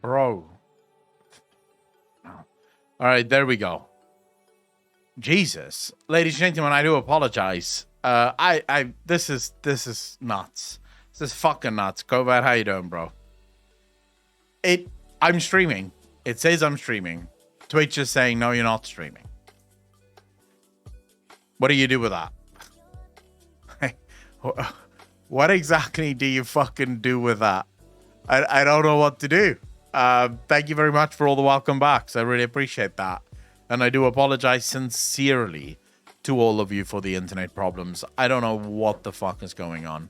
Bro. All right, there we go. Jesus. Ladies and gentlemen, I do apologize. This is nuts. This is fucking nuts. Kovat, how you doing, bro? I'm streaming. It says I'm streaming. Twitch is saying, no, you're not streaming. What do you do with that? What exactly do you fucking do with that? I don't know what to do. Thank you very much for all the welcome backs. I really appreciate that. And I do apologize sincerely to all of you for the internet problems. I don't know what the fuck is going on.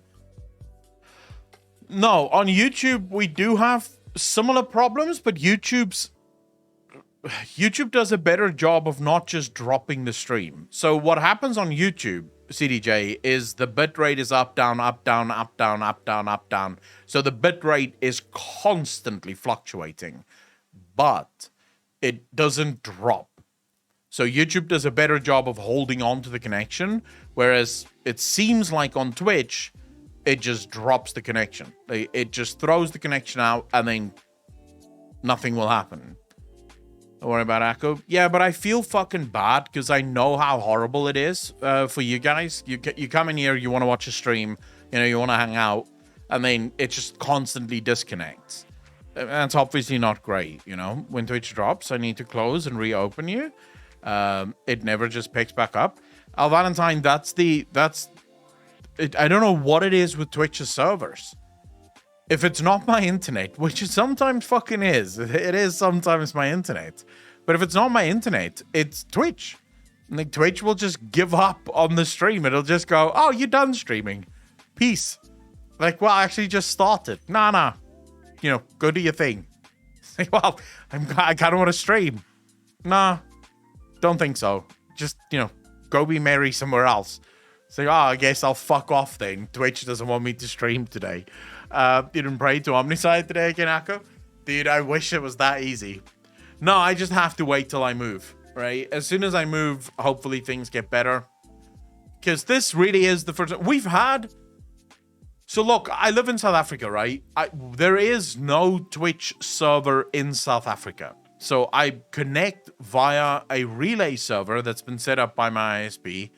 No, on YouTube, we do have similar problems, but YouTube does a better job of not just dropping the stream. So what happens on YouTube, CDJ, is the bitrate is up, down, up, down, up, down, up, down, up, down. So the bitrate is constantly fluctuating, but it doesn't drop. So YouTube does a better job of holding on to the connection, whereas it seems like on Twitch, it just drops the connection. It just throws the connection out and then nothing will happen. Don't worry about Echo. Yeah, but I feel fucking bad because I know how horrible it is for you guys. You come in here, you want to watch a stream, you want to hang out, and then it just constantly disconnects. That's obviously not great, When Twitch drops, I need to close and reopen you. It never just picks back up. Valentine, I don't know what it is with Twitch's servers. If it's not my internet, which it sometimes fucking is, it is sometimes my internet. But if it's not my internet, it's Twitch. Like, Twitch will just give up on the stream. It'll just go, oh, you're done streaming. Peace. Like, well, I actually just started. Nah. Go do your thing. Like, well, I kind of want to stream. Nah, don't think so. Just, go be merry somewhere else. Say, I guess I'll fuck off then. Twitch doesn't want me to stream today. You didn't pray to Omnicide today again, Akko? Dude, I wish it was that easy. No, I just have to wait till I move, right? As soon as I move, hopefully things get better. Because this really is the first... We've had... So look, I live in South Africa, right? There is no Twitch server in South Africa. So I connect via a relay server that's been set up by my ISP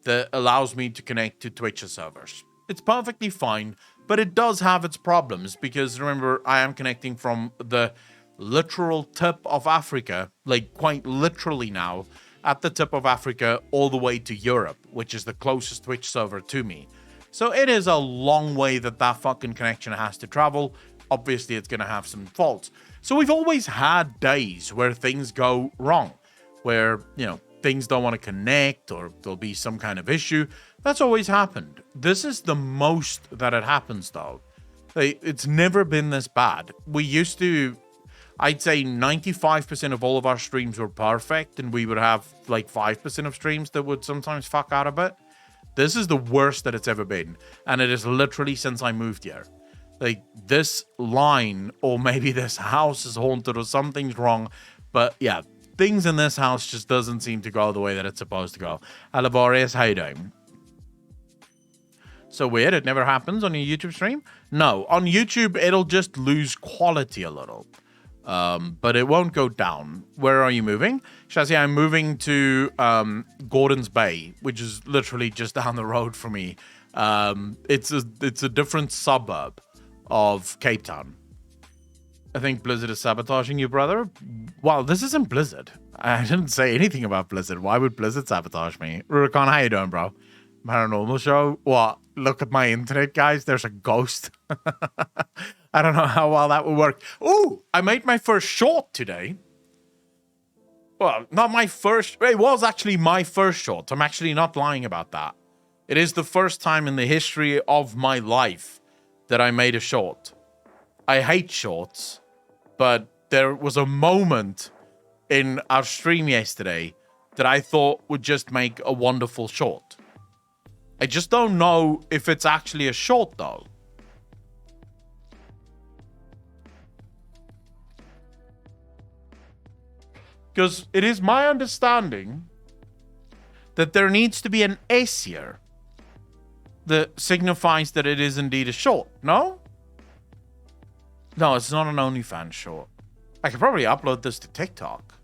that allows me to connect to Twitch servers. It's perfectly fine, but it does have its problems because remember, I am connecting from the literal tip of Africa, like quite literally now, at the tip of Africa all the way to Europe, which is the closest Twitch server to me. So it is a long way that fucking connection has to travel. Obviously, it's going to have some faults. So we've always had days where things go wrong, where, things don't want to connect or there'll be some kind of issue. That's always happened. This is the most that it happens, though. It's never been this bad. We used to, I'd say 95% of all of our streams were perfect, and we would have like 5% of streams that would sometimes fuck out a bit. This is the worst that it's ever been, and it is literally since I moved here. Like, this line, or maybe this house is haunted or something's wrong, but yeah, things in this house just doesn't seem to go the way that it's supposed to go. Alaborius, how you doing? So weird, it never happens on your YouTube stream? No, on YouTube, it'll just lose quality a little. But it won't go down. Where are you moving? Shazzy, I'm moving to Gordon's Bay, which is literally just down the road from me. It's a different suburb of Cape Town. I think Blizzard is sabotaging you, brother. Wow, this isn't Blizzard. I didn't say anything about Blizzard. Why would Blizzard sabotage me? Rurikon, how you doing, bro? Paranormal show? What? Look at my internet, guys. There's a ghost. I don't know how well that will work. Ooh, I made my first short today. Well, not my first. It was actually my first short. I'm actually not lying about that. It is the first time in the history of my life that I made a short. I hate shorts, but there was a moment in our stream yesterday that I thought would just make a wonderful short. I just don't know if it's actually a short, though. Because it is my understanding that there needs to be an S here that signifies that it is indeed a short, no? No, it's not an OnlyFans short. I could probably upload this to TikTok.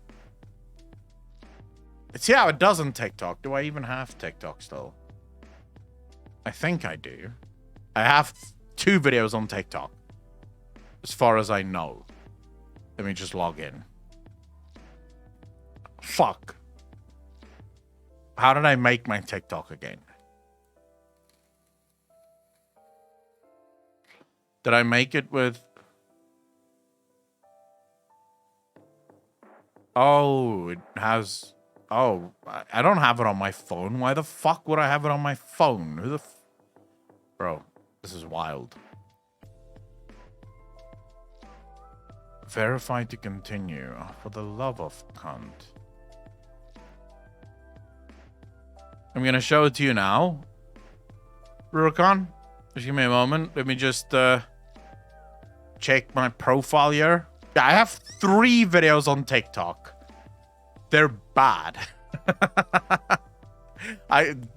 See how it does on TikTok. Do I even have TikTok still? I think I do. I have 2 videos on TikTok, as far as I know. Let me just log in. Fuck. How did I make my TikTok again? Did I make it with... Oh, it has... Oh, I don't have it on my phone. Why the fuck would I have it on my phone? Who the... Bro, this is wild. Verify to continue. Oh, for the love of cunt. I'm gonna show it to you now. Rurikon, just give me a moment. Let me just check my profile here. Yeah, I have 3 videos on TikTok. They're bad.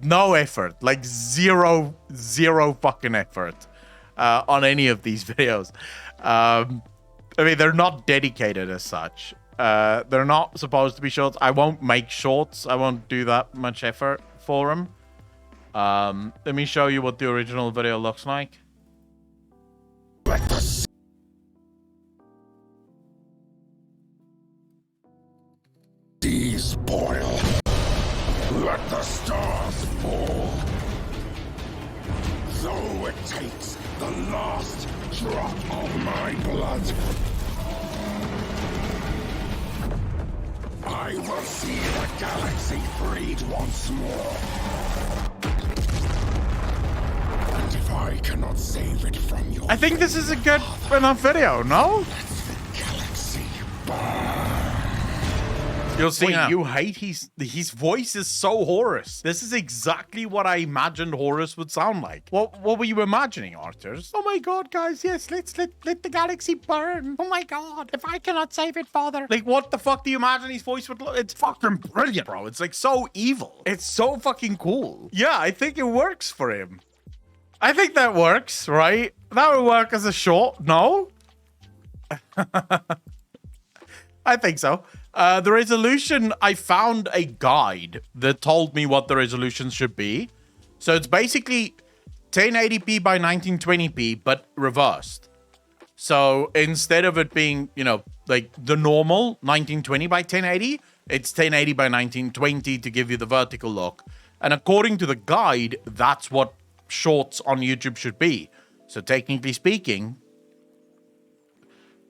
No effort, like zero fucking effort on any of these videos. I mean, they're not dedicated as such. They're not supposed to be shorts. I won't make shorts. I won't do that much effort for them. Let me show you what the original video looks like. These boil. Let the stars fall. Though it takes the last drop of my blood, I will see the galaxy freed once more. And if I cannot save it from your... I think this is a good enough video, no? Let the galaxy burn. You'll see. Wait, you hate his voice is so Horus. This is exactly what I imagined Horus would sound like. What were you imagining, Arthur? Oh my god, guys, yes, let the galaxy burn. Oh my god, if I cannot save it, father. Like, what the fuck do you imagine his voice would look? It's fucking brilliant, bro. It's like so evil. It's so fucking cool. Yeah, I think it works for him. I think that works, right? That would work as a short, no? I think so. The resolution, I found a guide that told me what the resolution should be. So it's basically 1080p by 1920p, but reversed. So instead of it being, you know, like the normal 1920 by 1080, it's 1080 by 1920 to give you the vertical look. And according to the guide, that's what shorts on YouTube should be. So technically speaking,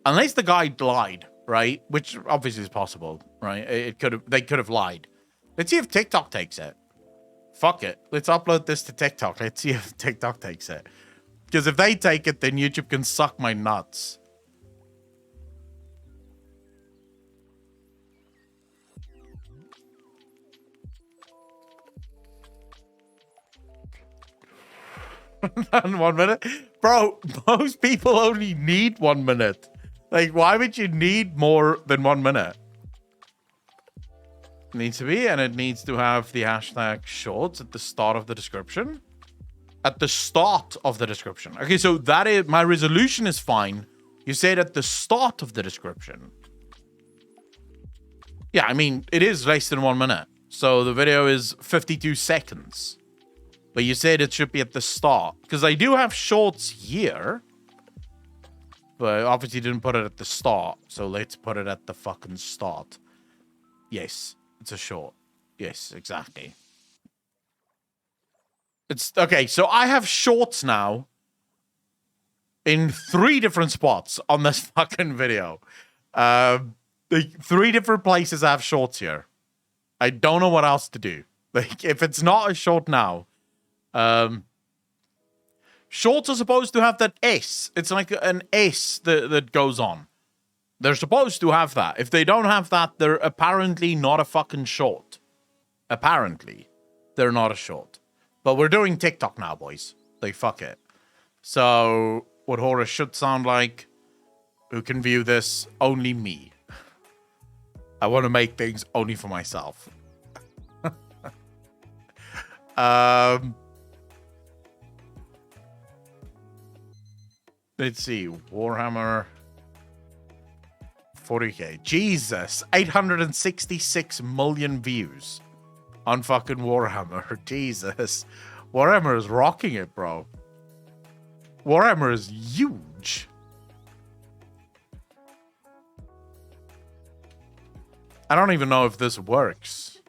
unless the guide lied, right? Which obviously is possible, right? They could have lied. Let's see if TikTok takes it. Fuck it. Let's upload this to TikTok. Let's see if TikTok takes it. Because if they take it, then YouTube can suck my nuts. And 1 minute? Bro, most people only need 1 minute. Like, why would you need more than 1 minute? It needs to be, and it needs to have the hashtag shorts at the start of the description. At the start of the description. Okay, so that is, my resolution is fine. You say it at the start of the description. Yeah, I mean, it is less than 1 minute. So the video is 52 seconds. But you said it should be at the start. Because I do have shorts here. But obviously didn't put it at the start. So let's put it at the fucking start. Yes, it's a short. Yes, exactly. It's okay. So I have shorts now in 3 different spots on this fucking video. Like 3 different places I have shorts here. I don't know what else to do. Like, if it's not a short now, shorts are supposed to have that S. It's like an S that goes on. They're supposed to have that. If they don't have that, they're apparently not a fucking short. Apparently, they're not a short. But we're doing TikTok now, boys. Like, fuck it. So, what Horus should sound like, who can view this? Only me. I want to make things only for myself. Let's see. Warhammer 40K. Jesus. 866 million views on fucking Warhammer. Jesus. Warhammer is rocking it, bro. Warhammer is huge. I don't even know if this works.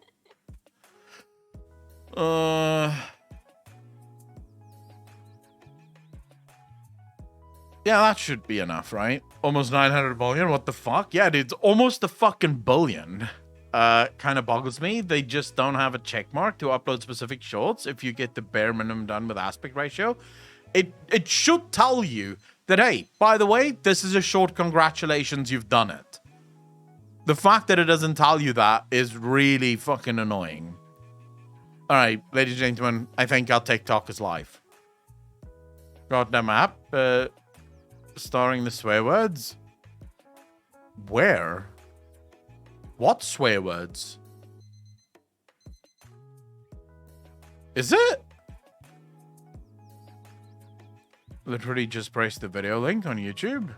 Yeah, that should be enough, right? Almost 900 million. What the fuck? Yeah, dude, it's almost a fucking billion. Kind of boggles me. They just don't have a check mark to upload specific shorts if you get the bare minimum done with aspect ratio. It should tell you that, hey, by the way, this is a short. Congratulations, you've done it. The fact that it doesn't tell you that is really fucking annoying. All right, ladies and gentlemen, I think our TikTok is live. Goddamn app. Starring the swear words. Where? What swear words? Is it? Literally just press the video link on YouTube.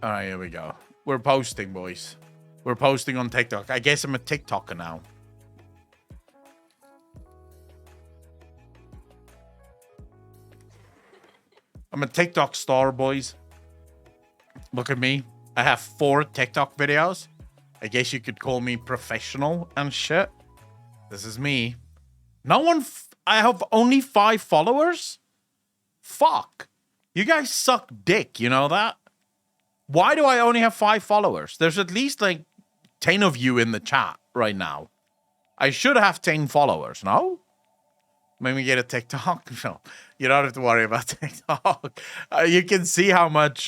All right, here we go. We're posting, boys. We're posting on TikTok. I guess I'm a TikToker now. I'm a TikTok star, boys. Look at me. I have 4 TikTok videos. I guess you could call me professional and shit. This is me. No one... I have only 5 followers? Fuck. You guys suck dick, you know that? Why do I only have 5 followers? There's at least like 10 of you in the chat right now. I should have 10 followers, no? Maybe get a TikTok? No, you don't have to worry about TikTok. You can see how much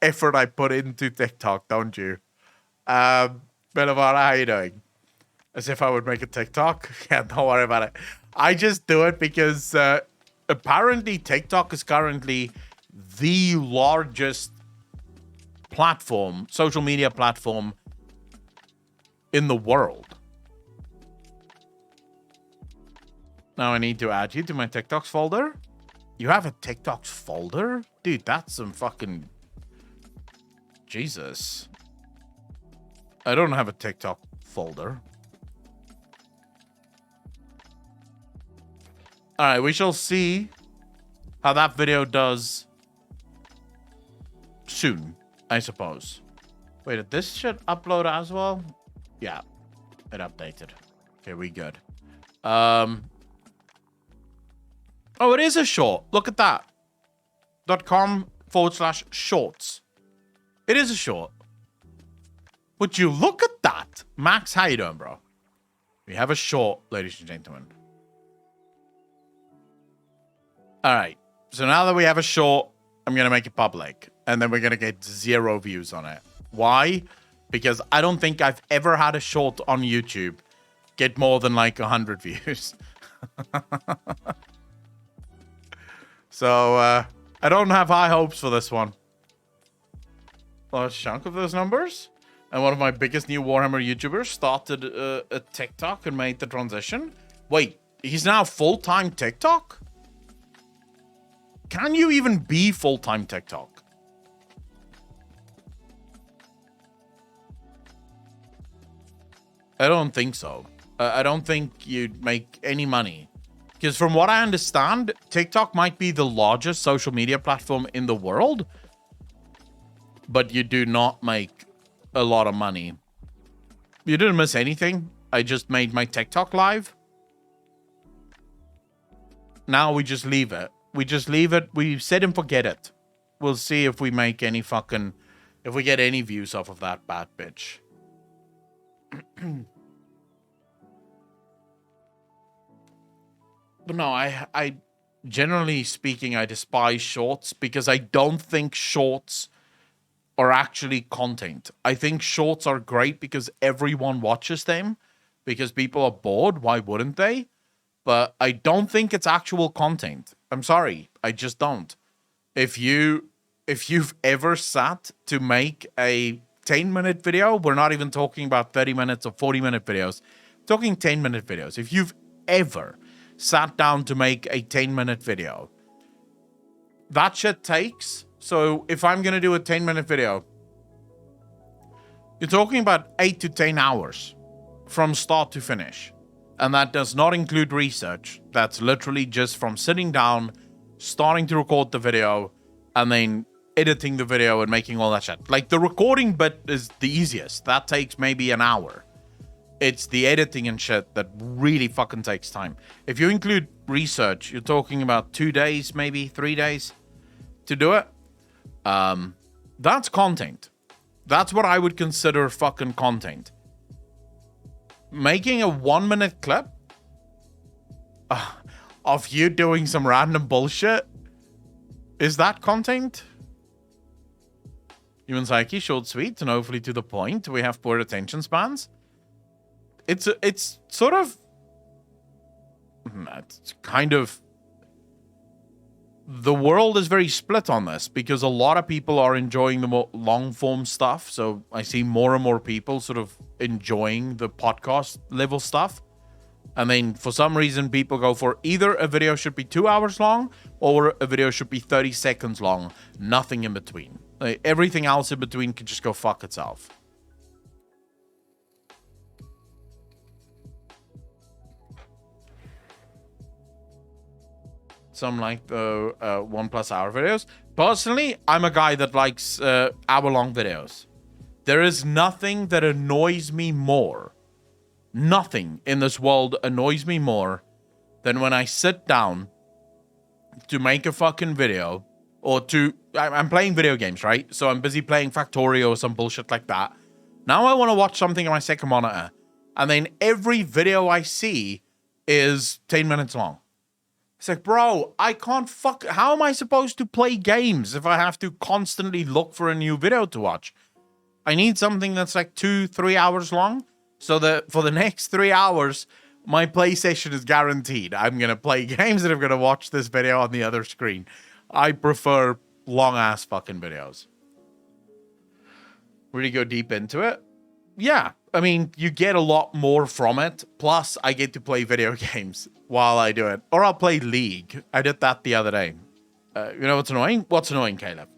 effort I put into TikTok, don't you? Bellavara, how you doing? As if I would make a TikTok. Yeah, don't worry about it. I just do it because apparently TikTok is currently the largest platform, social media platform in the world. Now I need to add you to my TikToks folder. You have a TikToks folder? Dude, that's some fucking... Jesus. I don't have a TikTok folder. Alright, we shall see how that video does soon, I suppose. Wait, did this shit upload as well? Yeah, it updated. Okay, we good. Oh, it is a short. Look at that. .com/shorts. It is a short. Would you look at that? Max, how you doing, bro? We have a short, ladies and gentlemen. All right. So now that we have a short, I'm going to make it public. And then we're going to get 0 views on it. Why? Because I don't think I've ever had a short on YouTube get more than like 100 views. So, I don't have high hopes for this one. Large chunk of those numbers. And one of my biggest new Warhammer YouTubers started a TikTok and made the transition. Wait, he's now full-time TikTok? Can you even be full-time TikTok? I don't think so. I don't think you'd make any money. Because from what I understand, TikTok might be the largest social media platform in the world. But you do not make a lot of money. You didn't miss anything. I just made my TikTok live. Now we just leave it. We just leave it. We set and forget it. We'll see if we make any fucking... If we get any views off of that bad bitch. But no, I generally speaking, I despise shorts because I don't think shorts are actually content. I think shorts are great because everyone watches them because people are bored. Why wouldn't they? But I don't think it's actual content. I'm sorry. I just don't. If you've ever sat to make a 10-minute video, we're not even talking about 30 minutes or 40-minute videos. We're talking 10-minute videos. If you've ever sat down to make a 10-minute video, that shit takes So if I'm going to do a 10-minute video, you're talking about 8 to 10 hours from start to finish. And that does not include research. That's literally just from sitting down, starting to record the video, and then editing the video and making all that shit. Like, the recording bit is the easiest. That takes maybe an hour. It's the editing and shit that really fucking takes time. If you include research, you're talking about 2 days, maybe 3 days to do it. That's content. That's what I would consider fucking content. Making a 1-minute clip of you doing some random bullshit, is that content? Human psyche, short, sweet, and hopefully to the point. We have poor attention spans. It's sort of, it's kind of, the world is very split on this because a lot of people are enjoying the more long form stuff. So I see more and more people sort of enjoying the podcast level stuff. And then for some reason, people go for either a video should be 2 hours long or a video should be 30 seconds long. Nothing in between. Like, everything else in between can just go fuck itself. Some like the 1+ hour videos. Personally, I'm a guy that likes hour-long videos. There is nothing that annoys me more. Nothing in this world annoys me more than when I sit down to make a fucking video or I'm playing video games, right? So I'm busy playing Factorio or some bullshit like that. Now I want to watch something on my second monitor. And then every video I see is 10 minutes long. It's like, bro, I can't how am I supposed to play games if I have to constantly look for a new video to watch? I need something that's like 2-3 hours long. So that for the next 3 hours, my play session is guaranteed. I'm going to play games and I'm going to watch this video on the other screen. I prefer long ass fucking videos. Really go deep into it? Yeah. I mean, you get a lot more from it. Plus, I get to play video games while I do it. Or I'll play League. I did that the other day. You know what's annoying? What's annoying, Caleb?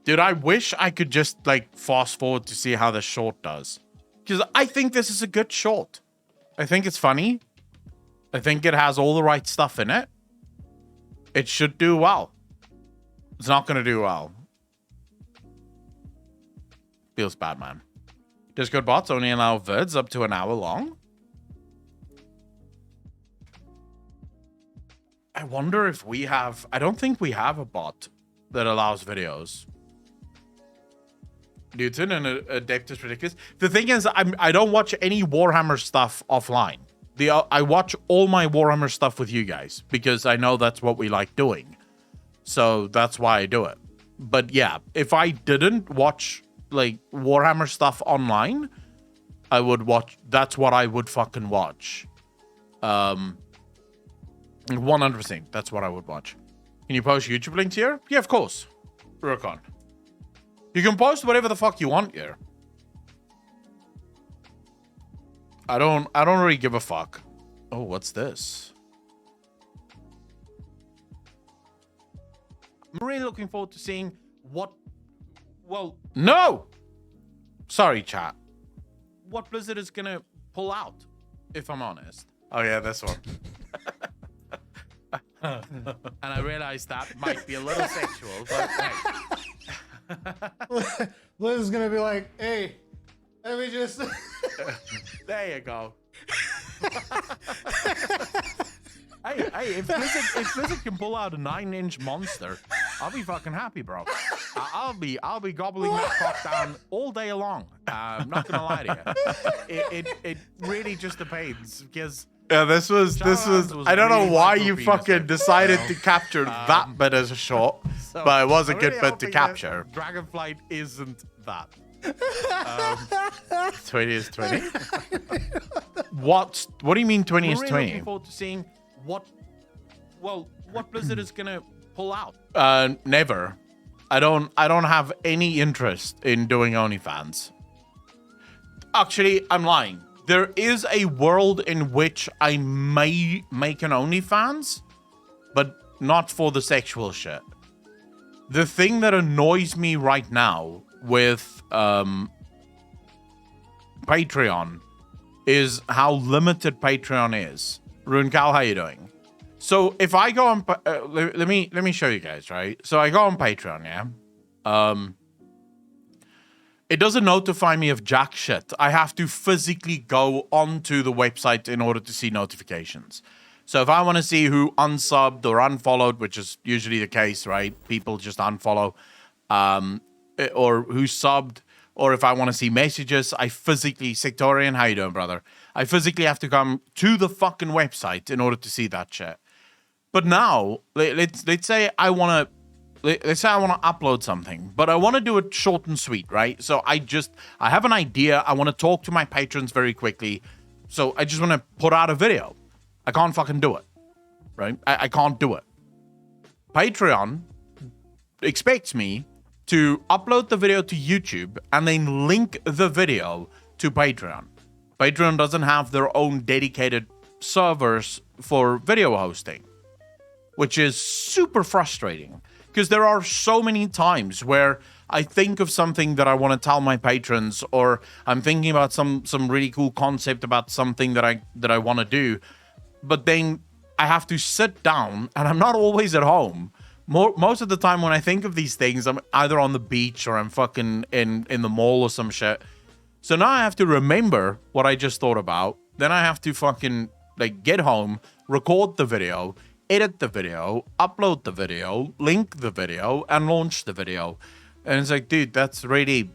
Dude, I wish I could just, like, fast forward to see how the short does. Because I think this is a good short. I think it's funny. I think it has all the right stuff in it. It should do well. It's not going to do well. Feels bad, man. Discord bots only allow vids up to an hour long. I wonder if we have... I don't think we have a bot that allows videos. Newton and Adept is ridiculous. The thing is, I don't watch any Warhammer stuff offline. I watch all my Warhammer stuff with you guys because I know that's what we like doing. So that's why I do it. But yeah, if I didn't watch like Warhammer stuff online, I would watch. That's what I would fucking watch. 100%. That's what I would watch. Can you post YouTube links here? Yeah, of course. Rurikon. You can post whatever the fuck you want here. I don't really give a fuck. Oh, what's this? I'm really looking forward to seeing what... Well, no! Sorry, chat. What Blizzard is gonna pull out, if I'm honest. Oh yeah, this one. And I realized that might be a little sexual, but hey. Liz is gonna be like, hey, let me just... There you go. Hey, if Blizzard can pull out a 9-inch monster, I'll be fucking happy, bro. I'll be gobbling that cock down all day long. I'm not gonna lie to you. It really just depends because. Yeah, this was I don't know why you fucking decided to capture that bit as a shot, but it was a good bit to capture. Dragonflight isn't that. 20 is 20. What do you mean 20 is 20? Looking forward to seeing what Blizzard is gonna pull out. Never. I don't have any interest in doing OnlyFans. Actually, I'm lying. there is a world in which I may make an OnlyFans, but not for the sexual shit. The thing that annoys me right now with Patreon is how limited Patreon is. Runcal, how you doing? So if I go on, let me show you guys, right? So I go on Patreon, yeah. It doesn't notify me of jack shit. I have to physically go onto the website in order to see notifications. So if I want to see who unsubbed or unfollowed, which is usually the case, right? People just unfollow, or who subbed, or if I want to see messages, I physically, Sectorian, how you doing, brother? I physically have to come to the fucking website in order to see that shit. But now, let's say I want to upload something, but I want to do it short and sweet, right? So I have an idea. I want to talk to my patrons very quickly. So I just want to put out a video. I can't fucking do it, right? I can't do it. Patreon expects me to upload the video to YouTube and then link the video to Patreon. Patreon doesn't have their own dedicated servers for video hosting, which is super frustrating because there are so many times where I think of something that I want to tell my patrons, or I'm thinking about some really cool concept about something that I want to do, but then I have to sit down and I'm not always at home. Most of the time when I think of these things, I'm either on the beach or I'm fucking in the mall or some shit. So now I have to remember what I just thought about. Then I have to fucking like get home, record the video, edit the video, upload the video, link the video, and launch the video. And it's like, dude, that's really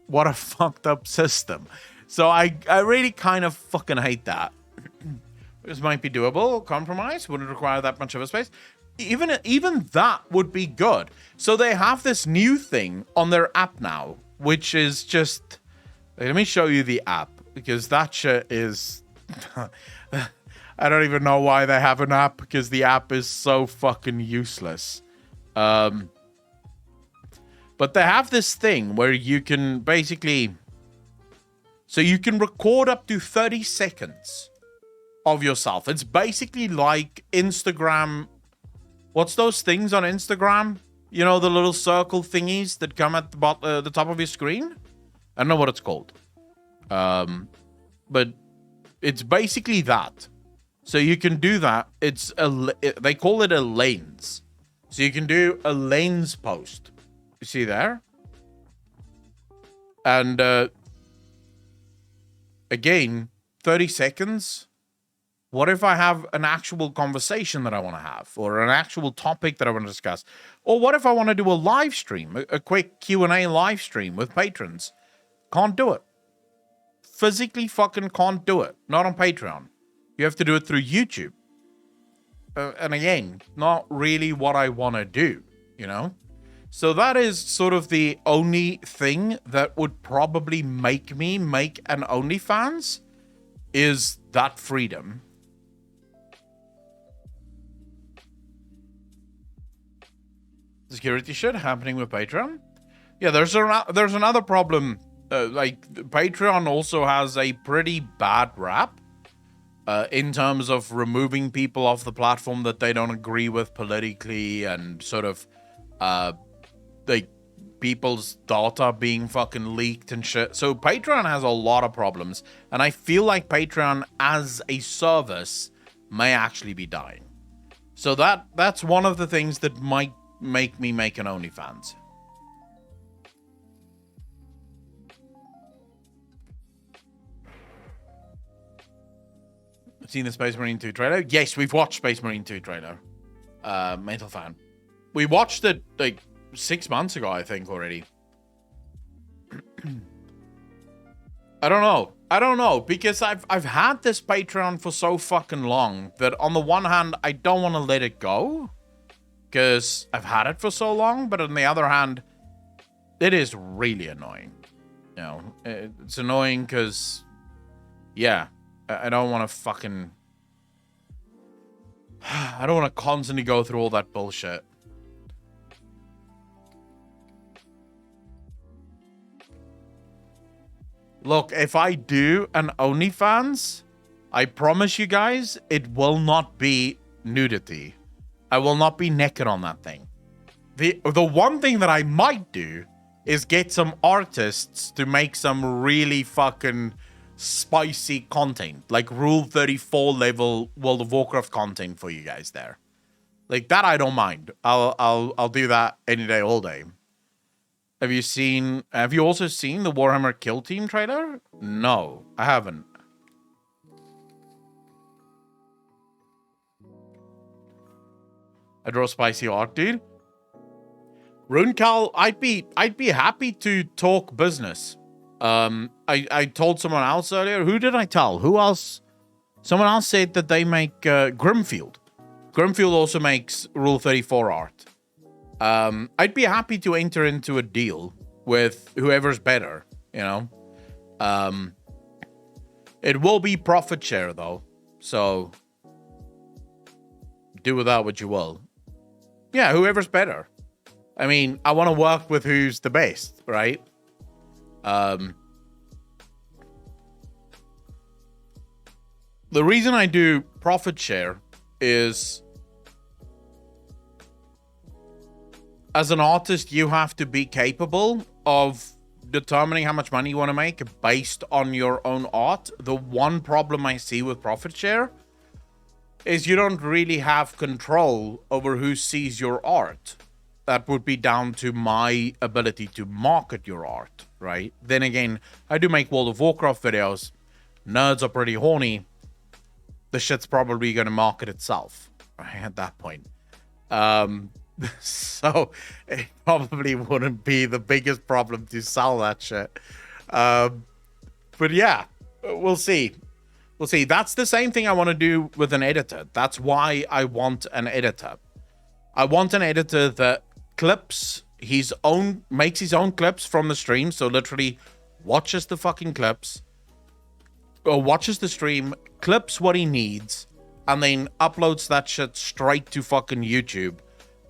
what a fucked up system. So I really kind of fucking hate that. This might be doable. Compromise wouldn't require that much of a space. Even that would be good. So they have this new thing on their app now, which is just... Let me show you the app, because that shit is... I don't even know why they have an app, because the app is so fucking useless. But they have this thing where you can basically... So you can record up to 30 seconds of yourself. It's basically like Instagram... What's those things on Instagram? You know, the little circle thingies that come at the top of your screen? I don't know what it's called. But it's basically that. So you can do that. They call it a lens. So you can do a lens post. You see there? And again, 30 seconds. What if I have an actual conversation that I want to have, or an actual topic that I want to discuss? Or what if I want to do a live stream, a quick Q&A live stream with patrons? Can't do it. Physically fucking can't do it. Not on Patreon. You have to do it through YouTube. And again, not really what I want to do, you know? So that is sort of the only thing that would probably make me make an OnlyFans, is that freedom. Security shit happening with Patreon. Yeah, there's another problem. Like Patreon also has a pretty bad rap in terms of removing people off the platform that they don't agree with politically, and sort of like people's data being fucking leaked and shit. So Patreon has a lot of problems, and I feel like Patreon as a service may actually be dying. So that's one of the things that might make me make an OnlyFans. Seen the Space Marine 2 trailer? Yes, we've watched Space Marine 2 trailer. Mental fan. We watched it like 6 months ago, I think, already. I don't know, because I've had this Patreon for so fucking long that on the one hand, I don't want to let it go, because I've had it for so long, but on the other hand, it is really annoying. You know, it's annoying because, yeah, I don't want to fucking... I don't want to constantly go through all that bullshit. Look, if I do an OnlyFans, I promise you guys, it will not be nudity. I will not be naked on that thing. The one thing that I might do is get some artists to make some really fucking spicy content, like Rule 34 level World of Warcraft content for you guys there. Like that, I don't mind. I'll do that any day, all day. Have you also seen the Warhammer Kill Team trailer? No, I haven't. I draw spicy art, dude. Runecal, I'd be happy to talk business. I told someone else earlier. Who did I tell? Who else? Someone else said that they make Grimfield. Grimfield also makes Rule 34 art. I'd be happy to enter into a deal with whoever's better, you know. It will be profit share though, so do with that what you will. Yeah, whoever's better. I mean, I want to work with who's the best, right? The reason I do profit share is, as an artist, you have to be capable of determining how much money you want to make based on your own art. The one problem I see with profit share is you don't really have control over who sees your art. That would be down to my ability to market your art, right? Then again, I do make World of Warcraft videos. Nerds are pretty horny. The shit's probably going to market itself, right, at that point. So it probably wouldn't be the biggest problem to sell that shit. But yeah, we'll see. We'll see. That's the same thing I want to do with an editor. That's why I want an editor. I want an editor that makes his own clips from the stream. So literally watches the fucking clips, or watches the stream, clips what he needs, and then uploads that shit straight to fucking YouTube.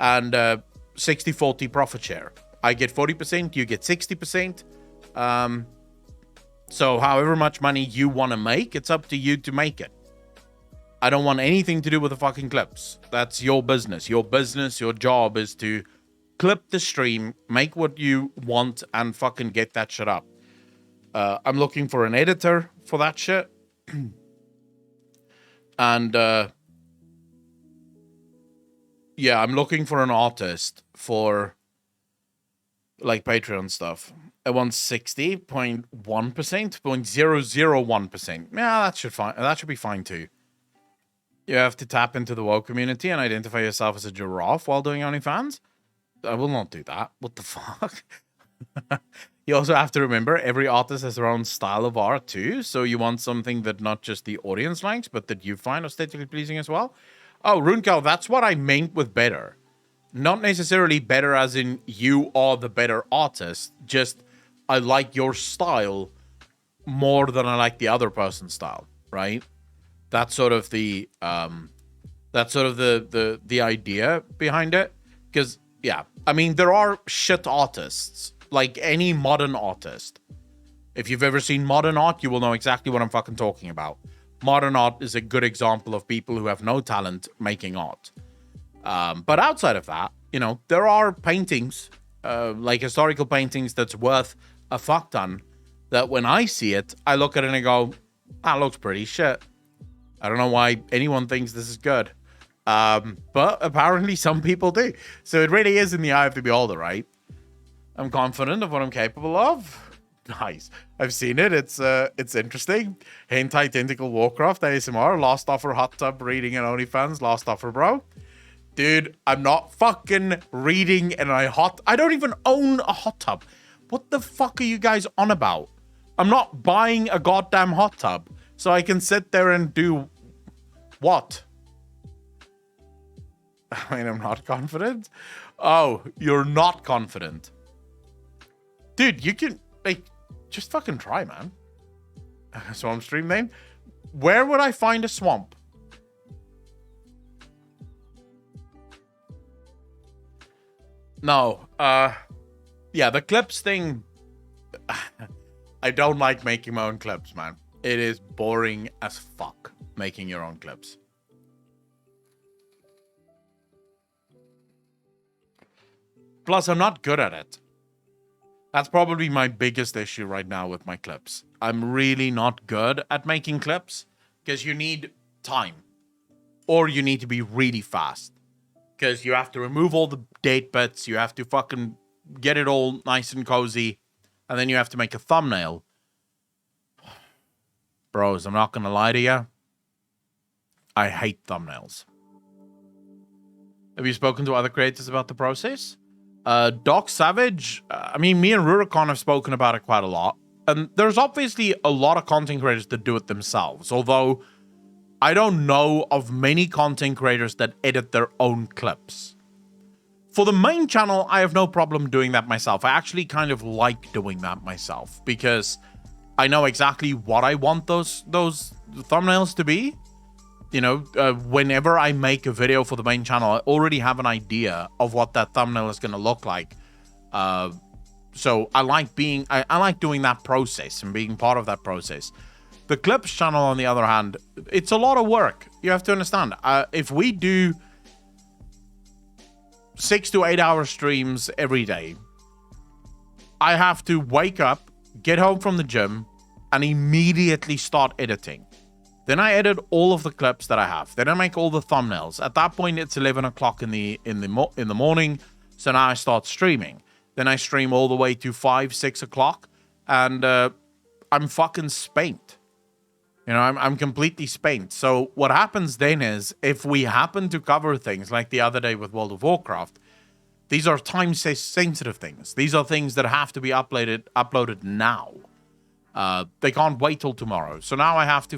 And 60-40 profit share. I get 40%, you get 60%. So however much money you want to make, it's up to you to make it. I don't want anything to do with the fucking clips. That's your business. Your business, your job is to clip the stream, make what you want, and fucking get that shit up. I'm looking for an editor for that shit. And yeah, I'm looking for an artist for like Patreon stuff. I want 60.1%, 0.001%. Yeah, that should be fine too. You have to tap into the WoW community and identify yourself as a giraffe while doing OnlyFans. I will not do that. What the fuck? You also have to remember every artist has their own style of art too. So you want something that not just the audience likes, but that you find aesthetically pleasing as well. Oh, Runecal, that's what I meant with better. Not necessarily better as in you are the better artist. Just I like your style more than I like the other person's style, right? That's sort of the the idea behind it. Because yeah, I mean there are shit artists, like any modern artist. If you've ever seen modern art, you will know exactly what I'm fucking talking about. Modern art is a good example of people who have no talent making art. But outside of that, you know, there are paintings, like historical paintings that's worth a fuck ton, that when I see it, I look at it and I go, that looks pretty shit. I don't know why anyone thinks this is good. But apparently some people do. So it really is in the eye of the beholder, right? I'm confident of what I'm capable of. Nice. I've seen it. It's interesting. Hentai Tentacle Warcraft ASMR. Last offer hot tub reading and OnlyFans. Last offer, bro. Dude, I'm not fucking reading and I don't even own a hot tub. What the fuck are you guys on about? I'm not buying a goddamn hot tub so I can sit there and do what? I mean, I'm not confident. Oh, you're not confident. Dude, you can, like, just fucking try, man. Swamp stream name? Where would I find a swamp? No, yeah, the clips thing. I don't like making my own clips, man. It is boring as fuck making your own clips. Plus, I'm not good at it. That's probably my biggest issue right now with my clips. I'm really not good at making clips because you need time or you need to be really fast because you have to remove all the date bits. You have to fucking get it all nice and cozy. And then you have to make a thumbnail. Bros, I'm not going to lie to you. I hate thumbnails. Have you spoken to other creators about the process? Doc Savage, I mean, me and Rurikon have spoken about it quite a lot. And there's obviously a lot of content creators that do it themselves. Although, I don't know of many content creators that edit their own clips. For the main channel, I have no problem doing that myself. I actually kind of like doing that myself. Because I know exactly what I want those thumbnails to be. You know, whenever I make a video for the main channel, I already have an idea of what that thumbnail is going to look like. So I like I like doing that process and being part of that process. The clips channel, on the other hand, it's a lot of work. You have to understand. If we do 6 to 8 hour streams every day, I have to wake up, get home from the gym, and immediately start editing. Then I edit all of the clips that I have. Then I make all the thumbnails. At that point, it's 11 o'clock in the morning. So now I start streaming. Then I stream all the way to 5, 6 o'clock, and I'm fucking spent. You know, I'm completely spent. So what happens then is, if we happen to cover things like the other day with World of Warcraft, these are time-sensitive things. These are things that have to be uploaded now. They can't wait till tomorrow. So now I have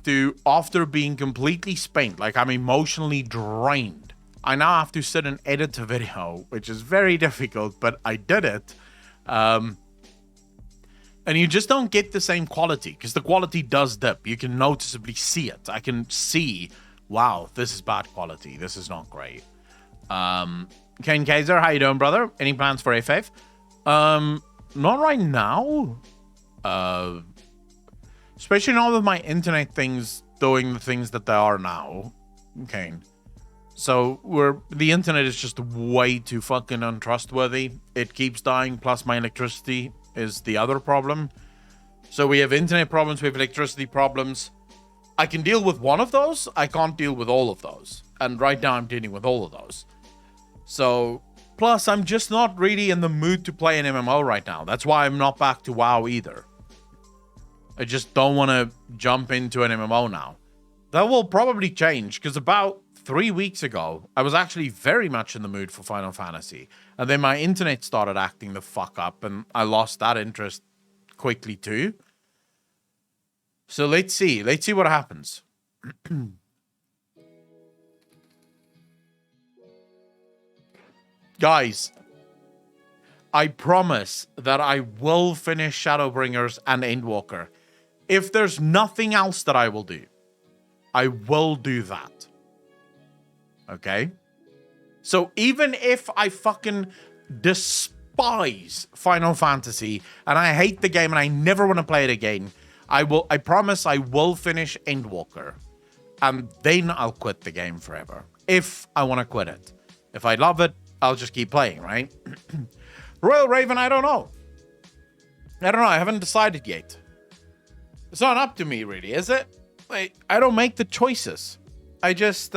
to after being completely spent, like I'm emotionally drained, I now have to sit and edit a video, which is very difficult, but I did it. And you just don't get the same quality, because the quality does dip. You can noticeably see it. I can see, wow, this is bad quality. This is not great. Kane Kaiser, how you doing, brother? Any plans for A5? Not right now. Especially not with my internet things doing the things that they are now. Okay. So the internet is just way too fucking untrustworthy. It keeps dying, plus my electricity is the other problem. So we have internet problems, we have electricity problems. I can deal with one of those. I can't deal with all of those. And right now I'm dealing with all of those. So... Plus, I'm just not really in the mood to play an MMO right now. That's why I'm not back to WoW either. I just don't want to jump into an MMO now. That will probably change, because about 3 weeks ago, I was actually very much in the mood for Final Fantasy. And then my internet started acting the fuck up, and I lost that interest quickly too. So let's see. Let's see what happens. Guys, I promise that I will finish Shadowbringers and Endwalker. If there's nothing else that I will do, I will do that. Okay? So even if I fucking despise Final Fantasy and I hate the game and I never want to play it again, I promise I will finish Endwalker. And then I'll quit the game forever. If I want to quit it. If I love it, I'll just keep playing, right? Royal Raven, I don't know. I haven't decided yet. It's not up to me, really, is it? Like, I don't make the choices. I just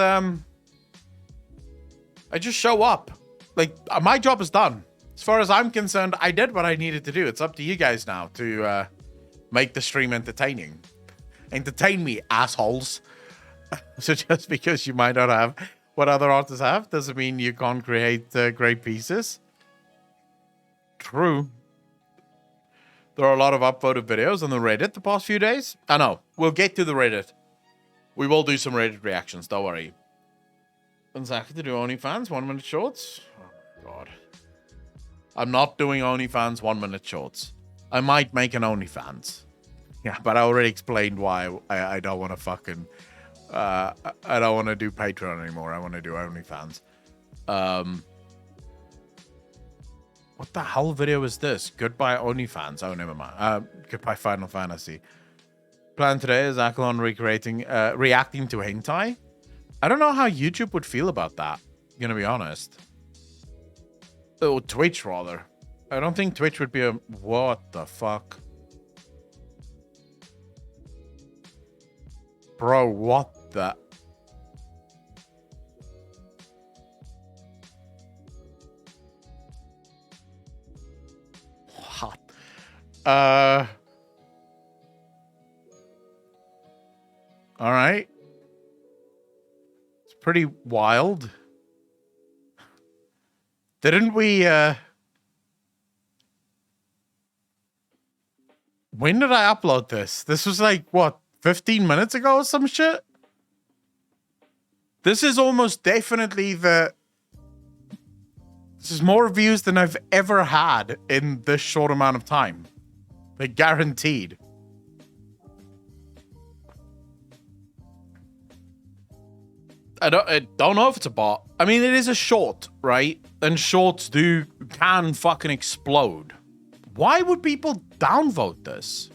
show up. Like, my job is done. As far as I'm concerned, I did what I needed to do. It's up to you guys now to make the stream entertaining. Entertain me, assholes. So just because you might not have what other artists have doesn't mean you can't create great pieces. True. There are a lot of upvoted videos on the Reddit the past few days. I know. We'll get to the Reddit. We will do some Reddit reactions, don't worry. Exactly to do OnlyFans 1 minute shorts? Oh my god. I'm not doing OnlyFans 1 minute shorts. I might make an OnlyFans. Yeah, but I already explained why I don't want to fucking... I don't want to do Patreon anymore. I want to do OnlyFans. What the hell video is this? Goodbye OnlyFans. Oh, never mind. Goodbye Final Fantasy. Plan today is Akalon reacting to hentai. I don't know how YouTube would feel about that. Gonna be honest. Oh, Twitch rather. I don't think Twitch would be a... What the fuck? Bro, what the... What? All right. It's pretty wild. Didn't we, when did I upload this? This was like, what, 15 minutes ago or some shit? This is almost definitely the... This is more views than I've ever had in this short amount of time. Like, guaranteed. I don't know if it's a bot. I mean, it is a short, right? And shorts can fucking explode. Why would people downvote this?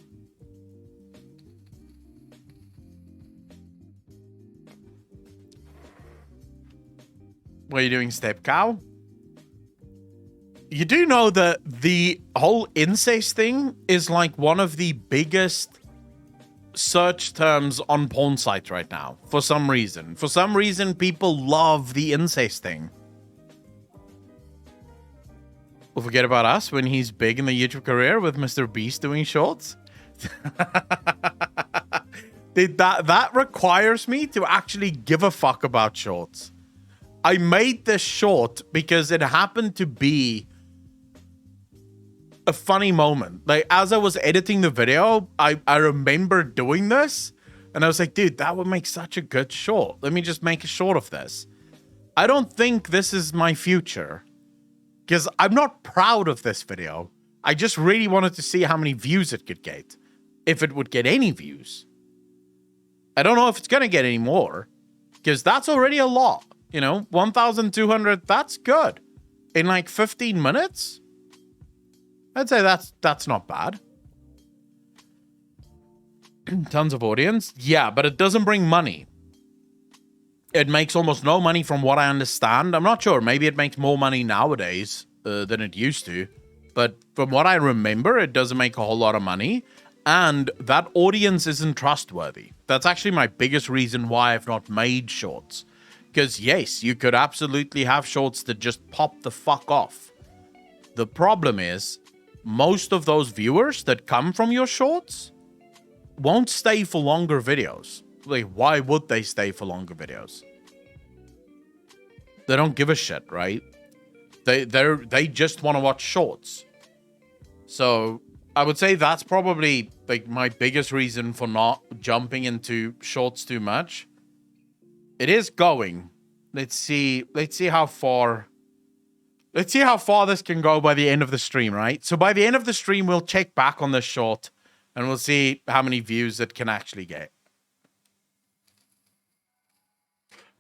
What are you doing, Step Cow? You do know that the whole incest thing is like one of the biggest search terms on porn sites right now, for some reason. For some reason, people love the incest thing. We'll forget about us when he's big in the YouTube career with Mr. Beast doing shorts. That requires me to actually give a fuck about shorts. I made this short because it happened to be a funny moment. Like, as I was editing the video, I remember doing this, and I was like, dude, that would make such a good short. Let me just make a short of this. I don't think this is my future, because I'm not proud of this video. I just really wanted to see how many views it could get, if it would get any views. I don't know if it's gonna get any more, because that's already a lot. You know, 1,200, that's good. In like 15 minutes? I'd say that's not bad. Tons of audience. Yeah, but it doesn't bring money. It makes almost no money from what I understand. I'm not sure. Maybe it makes more money nowadays than it used to. But from what I remember, it doesn't make a whole lot of money. And that audience isn't trustworthy. That's actually my biggest reason why I've not made shorts. Because yes, you could absolutely have shorts that just pop the fuck off. The problem is, most of those viewers that come from your shorts won't stay for longer videos. Like, why would they stay for longer videos? They don't give a shit, right? They just want to watch shorts. So I would say that's probably like my biggest reason for not jumping into shorts too much. It is going. Let's see how far. Let's see how far this can go by the end of the stream, right? So by the end of the stream, we'll check back on this short and we'll see how many views it can actually get.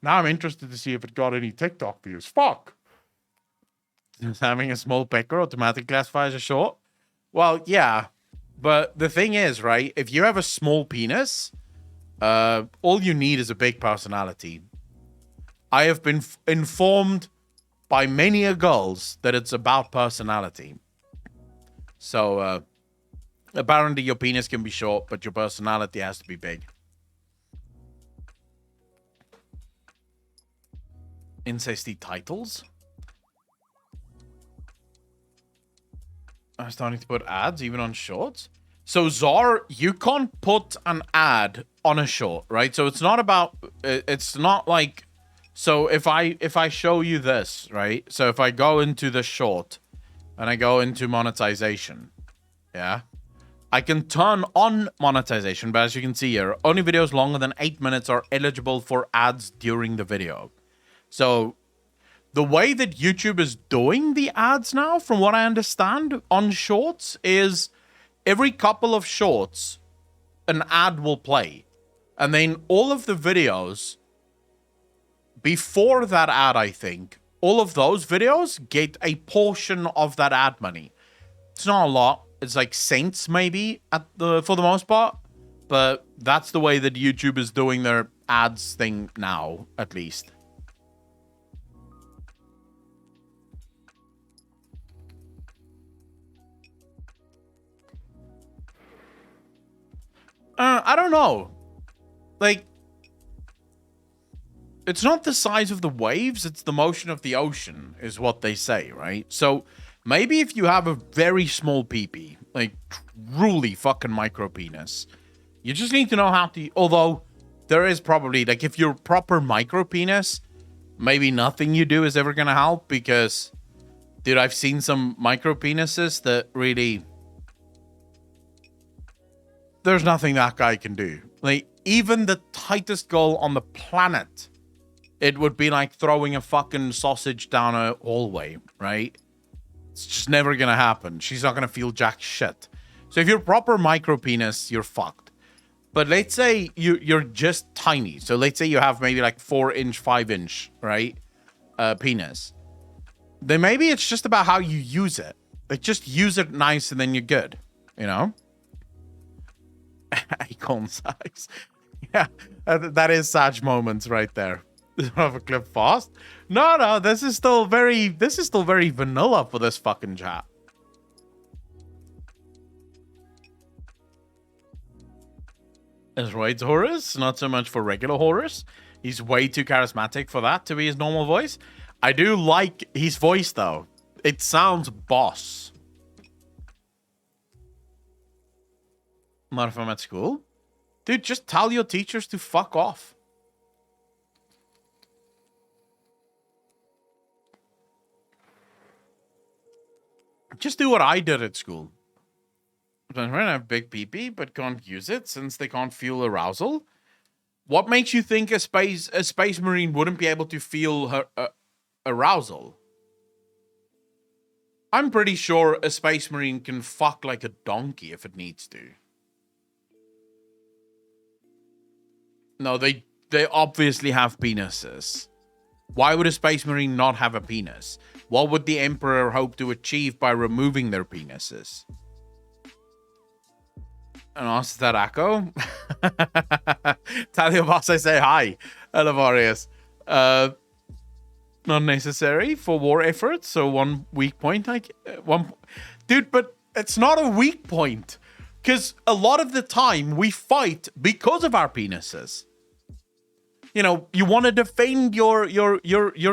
Now I'm interested to see if it got any TikTok views. Fuck. Is having a small pecker automatically classifies as a short? Well, yeah. But the thing is, right? If you have a small penis, all you need is a big personality. I have been informed by many a girls that it's about personality. So, apparently your penis can be short, but your personality has to be big. Incesty titles? I'm starting to put ads even on shorts. So Zar, you can't put an ad on a short, right? So it's not about, it's not like, so if I show you this, right? So if I go into the short and I go into monetization, yeah, I can turn on monetization, but as you can see here, only videos longer than 8 minutes are eligible for ads during the video. So the way that YouTube is doing the ads now, from what I understand, on shorts is every couple of shorts, an ad will play. And then all of the videos before that ad, I think, all of those videos get a portion of that ad money. It's not a lot. It's like cents maybe for the most part, but that's the way that YouTube is doing their ads thing now, at least. I don't know. Like, it's not the size of the waves, it's the motion of the ocean, is what they say, right? So maybe if you have a very small peepee, like truly fucking micro penis, you just need to know how to. Although there is probably, like, if you're proper micro penis, maybe nothing you do is ever gonna help, because, dude, I've seen some micro penises that really, there's nothing that guy can do. Like, even the tightest girl on the planet, it would be like throwing a fucking sausage down a hallway, right? It's just never gonna happen. She's not gonna feel jack shit. So if you're proper micro penis, you're fucked. But let's say you're just tiny. So let's say you have maybe like 4-inch, 5-inch, right? Penis. Then maybe it's just about how you use it. Like, just use it nice and then you're good, you know? Icon size. Yeah, that is Sag moments right there. Of a clip fast. No, this is still very vanilla for this fucking chat. Is right Horus, not so much for regular Horus. He's way too charismatic for that to be his normal voice. I do like his voice though. It sounds boss. Not if I'm at school. Dude, just tell your teachers to fuck off. Just do what I did at school. I have big pee-pee, but can't use it since they can't feel arousal. What makes you think a space marine wouldn't be able to feel her arousal? I'm pretty sure a space marine can fuck like a donkey if it needs to. No, they obviously have penises. Why would a space marine not have a penis? What would the Emperor hope to achieve by removing their penises? And ask that Echo. Tell your boss I say hi. Elevarius. Not necessary for war efforts, so one weak point. Dude, but it's not a weak point. Because a lot of the time we fight because of our penises. You know, you want to defend your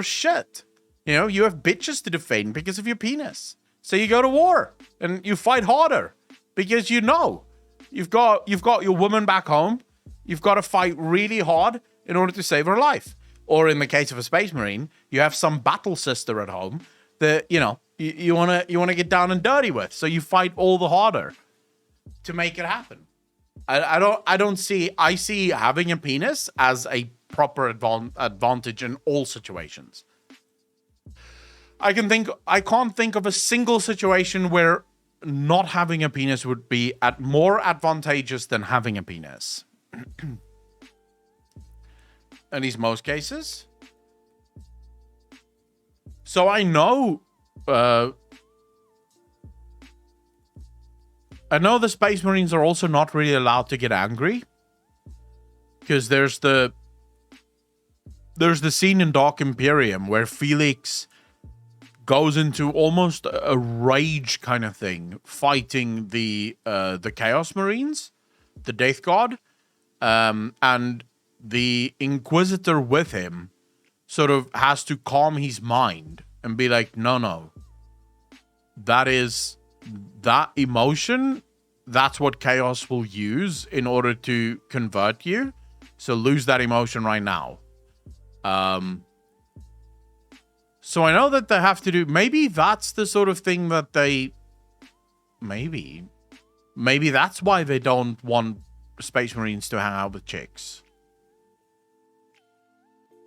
shit. You know, you have bitches to defend because of your penis. So you go to war and you fight harder because you know you've got your woman back home. You've got to fight really hard in order to save her life. Or in the case of a space marine, you have some battle sister at home that, you know, you want to get down and dirty with. So you fight all the harder to make it happen. I see having a penis as a proper advantage in all situations. I can't think of a single situation where not having a penis would be more advantageous than having a penis. In these most cases. So I know the Space Marines are also not really allowed to get angry. Because there's the scene in Dark Imperium where Felix goes into almost a rage kind of thing, fighting the Chaos Marines, the Death God, and the Inquisitor with him sort of has to calm his mind and be like, no, that emotion, that's what Chaos will use in order to convert you. So lose that emotion right now. So I know that they have to do, maybe that's the sort of thing that maybe that's why they don't want Space Marines to hang out with chicks.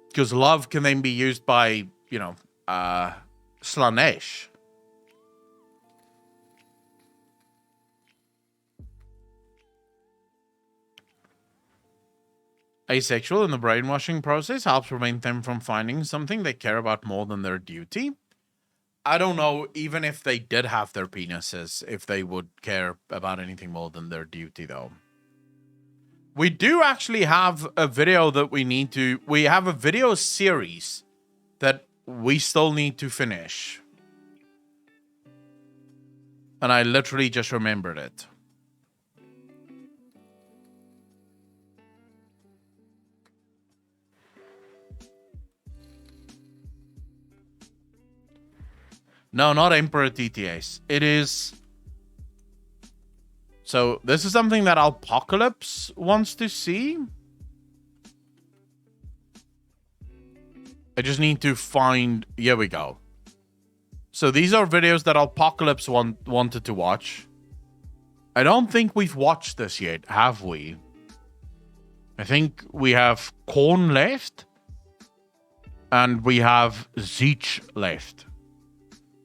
Because love can then be used by, Slanesh. asexual in the brainwashing process helps prevent them from finding something they care about more than their duty. I don't know, even if they did have their penises, if they would care about anything more than their duty, though. We do actually have a video that we have a video series that we still need to finish. And I literally just remembered it. No, not Emperor TTS. It is... So, this is something that Apocalypse wants to see. I just need to find... Here we go. So, these are videos that Apocalypse wanted to watch. I don't think we've watched this yet, have we? I think we have Korn left. And we have Zeech left.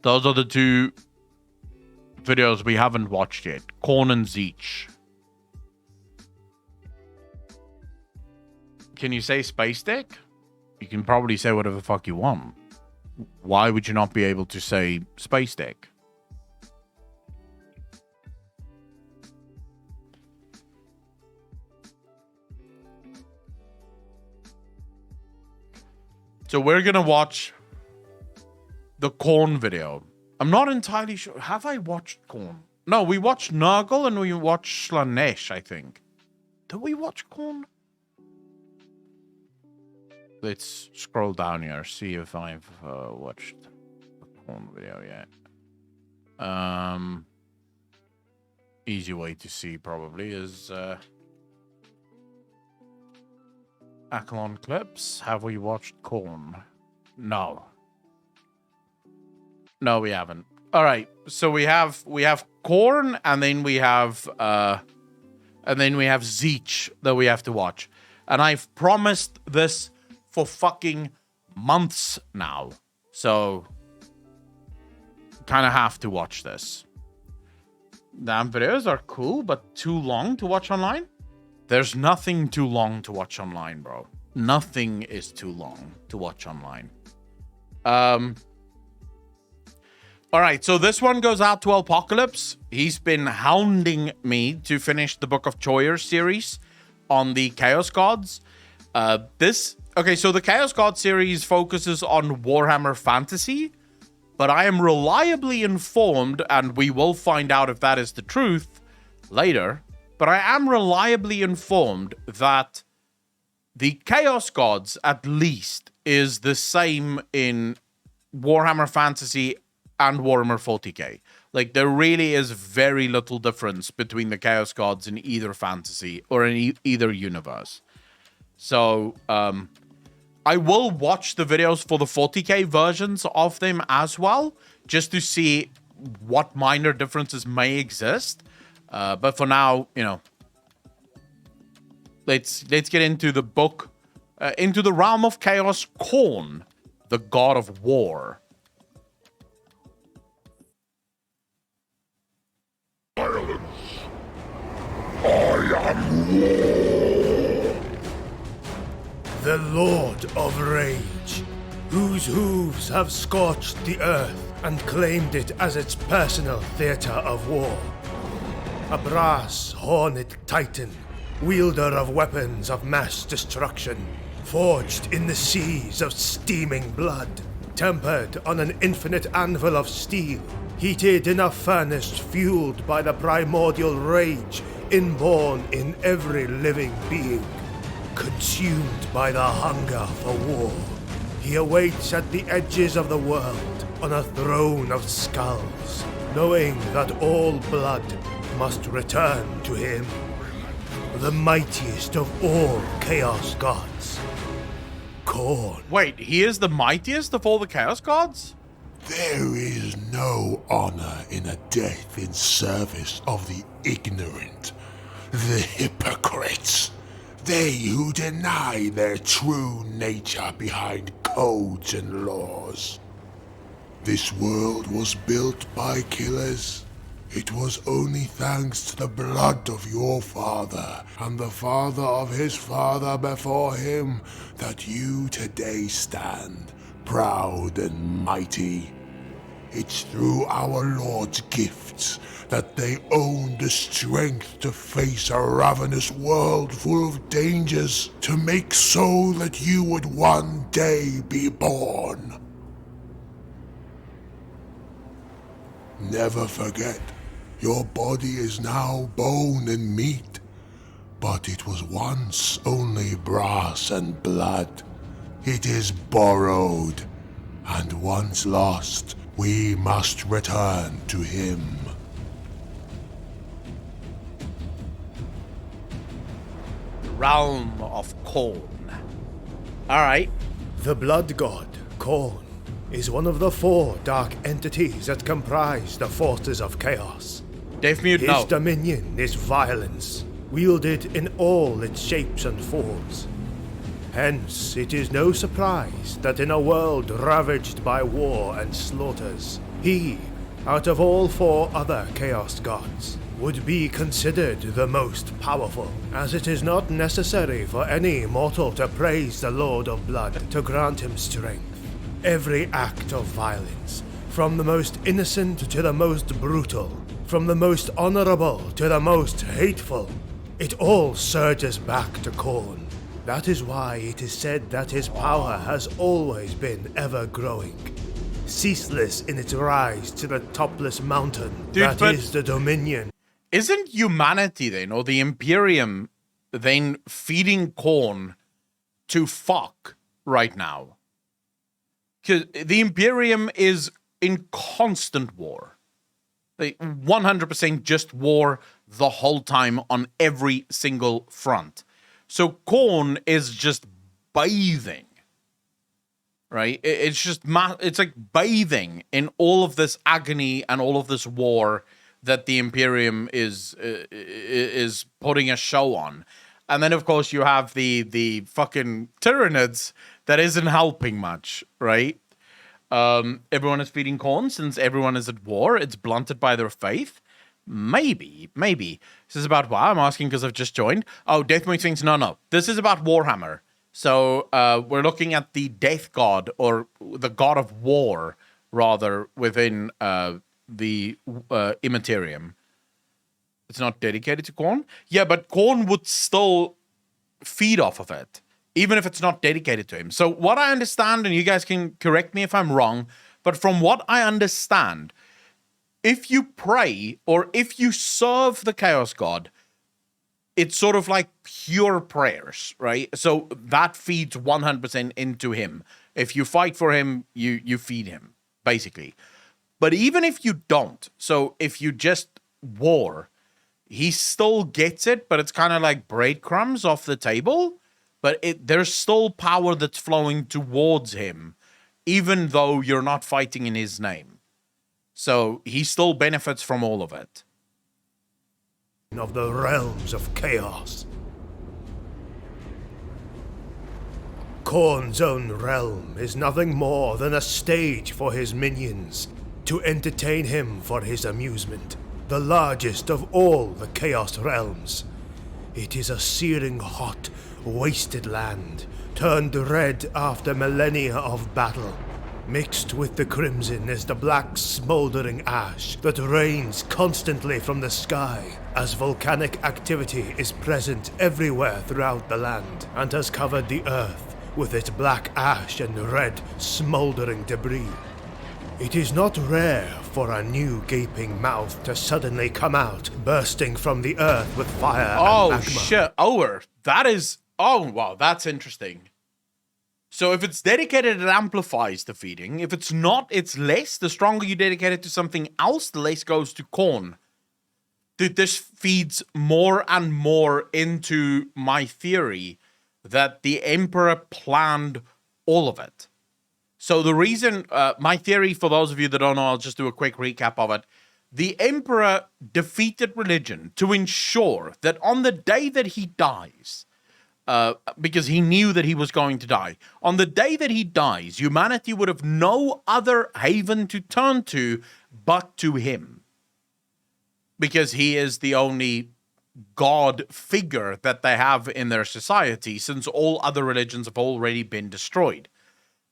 Those are the two videos we haven't watched yet. Korn and Zeech. Can you say Space Deck? You can probably say whatever the fuck you want. Why would you not be able to say Space Deck? So we're gonna watch the Korn video. I'm not entirely sure. Have I watched Korn? No, we watched Nurgle and we watched Slanesh, I think. Did we watch Korn? Let's scroll down here, see if I've watched the Korn video yet. Easy way to see probably is Accolon clips. Have we watched Korn? No. No, we haven't. All right, so we have Korn, and then we have Zeech that we have to watch. And I've promised this for fucking months now. So kind of have to watch this. Damn, videos are cool, but too long to watch online? There's nothing too long to watch online, bro. Nothing is too long to watch online. All right, so this one goes out to Apocalypse. He's been hounding me to finish the Book of Choyer series on the Chaos Gods. So the Chaos God series focuses on Warhammer Fantasy, but I am reliably informed, and we will find out if that is the truth later, but I am reliably informed that the Chaos Gods, at least, is the same in Warhammer Fantasy and Warhammer 40k. Like, there really is very little difference between the Chaos Gods in either fantasy or in either universe. So, I will watch the videos for the 40k versions of them as well, just to see what minor differences may exist. But for now, you know, let's get into the book, into the realm of chaos. Korn, the god of war. Violence. I am war. The Lord of Rage, whose hooves have scorched the earth and claimed it as its personal theater of war. A brass, horned titan, wielder of weapons of mass destruction, forged in the seas of steaming blood, tempered on an infinite anvil of steel, heated in a furnace fueled by the primordial rage inborn in every living being, consumed by the hunger for war. He awaits at the edges of the world on a throne of skulls, knowing that all blood must return to him, the mightiest of all Chaos Gods. Korn. Wait, he is the mightiest of all the Chaos Gods? There is no honor in a death in service of the ignorant, the hypocrites, they who deny their true nature behind codes and laws. This world was built by killers, It was only thanks to the blood of your father and the father of his father before him that you today stand, proud and mighty. It's through our Lord's gifts that they own the strength to face a ravenous world full of dangers, to make so that you would one day be born. Never forget, your body is now bone and meat, but it was once only brass and blood. It is borrowed, and once lost, we must return to him. Realm of Corn. Alright. The Blood God, Khorne, is one of the 4 dark entities that comprise the forces of chaos. Dave Mute, His no. dominion is violence, wielded in all its shapes and forms. Hence, it is no surprise that in a world ravaged by war and slaughters, he, out of all 4 other Chaos Gods, would be considered the most powerful, as it is not necessary for any mortal to praise the Lord of Blood to grant him strength. Every act of violence, from the most innocent to the most brutal, from the most honorable to the most hateful, it all surges back to Khorne. That is why it is said that his power has always been ever-growing, ceaseless in its rise to the topless mountain that is the Dominion. Isn't humanity then, or the Imperium, then feeding Khorne to fuck right now? Because the Imperium is in constant war. They 100% just war the whole time on every single front. So Khorne is just bathing, right? It's just it's like bathing in all of this agony and all of this war that the Imperium is putting a show on. And then, of course, you have the fucking Tyranids that isn't helping much, right? Everyone is feeding Khorne since everyone is at war. It's blunted by their faith. Maybe. This is about why I'm asking because I've just joined. Oh, Deathwing thinks no. This is about Warhammer. So we're looking at the Death God, or the God of War, rather, within the Immaterium. It's not dedicated to Khorne? Yeah, but Khorne would still feed off of it, even if it's not dedicated to him. So what I understand, and you guys can correct me if I'm wrong, but from what I understand, if you pray or if you serve the Chaos God, it's sort of like pure prayers, right? So that feeds 100% into him. If you fight for him, you feed him, basically. But even if you don't, so if you just war, he still gets it, but it's kind of like breadcrumbs off the table. But there's still power that's flowing towards him, even though you're not fighting in his name. So he still benefits from all of it. Of the realms of chaos. Khorne's own realm is nothing more than a stage for his minions to entertain him for his amusement. The largest of all the Chaos realms. It is a searing hot, wasted land, turned red after millennia of battle. Mixed with the crimson is the black smoldering ash that rains constantly from the sky, as volcanic activity is present everywhere throughout the land and has covered the earth with its black ash and red smoldering debris. It is not rare for a new gaping mouth to suddenly come out, bursting from the earth with fire and magma. Shit. That is... Oh, wow, that's interesting. So if it's dedicated, it amplifies the feeding. If it's not, it's less. The stronger you dedicate it to something else, the less goes to Khorne. Dude, this feeds more and more into my theory that the Emperor planned all of it. So the reason, my theory, for those of you that don't know, I'll just do a quick recap of it. The Emperor defeated religion to ensure that on the day that he dies, because he knew that he was going to die, on the day that he dies, humanity would have no other haven to turn to but to him. because he is the only god figure that they have in their society, since all other religions have already been destroyed.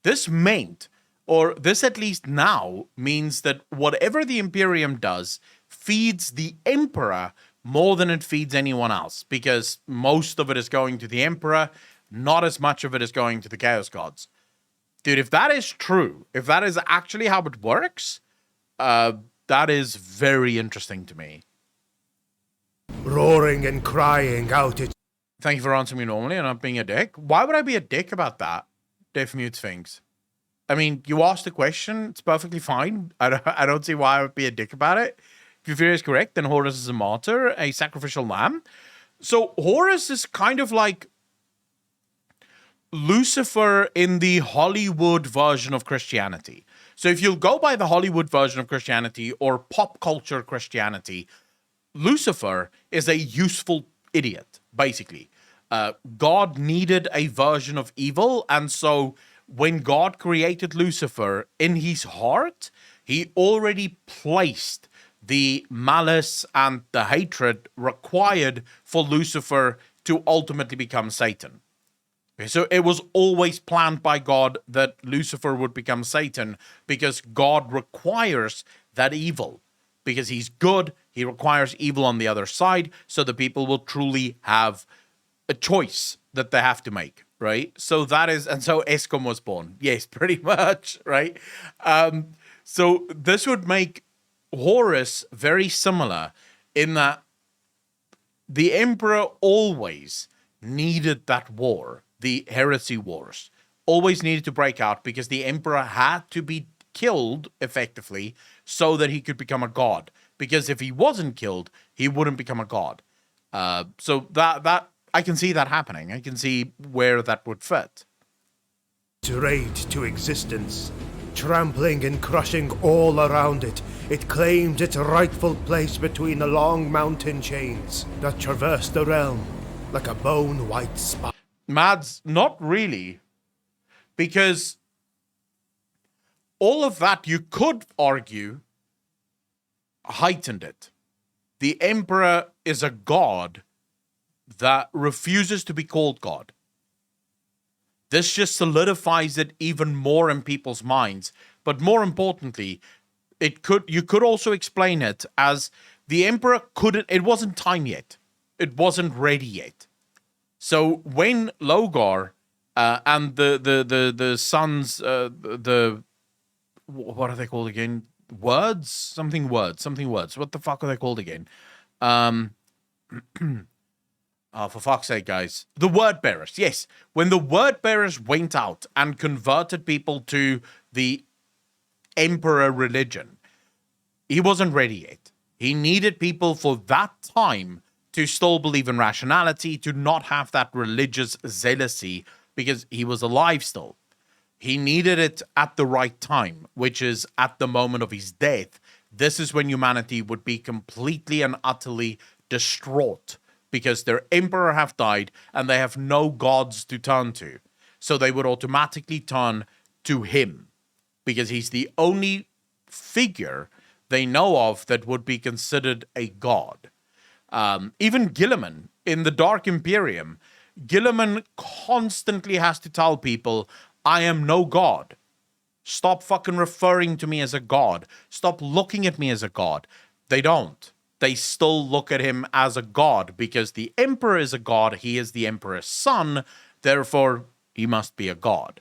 This meant, or this at least now means, that whatever the Imperium does feeds the Emperor more than it feeds anyone else, because most of it is going to the Emperor, not as much of it is going to the Chaos Gods. Dude, if that is true, if that is actually how it works, that is very interesting to me. Roaring and crying out its... Thank you for answering me normally and not being a dick. Why would I be a dick about that? Deaf mute things. I mean, you asked a question. It's perfectly fine. I don't see why I would be a dick about it. If your theory is correct, then Horus is a martyr, a sacrificial lamb. So Horus is kind of like Lucifer in the Hollywood version of Christianity. So if you'll go by the Hollywood version of Christianity or pop culture Christianity, Lucifer is a useful idiot, basically. God needed a version of evil, and so when God created Lucifer, in his heart, he already placed the malice and the hatred required for Lucifer to ultimately become Satan. Okay, so it was always planned by God that Lucifer would become Satan, because God requires that evil. Because he's good, he requires evil on the other side, so the people will truly have a choice that they have to make, right? So that is, and so Escom was born. Yes, pretty much, right? So this would make Horus very similar in that the Emperor always needed that war, the heresy wars, always needed to break out, because the Emperor had to be killed, effectively, so that he could become a god. Because if he wasn't killed, he wouldn't become a god. So that I can see that happening. I can see where that would fit. Rage to existence, trampling and crushing all around it. It claimed its rightful place between the long mountain chains that traverse the realm like a bone-white spot. Mads, not really. Because all of that, you could argue, heightened it. The Emperor is a god that refuses to be called God. This just solidifies it even more in people's minds. But more importantly, you could also explain it as the Emperor it wasn't time yet. It wasn't ready yet. So when Logar and the sons, what are they called again? Something words. What the fuck are they called again? Oh, for fuck's sake, guys. The word bearers, yes. When the word bearers went out and converted people to the Emperor religion, he wasn't ready yet. He needed people for that time to still believe in rationality, to not have that religious zealousy, because he was alive still. He needed it at the right time, which is at the moment of his death. This is when humanity would be completely and utterly distraught, because their emperor have died and they have no gods to turn to. So they would automatically turn to him, because he's the only figure they know of that would be considered a god. Even Gilliman in the Dark Imperium, Gilliman constantly has to tell people, I am no god. Stop fucking referring to me as a god. Stop looking at me as a god. They don't. They still look at him as a god, because the Emperor is a god. He is the Emperor's son. Therefore, he must be a god.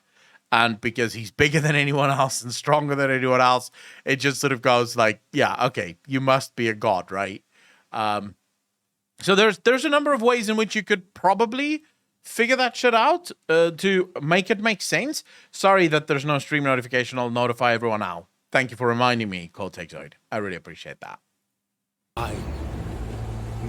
And because he's bigger than anyone else and stronger than anyone else, it just sort of goes like, yeah, okay, you must be a god, right? So there's a number of ways in which you could probably figure that shit out to make it make sense. Sorry that there's no stream notification. I'll notify everyone now. Thank you for reminding me, Cortexoid. I really appreciate that.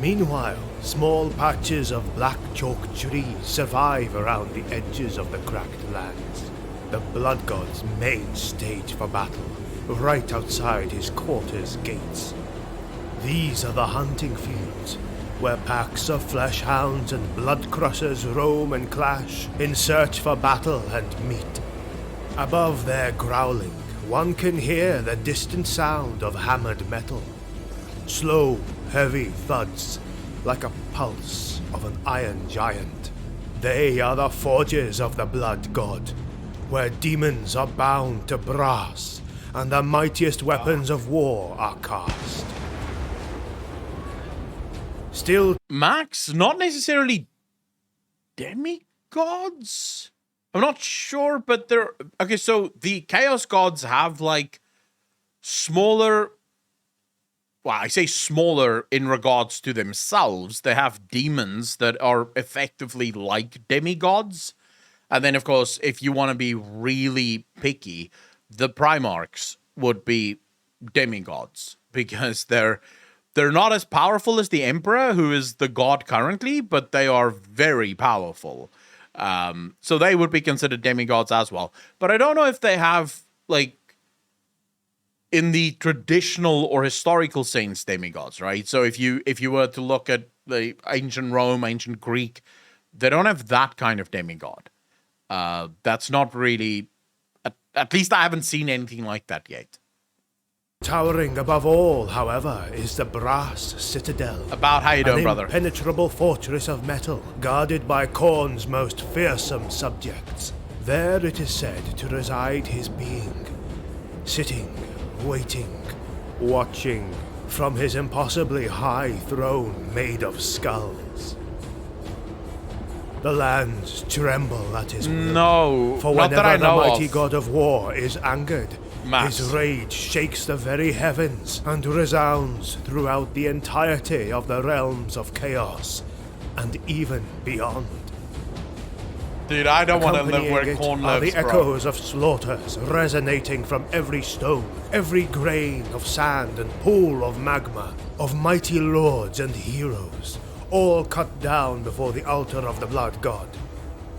Meanwhile, small patches of black chalk trees survive around the edges of the cracked lands. The Blood God's main stage for battle, right outside his quarters' gates. These are the hunting fields, where packs of flesh hounds and blood crushers roam and clash in search for battle and meat. Above their growling, one can hear the distant sound of hammered metal. Slow, heavy thuds, like a pulse of an iron giant. They are the forges of the blood god, where demons are bound to brass, and the mightiest weapons of war are cast. Still, Max, not necessarily demigods? I'm not sure, but they're... Okay, so the Chaos Gods have, like, smaller... Well, I say smaller in regards to themselves. They have demons that are effectively like demigods. And then, of course, if you want to be really picky, the Primarchs would be demigods. Because they're not as powerful as the Emperor, who is the god currently, but they are very powerful. So they would be considered demigods as well. But I don't know if they have, like, in the traditional or historical sense, demigods, right? So if you were to look at the ancient Rome, ancient Greek, they don't have that kind of demigod. That's not really... At least I haven't seen anything like that yet. towering above all, however, is the Brass Citadel. About how you doing, an brother? Impenetrable fortress of metal, guarded by Khorne's most fearsome subjects. There it is said to reside his being, sitting, waiting, watching from his impossibly high throne made of skulls. The lands tremble at his will. No, For not that I whenever the know mighty of. god of war is angered, Mass. his rage shakes the very heavens and resounds throughout the entirety of the realms of chaos, and even beyond. Dude, I don't want to live where Accompanying it Khorne are lives, the bro. echoes of slaughters resonating from every stone, every grain of sand and pool of magma, of mighty lords and heroes, all cut down before the altar of the blood god.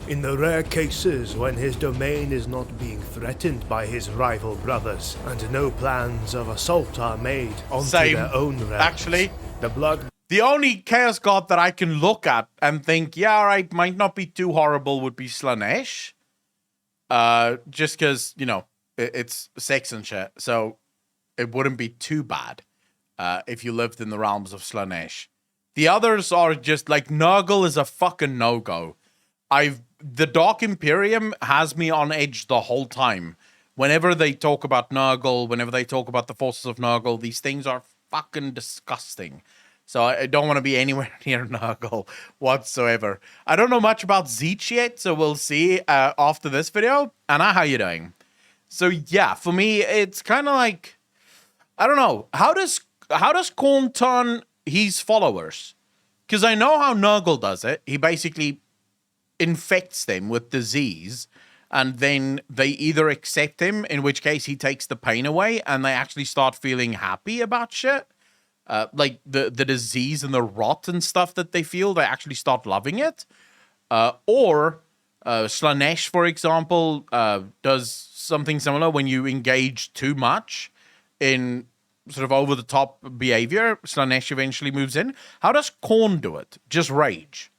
In the rare cases when his domain is not being threatened by his rival brothers, and no plans of assault are made onto Same, their own realms, actually. the blood The only Chaos God that I can look at and think, yeah, alright, might not be too horrible would be Slanesh. Just because, you know, it's sex and shit. So it wouldn't be too bad if you lived in the realms of Slanesh. The others are just like, Nurgle is a fucking no-go. The Dark Imperium has me on edge the whole time. Whenever they talk about Nurgle, whenever they talk about the forces of Nurgle, these things are fucking disgusting. So I don't want to be anywhere near Nurgle whatsoever. I don't know much about Zeech yet, so we'll see after this video. Anna, how you doing? So yeah, for me, it's kind of like, I don't know. How does Khorne turn his followers? Because I know how Nurgle does it. He basically infects them with disease, and then they either accept him, in which case he takes the pain away, and they actually start feeling happy about shit. Like the disease and the rot and stuff that they feel, they actually start loving it. Or Slanesh, for example, does something similar when you engage too much in sort of over-the-top behavior. Slanesh eventually moves in. How does Khorne do it? Just rage.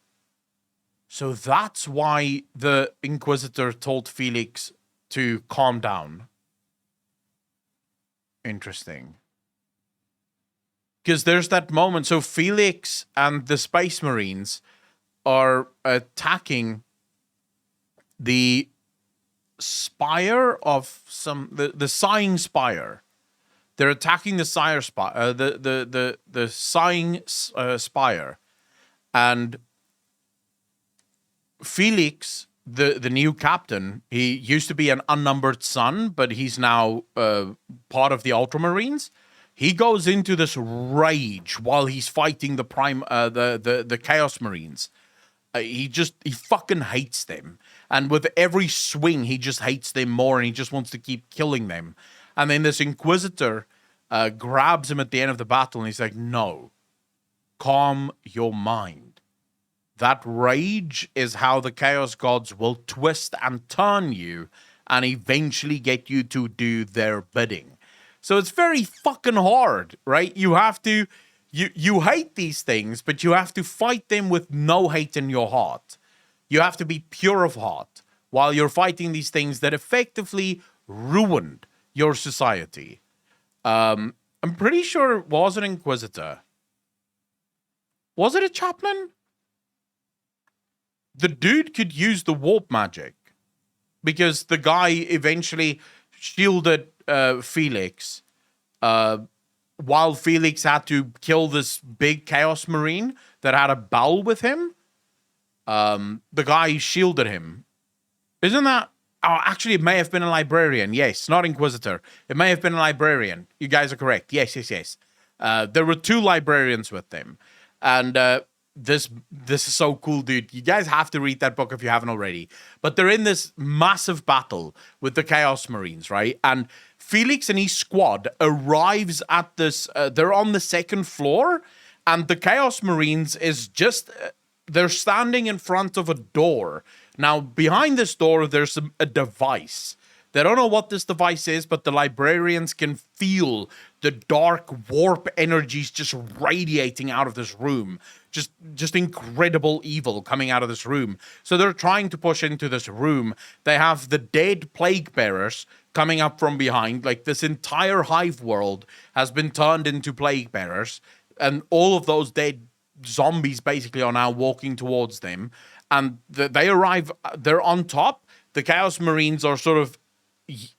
So that's why the Inquisitor told Felix to calm down. Interesting. Because there's that moment. So Felix and the Space Marines are attacking the spire of the Sighing Spire. They're attacking the Sire Spire, the Sighing Spire, and Felix, the new captain, he used to be an unnumbered son, but he's now part of the Ultramarines. He goes into this rage while he's fighting the Chaos Marines. He fucking hates them. And with every swing, he just hates them more, and he just wants to keep killing them. And then this Inquisitor grabs him at the end of the battle, and he's like, no, calm your mind. That rage is how the Chaos Gods will twist and turn you and eventually get you to do their bidding. So it's very fucking hard, right? You have to, you hate these things, but you have to fight them with no hate in your heart. You have to be pure of heart while you're fighting these things that effectively ruined your society. I'm pretty sure it was an Inquisitor Was it a chaplain? The dude could use the warp magic because the guy eventually shielded Felix while Felix had to kill this big Chaos Marine that had a bowel with him. The guy shielded him. Isn't that... Oh, actually, it may have been a librarian. Yes, not Inquisitor. It may have been a librarian. You guys are correct. Yes. There were 2 librarians with them. And this is so cool, dude. You guys have to read that book if you haven't already. But they're in this massive battle with the Chaos Marines, right? And Felix and his squad arrives at this... they're on the 2nd floor. And the Chaos Marines is just... they're standing in front of a door. Now, behind this door, there's a device. They don't know what this device is, but the librarians can feel the dark warp energies just radiating out of this room. Just incredible evil coming out of this room. So they're trying to push into this room. They have the dead plague bearers coming up from behind. Like, this entire hive world has been turned into plague bearers. And all of those dead zombies basically are now walking towards them. And they arrive, they're on top. The Chaos Marines are sort of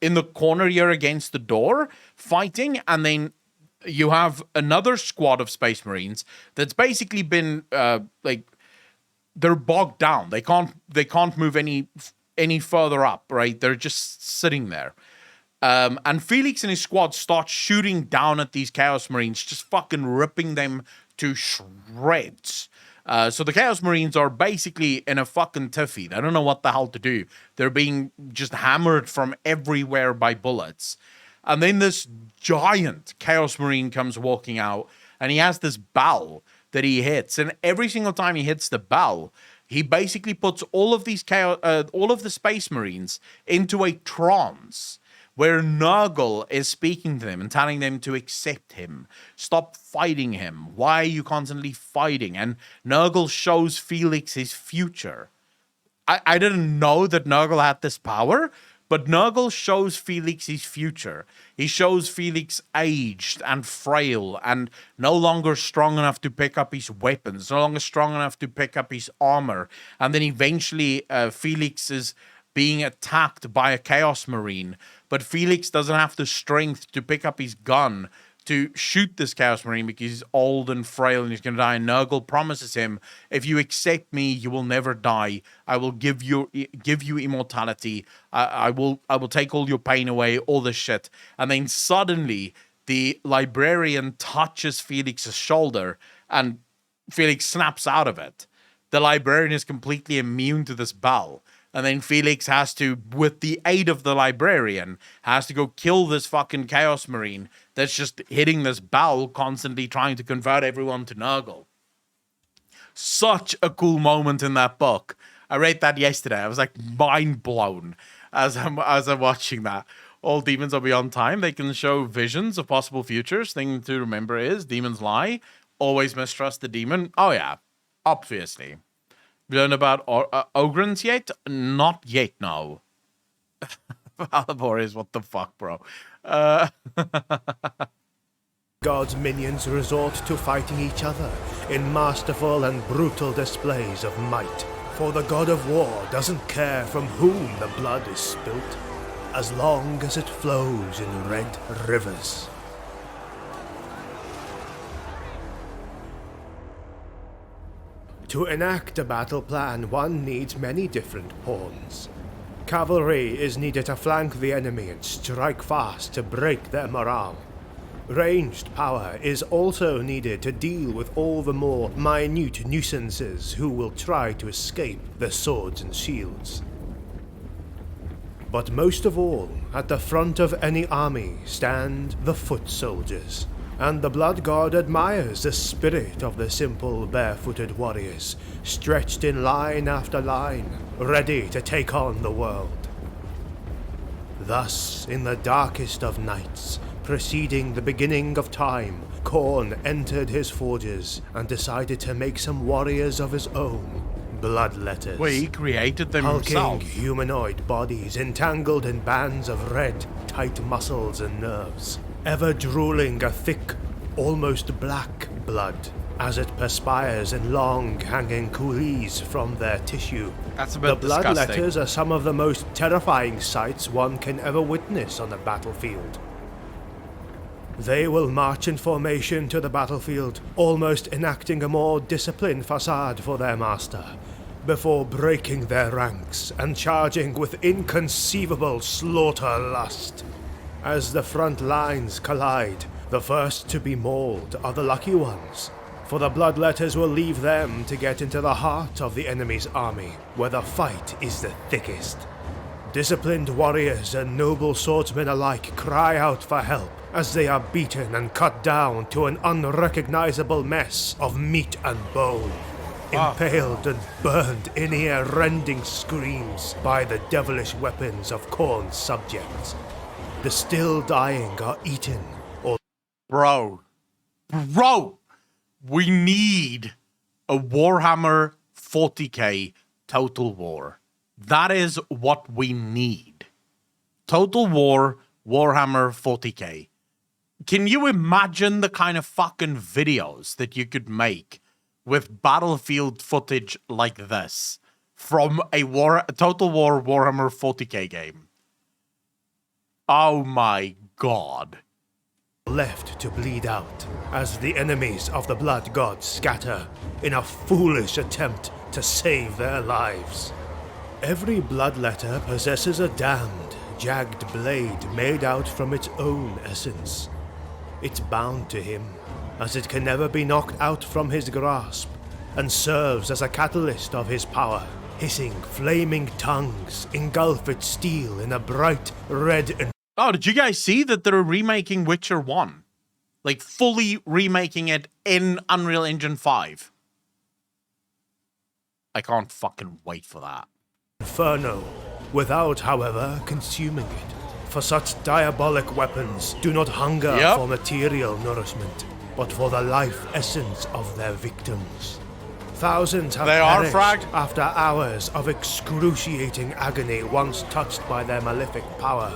in the corner here against the door, fighting. And then you have another squad of Space Marines that's basically been, they're bogged down. They can't move any further up, right? They're just sitting there. And Felix and his squad start shooting down at these Chaos Marines, just fucking ripping them to shreds. So the Chaos Marines are basically in a fucking tiffy. They don't know what the hell to do. They're being just hammered from everywhere by bullets. And then this giant Chaos Marine comes walking out, and he has this bell that he hits. And every single time he hits the bell, he basically puts all of these all of the Space Marines into a trance, where Nurgle is speaking to them and telling them to accept him. Stop fighting him. Why are you constantly fighting? And Nurgle shows Felix his future. I didn't know that Nurgle had this power, but Nurgle shows Felix his future. He shows Felix aged and frail and no longer strong enough to pick up his weapons, no longer strong enough to pick up his armor. And then eventually Felix is being attacked by a Chaos Marine, but Felix doesn't have the strength to pick up his gun to shoot this Chaos Marine because he's old and frail and he's going to die. And Nurgle promises him, if you accept me, you will never die. I will give you immortality. I will take all your pain away, all this shit. And then suddenly the librarian touches Felix's shoulder and Felix snaps out of it. The librarian is completely immune to this bell. And then Felix has to, with the aid of the librarian, has to go kill this fucking Chaos Marine that's just hitting this bell, constantly trying to convert everyone to Nurgle. Such a cool moment in that book. I read that yesterday. I was like mind blown as I'm watching that. All demons are beyond time. They can show visions of possible futures. Thing to remember is demons lie. Always mistrust the demon. Oh yeah, obviously. Learn about Ogrins yet? Not yet, no. Valibor is what the fuck, bro. God's minions resort to fighting each other in masterful and brutal displays of might. For the God of War doesn't care from whom the blood is spilt, as long as it flows in red rivers. To enact a battle plan, one needs many different pawns. Cavalry is needed to flank the enemy and strike fast to break their morale. Ranged power is also needed to deal with all the more minute nuisances who will try to escape the swords and shields. But most of all, at the front of any army stand the foot soldiers. And the Blood God admires the spirit of the simple, barefooted warriors, stretched in line after line, ready to take on the world. Thus, in the darkest of nights, preceding the beginning of time, Khorne entered his forges and decided to make some warriors of his own. Bloodletters. Well, he created them hulking himself. Humanoid bodies entangled in bands of red, tight muscles and nerves. Ever drooling a thick, almost black blood. as it perspires in long hanging coulees from their tissue. That's a The bit disgusting. bloodletters are some of the most terrifying sights one can ever witness on a battlefield. They will march in formation to the battlefield, almost enacting a more disciplined facade for their master, before breaking their ranks and charging with inconceivable slaughterlust. As the front lines collide, the first to be mauled are the lucky ones, for the bloodletters will leave them to get into the heart of the enemy's army, where the fight is the thickest. Disciplined warriors and noble swordsmen alike cry out for help as they are beaten and cut down to an unrecognizable mess of meat and bone, impaled and burned in ear-rending screams by the devilish weapons of Khorne's subjects. The still dying are eaten or... Bro, we need a Warhammer 40k Total War. That is what we need. Total War, Warhammer 40k. Can you imagine the kind of fucking videos that you could make with battlefield footage like this from a Total War Warhammer 40k game? Oh my god. left to bleed out as the enemies of the blood god scatter in a foolish attempt to save their lives. Every bloodletter possesses a damned, jagged blade made out from its own essence. It's bound to him, as it can never be knocked out from his grasp, and serves as a catalyst of his power. Hissing, flaming tongues engulf its steel in a bright red and... Oh, did you guys see that they're remaking Witcher 1? Like, fully remaking it in Unreal Engine 5. I can't fucking wait for that. Inferno, without, however, consuming it. For such diabolic weapons do not hunger for material nourishment, but for the life essence of their victims. Thousands have perished after hours of excruciating agony once touched by their malefic power.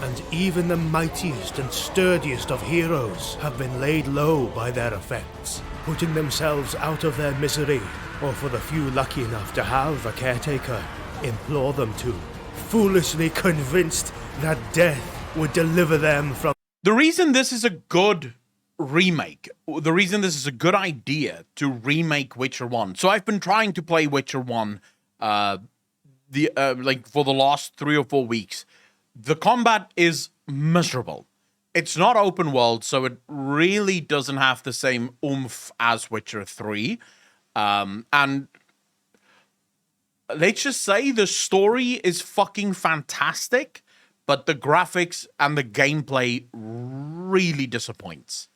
And even the mightiest and sturdiest of heroes have been laid low by their effects, putting themselves out of their misery, or for the few lucky enough to have a caretaker implore them to, foolishly convinced that death would deliver them from... The reason this is a good remake, the reason this is a good idea to remake Witcher 1. So I've been trying to play Witcher 1 like for the last 3 or 4 weeks. The combat is miserable. It's not open world, so it really doesn't have the same oomph as Witcher 3. And let's just say the story is fucking fantastic, but the graphics and the gameplay really disappoints.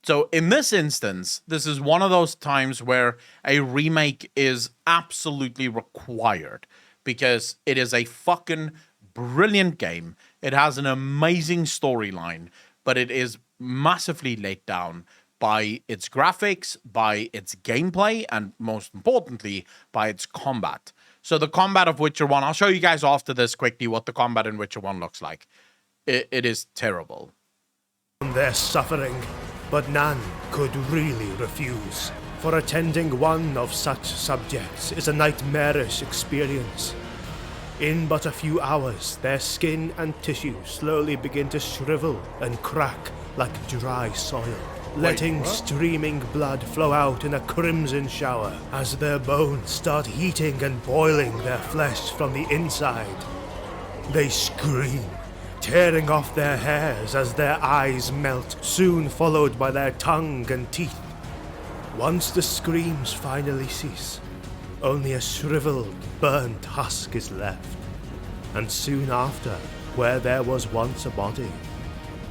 So in this instance, this is one of those times where a remake is absolutely required, because it is a fucking brilliant game. It has an amazing storyline, but it is massively let down by its graphics, by its gameplay, and most importantly, by its combat. So the combat of Witcher 1, I'll show you guys after this quickly what the combat in Witcher 1 looks like. It is terrible. Their suffering, but none could really refuse, for attending one of such subjects is a nightmarish experience. In but a few hours, their skin and tissue slowly begin to shrivel and crack like dry soil, letting streaming blood flow out in a crimson shower as their bones start heating and boiling their flesh from the inside. They scream, tearing off their hairs as their eyes melt, soon followed by their tongue and teeth. Once the screams finally cease, only a shriveled, burnt husk is left. And soon after, where there was once a body,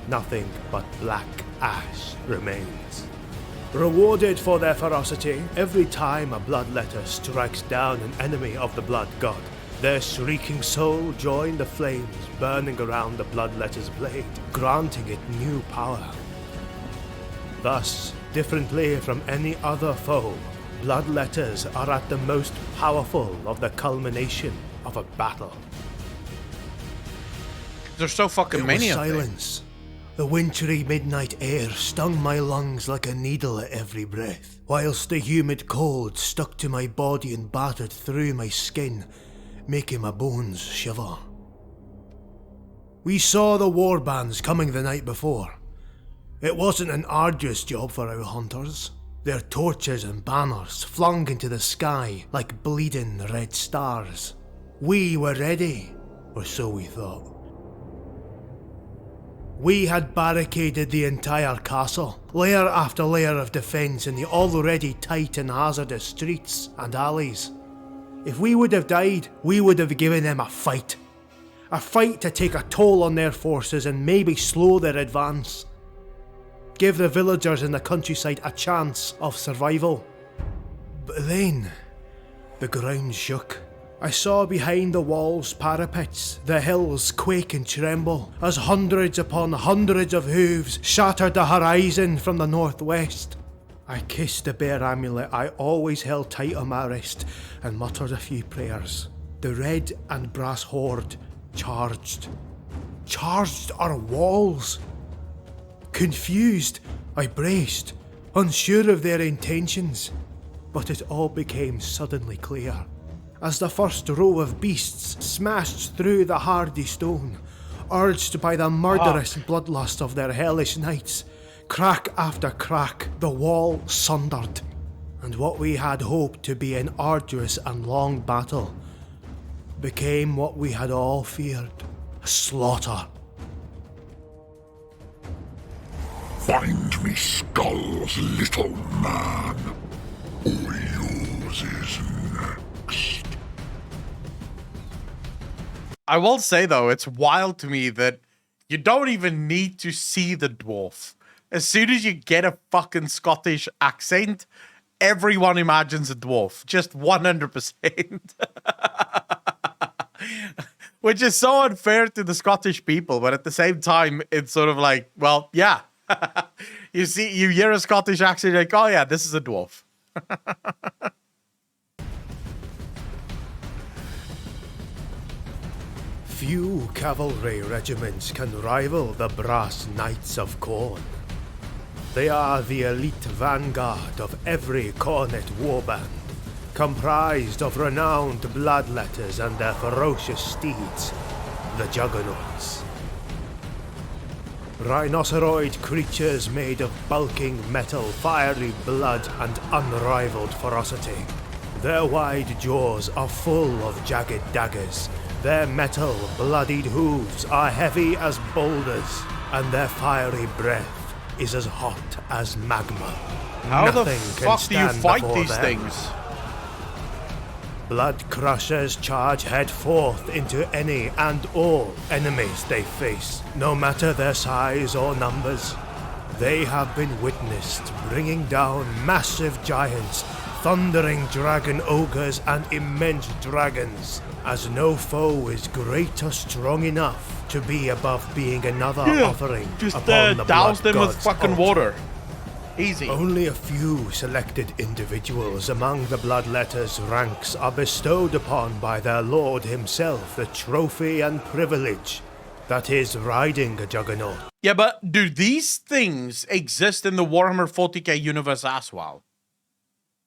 nothing but black ash remains. Rewarded for their ferocity, every time a bloodletter strikes down an enemy of the blood god, their shrieking soul join the flames burning around the bloodletter's blade, granting it new power. Thus, differently from any other foe, bloodletters are at the most powerful of the culmination of a battle. There's so fucking many of them. Silence, The wintry midnight air stung my lungs like a needle at every breath, whilst the humid cold stuck to my body and battered through my skin, making my bones shiver. We saw the war bands coming the night before. It wasn't an arduous job for our hunters. Their torches and banners flung into the sky like bleeding red stars. We were ready, or so we thought. We had barricaded the entire castle, layer after layer of defence in the already tight and hazardous streets and alleys. If we would have died, we would have given them a fight. A fight to take a toll on their forces and maybe slow their advance. Give the villagers in the countryside a chance of survival. But then, the ground shook. I saw behind the walls' parapets the hills quake and tremble as hundreds upon hundreds of hooves shattered the horizon from the northwest. I kissed the bare amulet I always held tight on my wrist and muttered a few prayers. The red and brass horde charged our walls. Confused, I braced, unsure of their intentions, but it all became suddenly clear. As the first row of beasts smashed through the hardy stone, urged by the murderous bloodlust of their hellish knights, crack after crack, the wall sundered, and what we had hoped to be an arduous and long battle became what we had all feared, slaughter. Find me skulls, little man, or yours is next. I will say, though, it's wild to me that you don't even need to see the dwarf. As soon as you get a fucking Scottish accent, everyone imagines a dwarf. Just 100%. Which is so unfair to the Scottish people, but at the same time, it's sort of like, well, yeah. You hear a Scottish accent, you're like, oh yeah, this is a dwarf. Few cavalry regiments can rival the Brass Knights of Corn. They are the elite vanguard of every cornet warband, comprised of renowned bloodletters and their ferocious steeds, the Juggernauts. Rhinoceroid creatures made of bulking metal, fiery blood, and unrivaled ferocity. Their wide jaws are full of jagged daggers. Their metal, bloodied hooves are heavy as boulders, and their fiery breath is as hot as magma. How the Nothing fuck can do you stand fight before these them. things? Blood Crushers charge headforth into any and all enemies they face, no matter their size or numbers. They have been witnessed bringing down massive giants, thundering dragon ogres, and immense dragons, as no foe is great or strong enough to be above being another offering Just upon the douse blood them with god's fucking altar. water. Easy. Only a few selected individuals among the Bloodletter's ranks are bestowed upon by their lord himself the trophy and privilege that is riding a Juggernaut. Yeah, but do these things exist in the Warhammer 40k universe as well?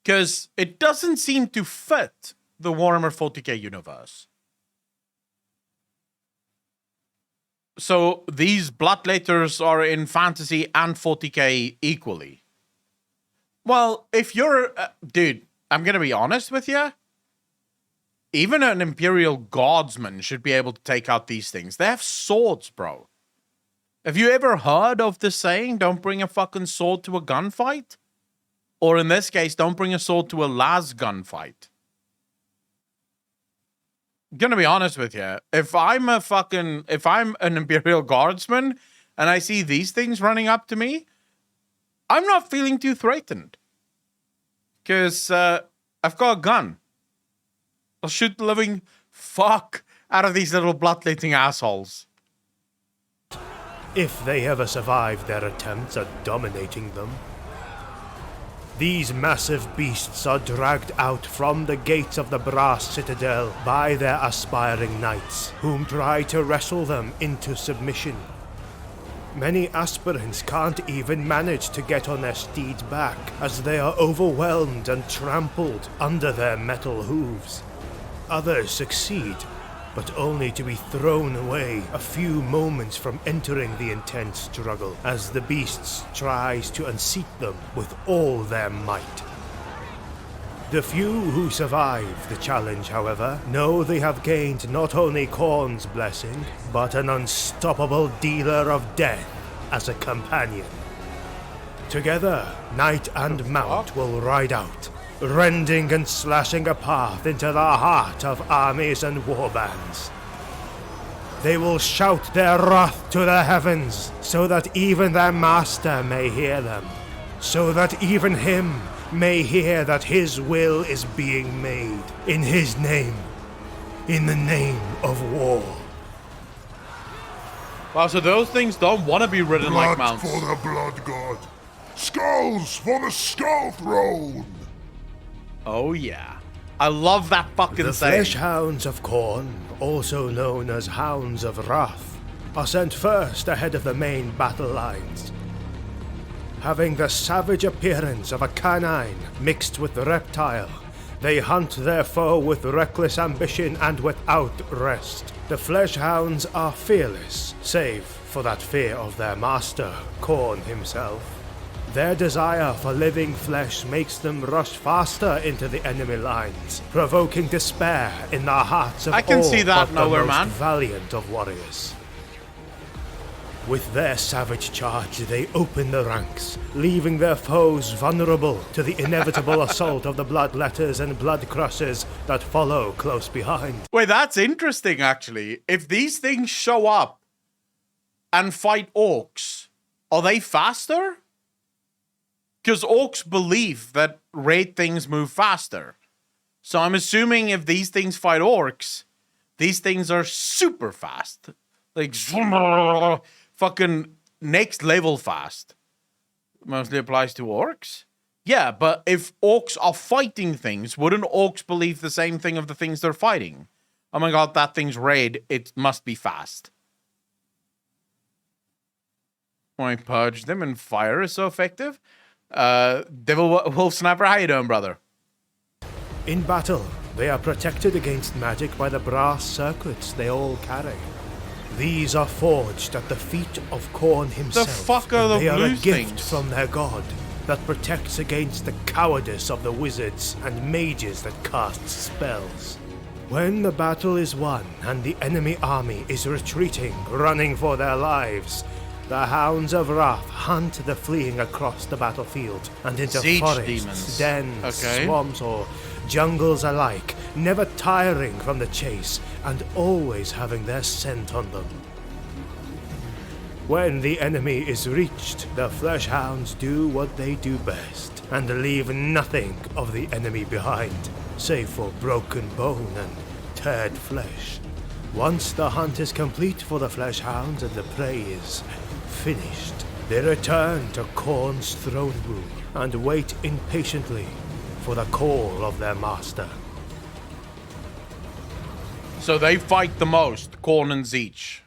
Because it doesn't seem to fit the Warhammer 40k universe. So these Bloodletters are in fantasy and 40k equally. Well, if you're... dude, I'm going to be honest with you. Even an Imperial Guardsman should be able to take out these things. They have swords, bro. Have you ever heard of the saying, don't bring a fucking sword to a gunfight? Or in this case, don't bring a sword to a las gunfight. I'm gonna be honest with you. If I'm an Imperial Guardsman and I see these things running up to me, I'm not feeling too threatened. Because I've got a gun. I'll shoot the living fuck out of these little bloodletting assholes. If they ever survive their attempts at dominating them. These massive beasts are dragged out from the gates of the Brass Citadel by their aspiring knights, whom try to wrestle them into submission. Many aspirants can't even manage to get on their steed's back, as they are overwhelmed and trampled under their metal hooves. Others succeed, but only to be thrown away a few moments from entering the intense struggle, as the beasts tries to unseat them with all their might. The few who survive the challenge, however, know they have gained not only Khorne's blessing, but an unstoppable dealer of death as a companion. Together, knight and mount will ride out, rending and slashing a path into the heart of armies and warbands. They will shout their wrath to the heavens, so that even their master may hear them, so that even him may hear that his will is being made in his name, in the name of war. Wow, so those things don't want to be ridden like Blood mounts. for the blood god. Skulls for the skull throne. Oh yeah. I love that fucking The saying. flesh hounds of Khorne, also known as Hounds of Wrath, are sent first ahead of the main battle lines. Having the savage appearance of a canine mixed with reptile, they hunt their foe with reckless ambition and without rest. The flesh hounds are fearless, save for that fear of their master, Khorne himself. Their desire for living flesh makes them rush faster into the enemy lines, provoking despair in the hearts of I can all see that but nowhere, the most man. valiant of warriors. With their savage charge, they open the ranks, leaving their foes vulnerable to the inevitable assault of the bloodletters and bloodcrushers that follow close behind. Wait, that's interesting, actually. If these things show up and fight orcs, are they faster? Because orcs believe that raid things move faster. So I'm assuming if these things fight orcs, these things are super fast. Like, fucking next level fast. Mostly applies to orcs. Yeah, but if orcs are fighting things, wouldn't orcs believe the same thing of the things they're fighting? Oh my god, that thing's raid, it must be fast. Why purge them and fire is so effective? Devil Wolf Sniper, how you doing, brother? In battle, they are protected against magic by the brass circlets they all carry. These are forged at the feet of Khorne himself. The fuck are the They are blue a gift things? from their god that protects against the cowardice of the wizards and mages that cast spells. When the battle is won and the enemy army is retreating, running for their lives, the Hounds of Wrath hunt the fleeing across the battlefield and into Siege forests, demons. dens, Okay. swamps, or jungles alike, never tiring from the chase and always having their scent on them. When the enemy is reached, the flesh hounds do what they do best and leave nothing of the enemy behind, save for broken bone and teared flesh. Once the hunt is complete for the flesh hounds and the prey is finished, they return to Khorne's throne room and wait impatiently for the call of their master. So they fight the most, Khorne and Zeech.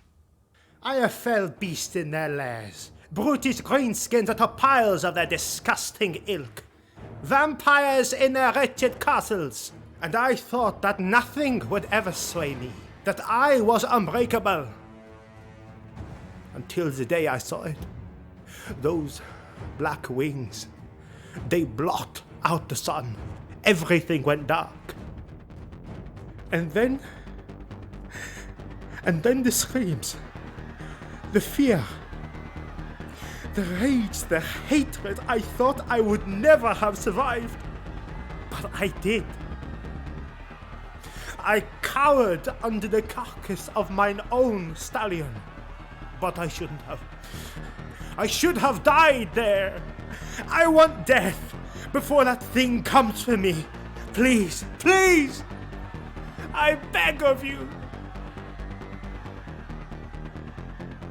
I have fell beast in their lairs, brutish greenskins atop piles of their disgusting ilk, vampires in their wretched castles, and I thought that nothing would ever sway me, that I was unbreakable. Until the day I saw it. Those black wings, they blot out the sun. Everything went dark. And then the screams, the fear, the rage, the hatred. I thought I would never have survived, but I did. I cowered under the carcass of mine own stallion, but I shouldn't have. I should have died there. I want death before that thing comes for me. Please, please, I beg of you.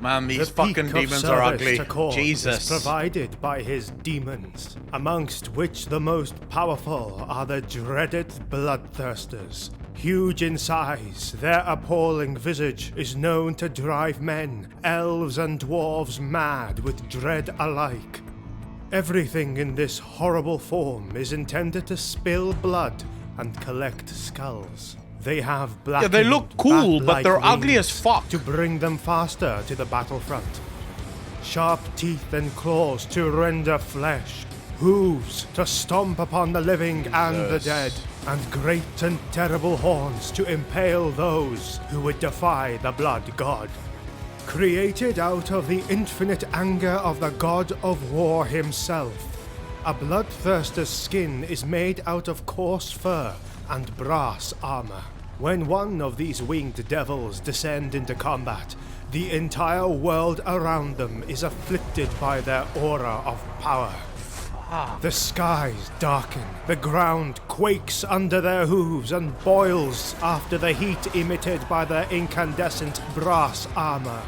Man, these The fucking peak of demons are service ugly. to Khorne Jesus. is provided by his demons, amongst which the most powerful are the dreaded bloodthirsters, Huge in size, their appalling visage is known to drive men, elves and dwarves mad with dread alike. Everything in this horrible form is intended to spill blood and collect skulls. They have black. Yeah, they look cool, but they're ugly as fuck. To bring them faster to the battlefront. Sharp teeth and claws to render flesh. Hooves to stomp upon the living and the dead. And great and terrible horns to impale those who would defy the blood god. Created out of the infinite anger of the god of war himself, a bloodthirster's skin is made out of coarse fur and brass armor. When one of these winged devils descend into combat, the entire world around them is afflicted by their aura of power. The skies darken, the ground quakes under their hooves and boils after the heat emitted by their incandescent brass armor.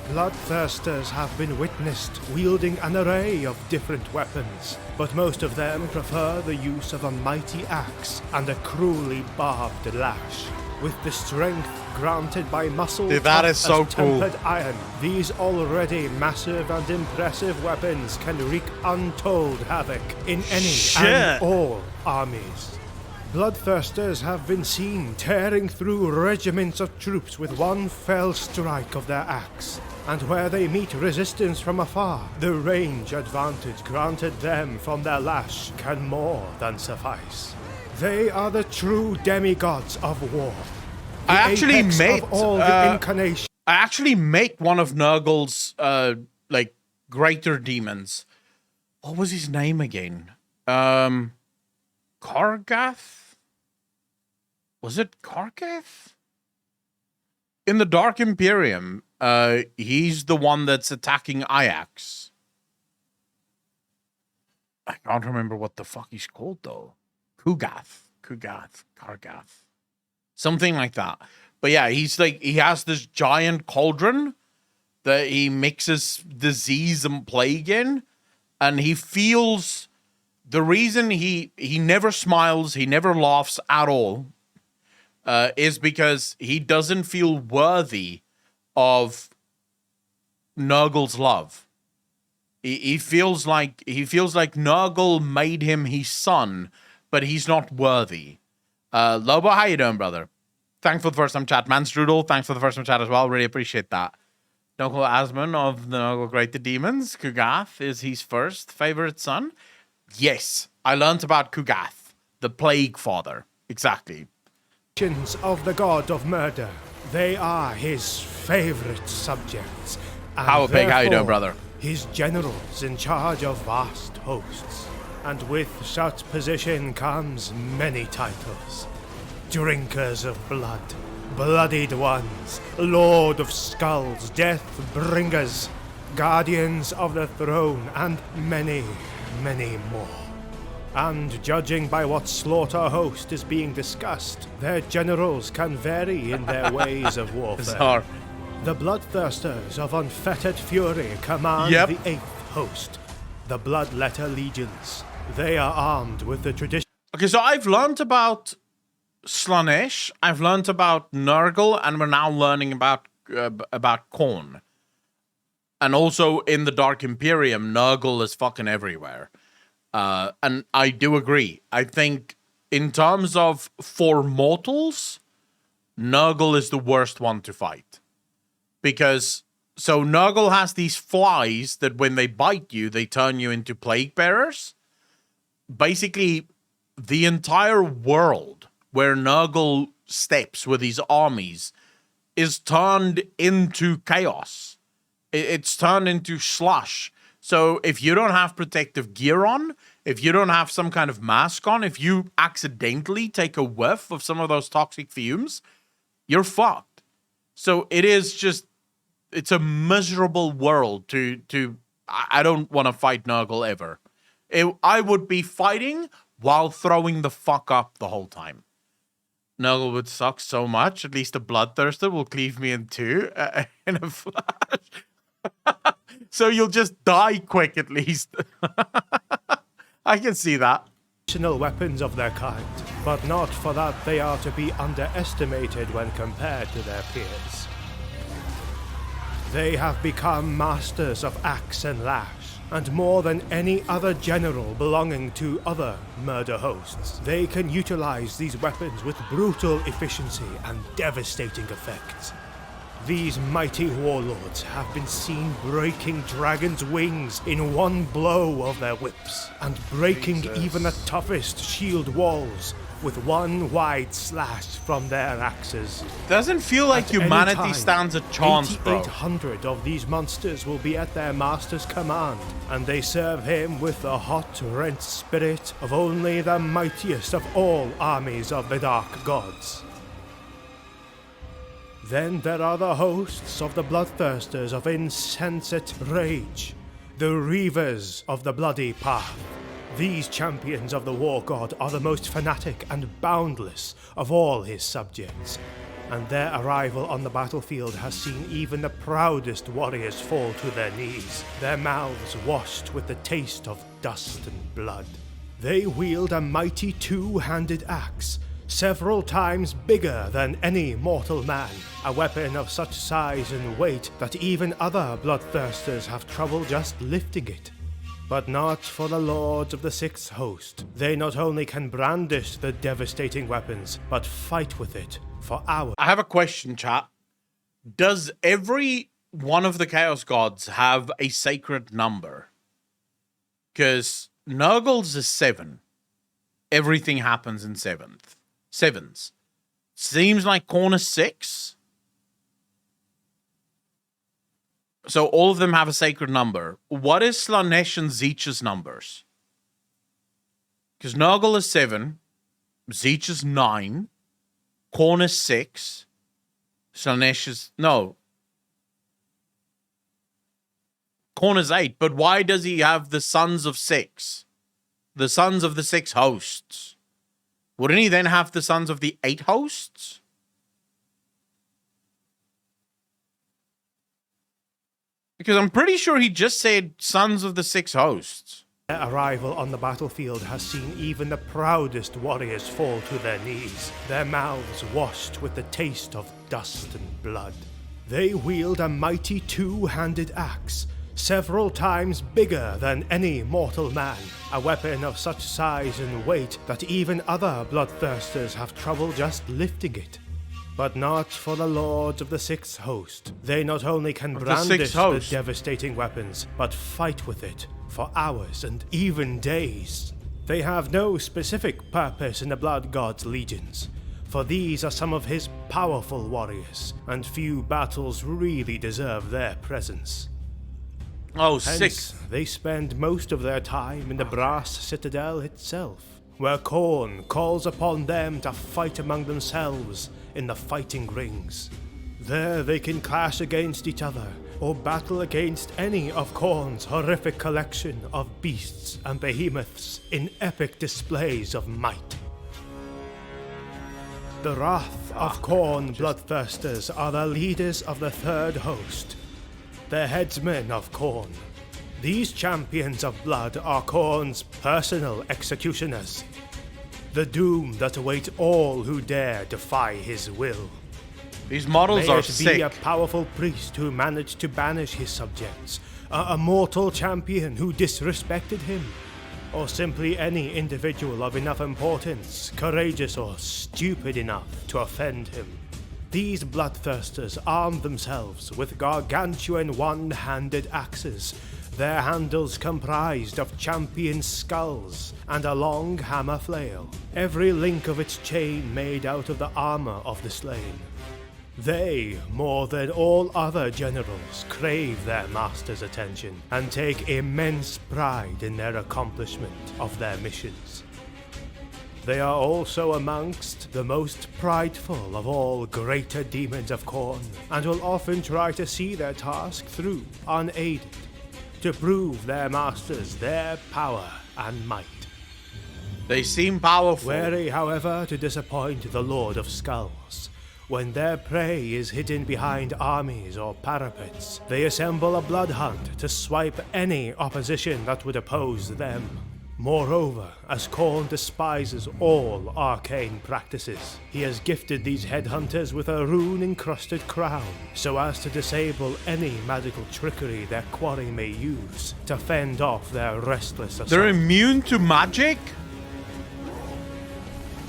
Bloodthirsters have been witnessed wielding an array of different weapons, but most of them prefer the use of a mighty axe and a cruelly barbed lash. With the strength granted by muscle that is so cool. tempered iron, these already massive and impressive weapons can wreak untold havoc in any and all armies. Bloodthirsters have been seen tearing through regiments of troops with one fell strike of their axe. And where they meet resistance from afar, the range advantage granted them from their lash can more than suffice. They are the true demigods of war. I actually made incarnation. I actually made one of Nurgle's like greater demons. What was his name again? Kargath? Was it Kargath? In the Dark Imperium, he's the one that's attacking Ajax. I can't remember what the fuck he's called though. Kugath, Kargath. Something like that. But yeah, he's like, he has this giant cauldron that he mixes disease and plague in. And he feels, the reason he never smiles, he never laughs at all, is because he doesn't feel worthy of Nurgle's love. He feels like Nurgle made him his son, but he's not worthy. Lobo, how you doing, brother? Thanks for the first time chat. Manstrudel, thanks for the first time chat as well. Really appreciate that. Nurgle Asmon of the Nurgle Great the Demons. Kugath is his first favorite son. Yes, I learnt about Kugath, the Plague Father. Exactly. Of the god of murder. They are his favorite subjects. How big? How you doing, brother? His generals in charge of vast hosts. And with such position comes many titles. Drinkers of blood, bloodied ones, Lord of skulls, death bringers, guardians of the throne, and many, many more. And judging by what slaughter host is being discussed, their generals can vary in their ways of warfare. Bizarre. The Bloodthirsters of Unfettered Fury command the 8th host, the Bloodletter Legions. They are armed with the tradition. Okay, so I've learned about Slaanesh, I've learned about Nurgle, and we're now learning about Khorne. And also in the Dark Imperium, Nurgle is fucking everywhere. And I do agree. I think in terms of for mortals, Nurgle is the worst one to fight. Because, so Nurgle has these flies that when they bite you, they turn you into plague bearers. Basically, the entire world where Nurgle steps with his armies is turned into chaos. It's turned into slush. So if you don't have protective gear on, if you don't have some kind of mask on, if you accidentally take a whiff of some of those toxic fumes, you're fucked. So it is just, it's a miserable world I don't want to fight Nurgle ever. I would be fighting while throwing the fuck up the whole time. Nurgle would suck so much, at least a Bloodthirster will cleave me in two in a flash. So you'll just die quick at least. I can see that. weapons of their kind, but not for that they are to be underestimated when compared to their peers. They have become masters of axe and lash, and more than any other general belonging to other murder hosts, they can utilize these weapons with brutal efficiency and devastating effects. These mighty warlords have been seen breaking dragons' wings in one blow of their whips, and breaking even the toughest shield walls with one wide slash from their axes. Doesn't feel like At humanity any time, stands a chance, bro. 8,800 of these monsters will be at their master's command, and they serve him with the hot, rent spirit of only the mightiest of all armies of the Dark Gods. Then there are the hosts of the bloodthirsters of insensate rage, the reavers of the bloody path. These champions of the war god are the most fanatic and boundless of all his subjects, and their arrival on the battlefield has seen even the proudest warriors fall to their knees, their mouths washed with the taste of dust and blood. They wield a mighty two-handed axe, several times bigger than any mortal man, a weapon of such size and weight that even other bloodthirsters have trouble just lifting it. But not for the lords of the Sixth Host. They not only can brandish the devastating weapons, but fight with it for hours. I have a question, chat. Does every one of the Chaos Gods have a sacred number? Because Nurgle's is 7. Everything happens in sevens. Seems like Khorne is 6. So all of them have a sacred number. What is Slaanesh and Tzeentch's numbers? Because Nurgle is 7, Tzeentch is 9, Khorne is 6, Slaanesh is... No. Khorne is 8, but why does he have the sons of 6? The sons of the 6 hosts. Wouldn't he then have the sons of the 8 hosts? Because I'm pretty sure he just said sons of the 6 hosts. Their arrival on the battlefield has seen even the proudest warriors fall to their knees, their mouths washed with the taste of dust and blood. They wield a mighty two-handed axe, several times bigger than any mortal man, a weapon of such size and weight that even other bloodthirsters have trouble just lifting it. But not for the lords of the Sixth Host. They not only can brandish the devastating weapons, but fight with it for hours and even days. They have no specific purpose in the Blood God's legions, for these are some of his powerful warriors, and few battles really deserve their presence. Oh, Hence, 6. They spend most of their time in the Brass Citadel itself, where Khorne calls upon them to fight among themselves in the fighting rings. There they can clash against each other, or battle against any of Khorne's horrific collection of beasts and behemoths in epic displays of might. The wrath of Khorne bloodthirsters are the leaders of the Third Host, the headsmen of Khorne. These champions of blood are Khorne's personal executioners, the doom that awaits all who dare defy his will. These models May are it sick. be a powerful priest who managed to banish his subjects, a mortal champion who disrespected him, or simply any individual of enough importance, courageous or stupid enough to offend him. These bloodthirsters arm themselves with gargantuan one-handed axes, their handles comprised of champion skulls and a long hammer flail, every link of its chain made out of the armor of the slain. They, more than all other generals, crave their master's attention and take immense pride in their accomplishment of their missions. They are also amongst the most prideful of all greater demons of Khorne, and will often try to see their task through unaided, to prove their masters their power and might. They seem powerful. Wary, however, to disappoint the Lord of Skulls. When their prey is hidden behind armies or parapets, they assemble a blood hunt to swipe any opposition that would oppose them. Moreover, as Khorne despises all arcane practices, he has gifted these headhunters with a rune-encrusted crown, so as to disable any magical trickery their quarry may use to fend off their restless assault. They're immune to magic?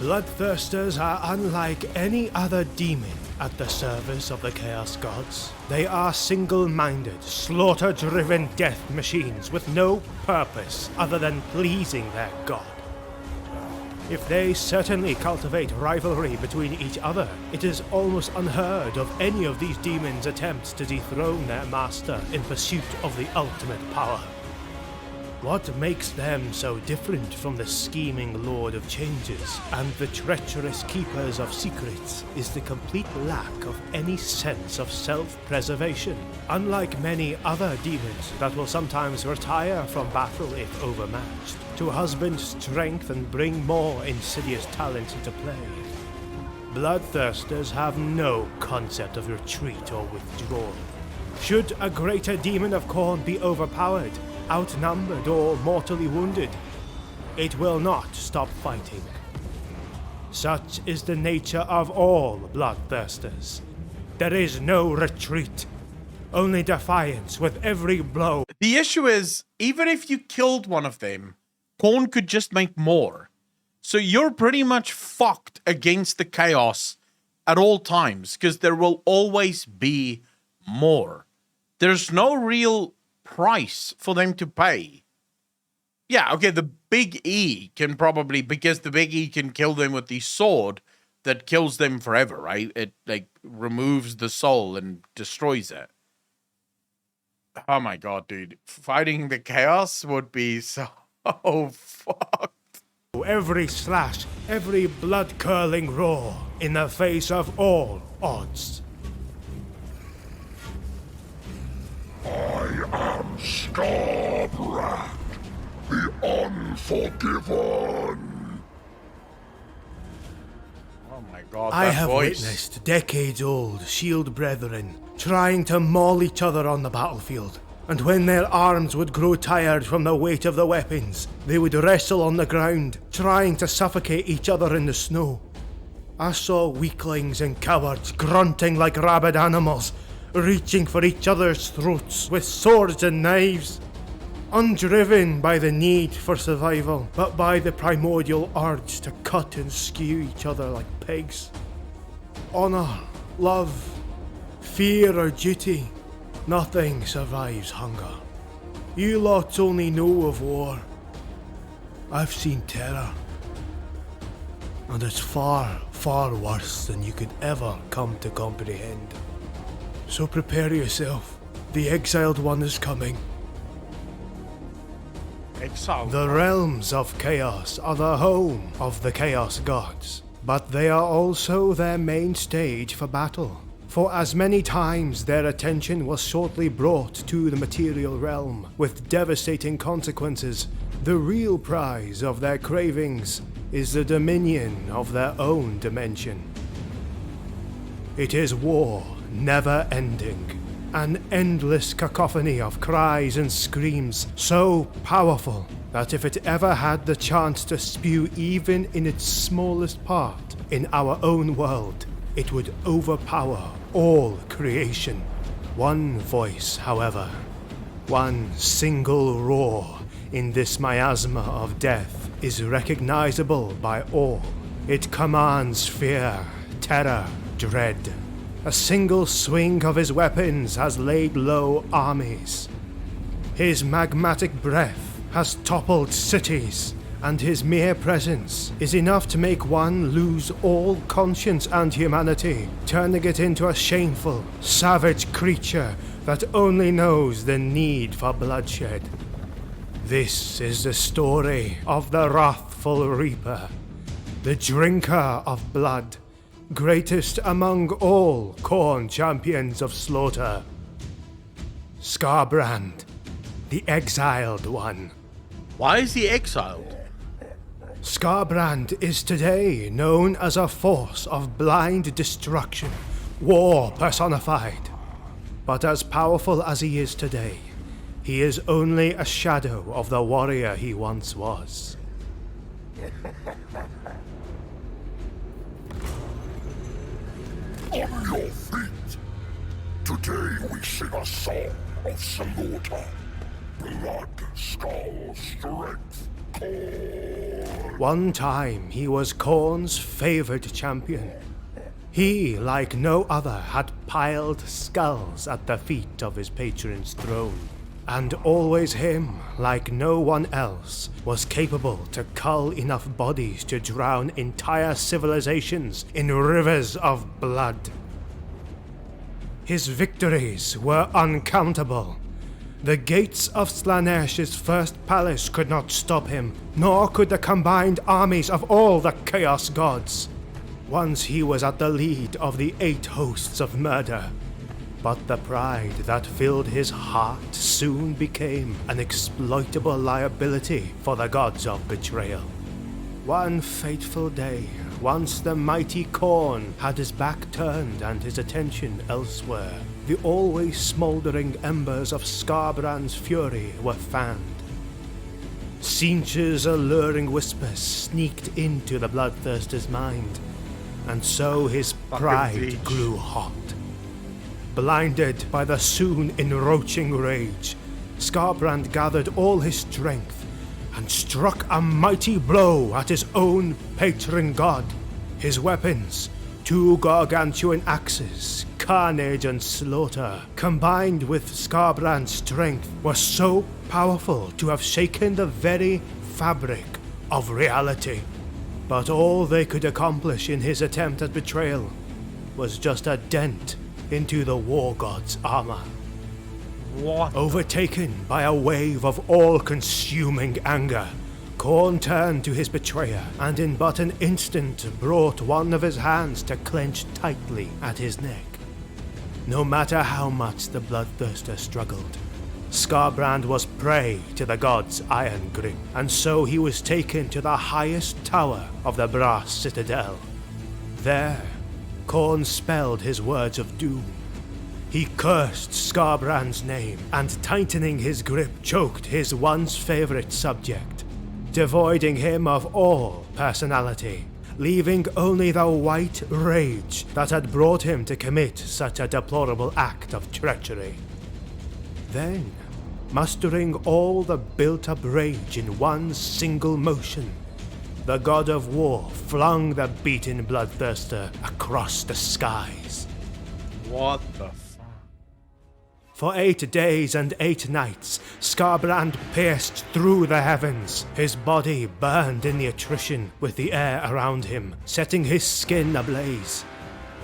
Bloodthirsters are unlike any other demon at the service of the Chaos Gods. They are single-minded, slaughter-driven death machines with no purpose other than pleasing their god. If they certainly cultivate rivalry between each other, it is almost unheard of any of these demons' attempts to dethrone their master in pursuit of the ultimate power. What makes them so different from the scheming Lord of Changes and the treacherous Keepers of Secrets is the complete lack of any sense of self-preservation. Unlike many other demons that will sometimes retire from battle if overmatched, to husband strength and bring more insidious talent into play, Bloodthirsters have no concept of retreat or withdrawal. Should a greater demon of Khorne be overpowered, outnumbered or mortally wounded, it will not stop fighting. Such is the nature of all bloodthirsters. There is no retreat, only defiance with every blow. The issue is, even if you killed one of them, Khorne could just make more. So you're pretty much fucked against the chaos at all times, because there will always be more. There's no real price for them to pay. Yeah, okay, the Big E can probably, because the Big E can kill them with the sword that kills them forever, right? It, like, removes the soul and destroys it. Oh my god, dude. Fighting the chaos would be so fucked. Every slash, every blood-curdling roar in the face of all odds. I am Scarbrand, the Unforgiven. Oh my god, I that have voice. witnessed decades-old shield brethren trying to maul each other on the battlefield, and when their arms would grow tired from the weight of the weapons, they would wrestle on the ground, trying to suffocate each other in the snow. I saw weaklings and cowards grunting like rabid animals, reaching for each other's throats with swords and knives, undriven by the need for survival, but by the primordial urge to cut and skew each other like pigs. Honor, love, fear or duty, nothing survives hunger. You lots only know of war. I've seen terror, and it's far, far worse than you could ever come to comprehend. So prepare yourself. The Exiled One is coming. Exile. The realms of chaos are the home of the Chaos Gods, but they are also their main stage for battle. For as many times their attention was shortly brought to the material realm with devastating consequences, the real prize of their cravings is the dominion of their own dimension. It is war, never ending, an endless cacophony of cries and screams so powerful that if it ever had the chance to spew even in its smallest part in our own world, it would overpower all creation. One voice, however, one single roar in this miasma of death is recognizable by all. It commands fear, terror, dread. A single swing of his weapons has laid low armies. His magmatic breath has toppled cities, and his mere presence is enough to make one lose all conscience and humanity, turning it into a shameful, savage creature that only knows the need for bloodshed. This is the story of the wrathful Reaper, the drinker of blood, greatest among all Khorne champions of slaughter. Scarbrand, the Exiled One. Why is he exiled? Scarbrand is today known as a force of blind destruction, war personified. But as powerful as he is today, He is only a shadow of the warrior he once was. On your feet! Today we sing a song of slaughter. Blood, skull, strength, Khorne. One time he was Khorne's favored champion. He, like no other, had piled skulls at the feet of his patron's throne. And always him, like no one else, was capable to cull enough bodies to drown entire civilizations in rivers of blood. His victories were uncountable. The gates of Slaanersh's first palace could not stop him, nor could the combined armies of all the Chaos Gods. Once he was at the lead of the 8 hosts of murder, but the pride that filled his heart soon became an exploitable liability for the gods of betrayal. One fateful day, once the mighty Khorne had his back turned and his attention elsewhere, the always smouldering embers of Skarbrand's fury were fanned. Sinch's alluring whispers sneaked into the bloodthirster's mind, and so his pride grew hot. Blinded by the soon encroaching rage, Skarbrand gathered all his strength and struck a mighty blow at his own patron god. His weapons, 2 gargantuan axes, carnage and slaughter, combined with Skarbrand's strength, were so powerful to have shaken the very fabric of reality. But all they could accomplish in his attempt at betrayal was just a dent into the war god's armor. What? Overtaken by a wave of all-consuming anger, Khorne turned to his betrayer and in but an instant brought one of his hands to clench tightly at his neck. No matter how much the bloodthirster struggled, Skarbrand was prey to the god's iron grip, and so he was taken to the highest tower of the brass citadel. There, Khorne spelled his words of doom. He cursed Skarbrand's name, and tightening his grip choked his once favorite subject, devoiding him of all personality, leaving only the white rage that had brought him to commit such a deplorable act of treachery. Then, mustering all the built-up rage in one single motion, the god of war flung the beaten bloodthirster across the skies. What the fuck? For 8 days and 8 nights, Skarbrand pierced through the heavens. His body burned in the attrition with the air around him, setting his skin ablaze.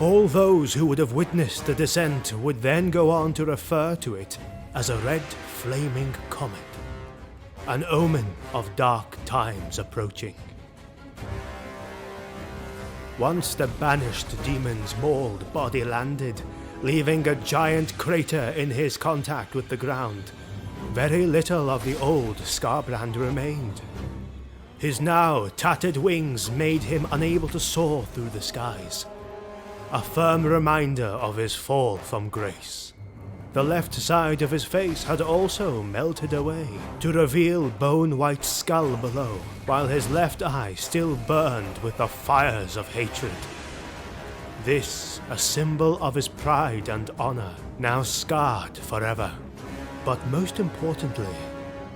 All those who would have witnessed the descent would then go on to refer to it as a red flaming comet, an omen of dark times approaching. Once the banished demon's mauled body landed, leaving a giant crater in his contact with the ground, very little of the old Skarbrand remained. His now tattered wings made him unable to soar through the skies, a firm reminder of his fall from grace. The left side of his face had also melted away, to reveal bone-white skull below, while his left eye still burned with the fires of hatred. This, a symbol of his pride and honor, now scarred forever. But most importantly,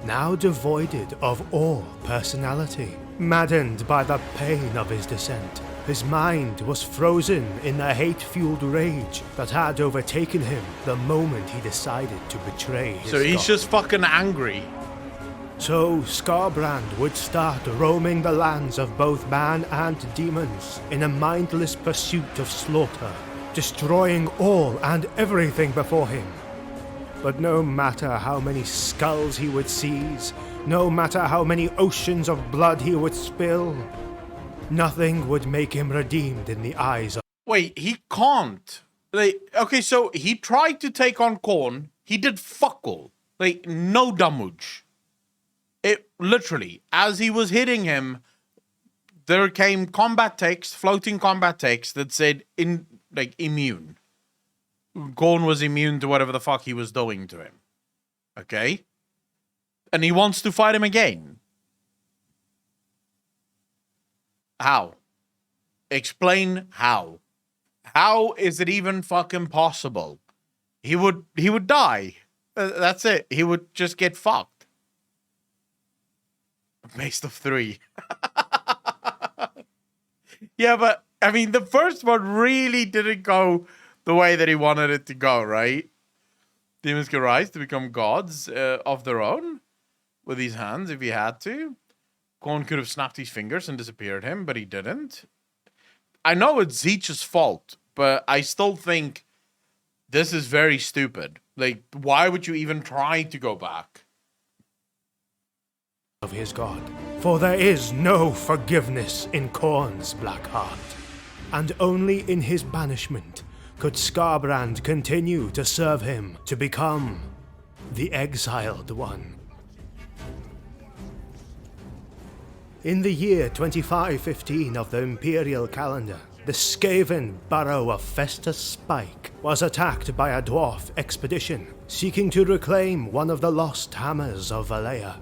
now devoided of all personality. Maddened by the pain of his descent, his mind was frozen in the hate-fueled rage that had overtaken him the moment he decided to betray his So he's god. just fucking angry. So Skarbrand would start roaming the lands of both man and demons in a mindless pursuit of slaughter, destroying all and everything before him. But no matter how many skulls he would seize, no matter how many oceans of blood he would spill, nothing would make him redeemed in the eyes of... Wait, he can't. Like, okay, so he tried to take on Khorne. He did fuck all. Like, no damage. It literally, as he was hitting him, there came combat text, floating combat text that said immune. Khorne was immune to whatever the fuck he was doing to him. Okay? And he wants to fight him again. How? Explain how. How is it even fucking possible? He would die. That's it. He would just get fucked. Best of 3. Yeah, but I mean, the first one really didn't go the way that he wanted it to go, right? Demons can rise to become gods of their own with his hands if he had to. Korn could have snapped his fingers and disappeared him, but he didn't. I know it's Zeech's fault, but I still think this is very stupid. Like, why would you even try to go back? Of his god, for there is no forgiveness in Korn's black heart, and only in his banishment could Skarbrand continue to serve him to become the exiled one. In the year 2515 of the Imperial calendar, the Skaven burrow of Festus Spike was attacked by a dwarf expedition seeking to reclaim one of the lost hammers of Valea.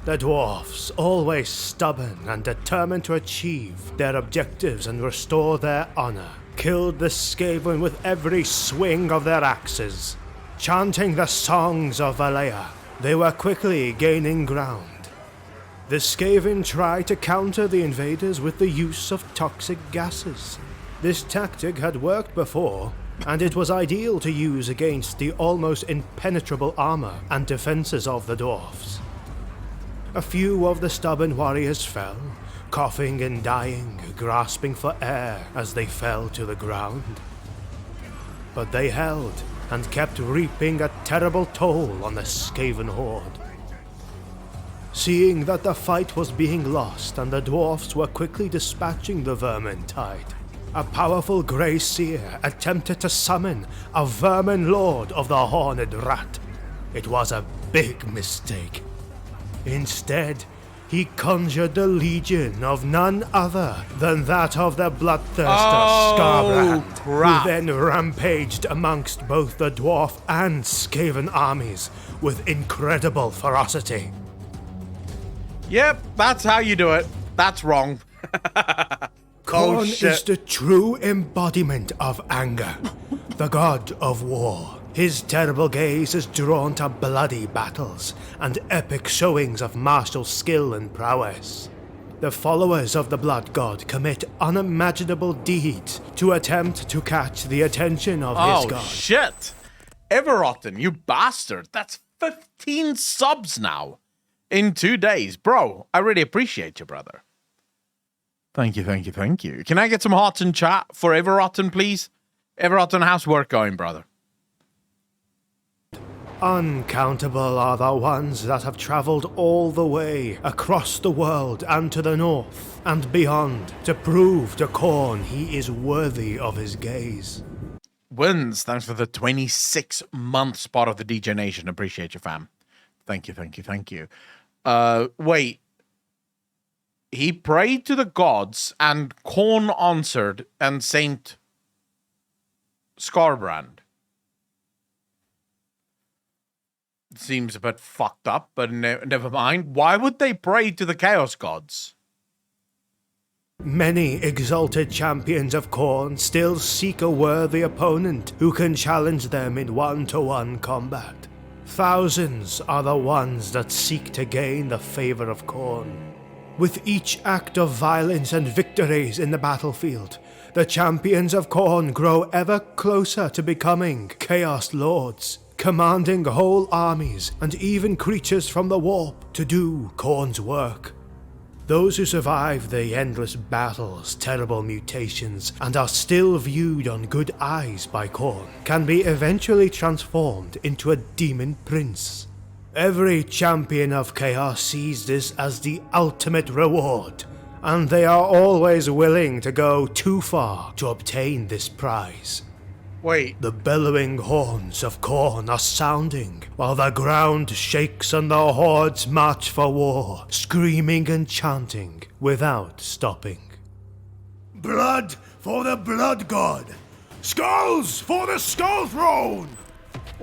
The dwarfs, always stubborn and determined to achieve their objectives and restore their honor, killed the Skaven with every swing of their axes. Chanting the songs of Valea, they were quickly gaining ground. The Skaven tried to counter the invaders with the use of toxic gases. This tactic had worked before, and it was ideal to use against the almost impenetrable armor and defenses of the dwarfs. A few of the stubborn warriors fell, coughing and dying, grasping for air as they fell to the ground. But they held and kept reaping a terrible toll on the Skaven horde. Seeing that the fight was being lost and the dwarfs were quickly dispatching the Vermintide, a powerful Grey Seer attempted to summon a Vermin Lord of the Horned Rat. It was a big mistake. Instead, he conjured the legion of none other than that of the bloodthirster Skarbrand, who then rampaged amongst both the dwarf and Skaven armies with incredible ferocity. Yep, that's how you do it. That's wrong. Korn is the true embodiment of anger, the god of war. His terrible gaze is drawn to bloody battles and epic showings of martial skill and prowess. The followers of the Blood God commit unimaginable deeds to attempt to catch the attention of his god. Oh, shit. Everotten, you bastard. That's 15 subs now. In 2 days. Bro, I really appreciate you, brother. Thank you, thank you, thank you. Can I get some hearts in chat for Everotten, please? Everotten, how's work going, brother? Uncountable are the ones that have traveled all the way across the world and to the north and beyond to prove to Korn he is worthy of his gaze. Wins, thanks for the 26-month spot of the DJ Nation. Appreciate you, fam. Thank you, thank you, thank you. Wait. He prayed to the gods and Korn answered and Saint Skarbrand. Seems a bit fucked up, but never mind. Why would they pray to the Chaos Gods? Many exalted champions of Korn still seek a worthy opponent who can challenge them in one-to-one combat. Thousands are the ones that seek to gain the favor of Korn. With each act of violence and victories in the battlefield, the champions of Korn grow ever closer to becoming Chaos Lords, commanding whole armies and even creatures from the warp to do Korn's work. Those who survive the endless battles, terrible mutations, and are still viewed on good eyes by Korn can be eventually transformed into a demon prince. Every champion of Chaos sees this as the ultimate reward, and they are always willing to go too far to obtain this prize. Wait. The bellowing horns of Korn are sounding, while the ground shakes and the hordes march for war, screaming and chanting without stopping. Blood for the Blood God! Skulls for the Skull Throne!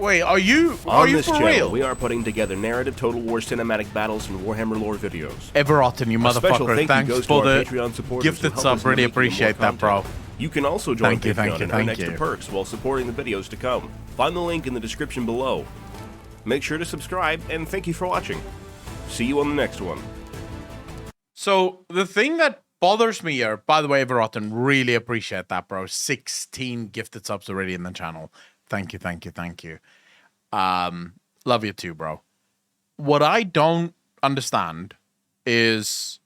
Wait, are you On this for channel, real? we are putting together narrative Total War cinematic battles and Warhammer lore videos. Everotten, you A special motherfucker. thank you Thanks goes to for our the Patreon supporters gifted who help sub. us in Really making more appreciate that, bro. content. You can also join Thank you, thank Patreon you, and earn thank extra you. perks while supporting the videos to come. Find the link in the description below. Make sure to subscribe, and thank you for watching. See you on the next one. So the thing that bothers me here, by the way, Everotten, really appreciate that, bro. 16 gifted subs already in the channel. Thank you, thank you, thank you. Love you too, bro. What I don't understand is,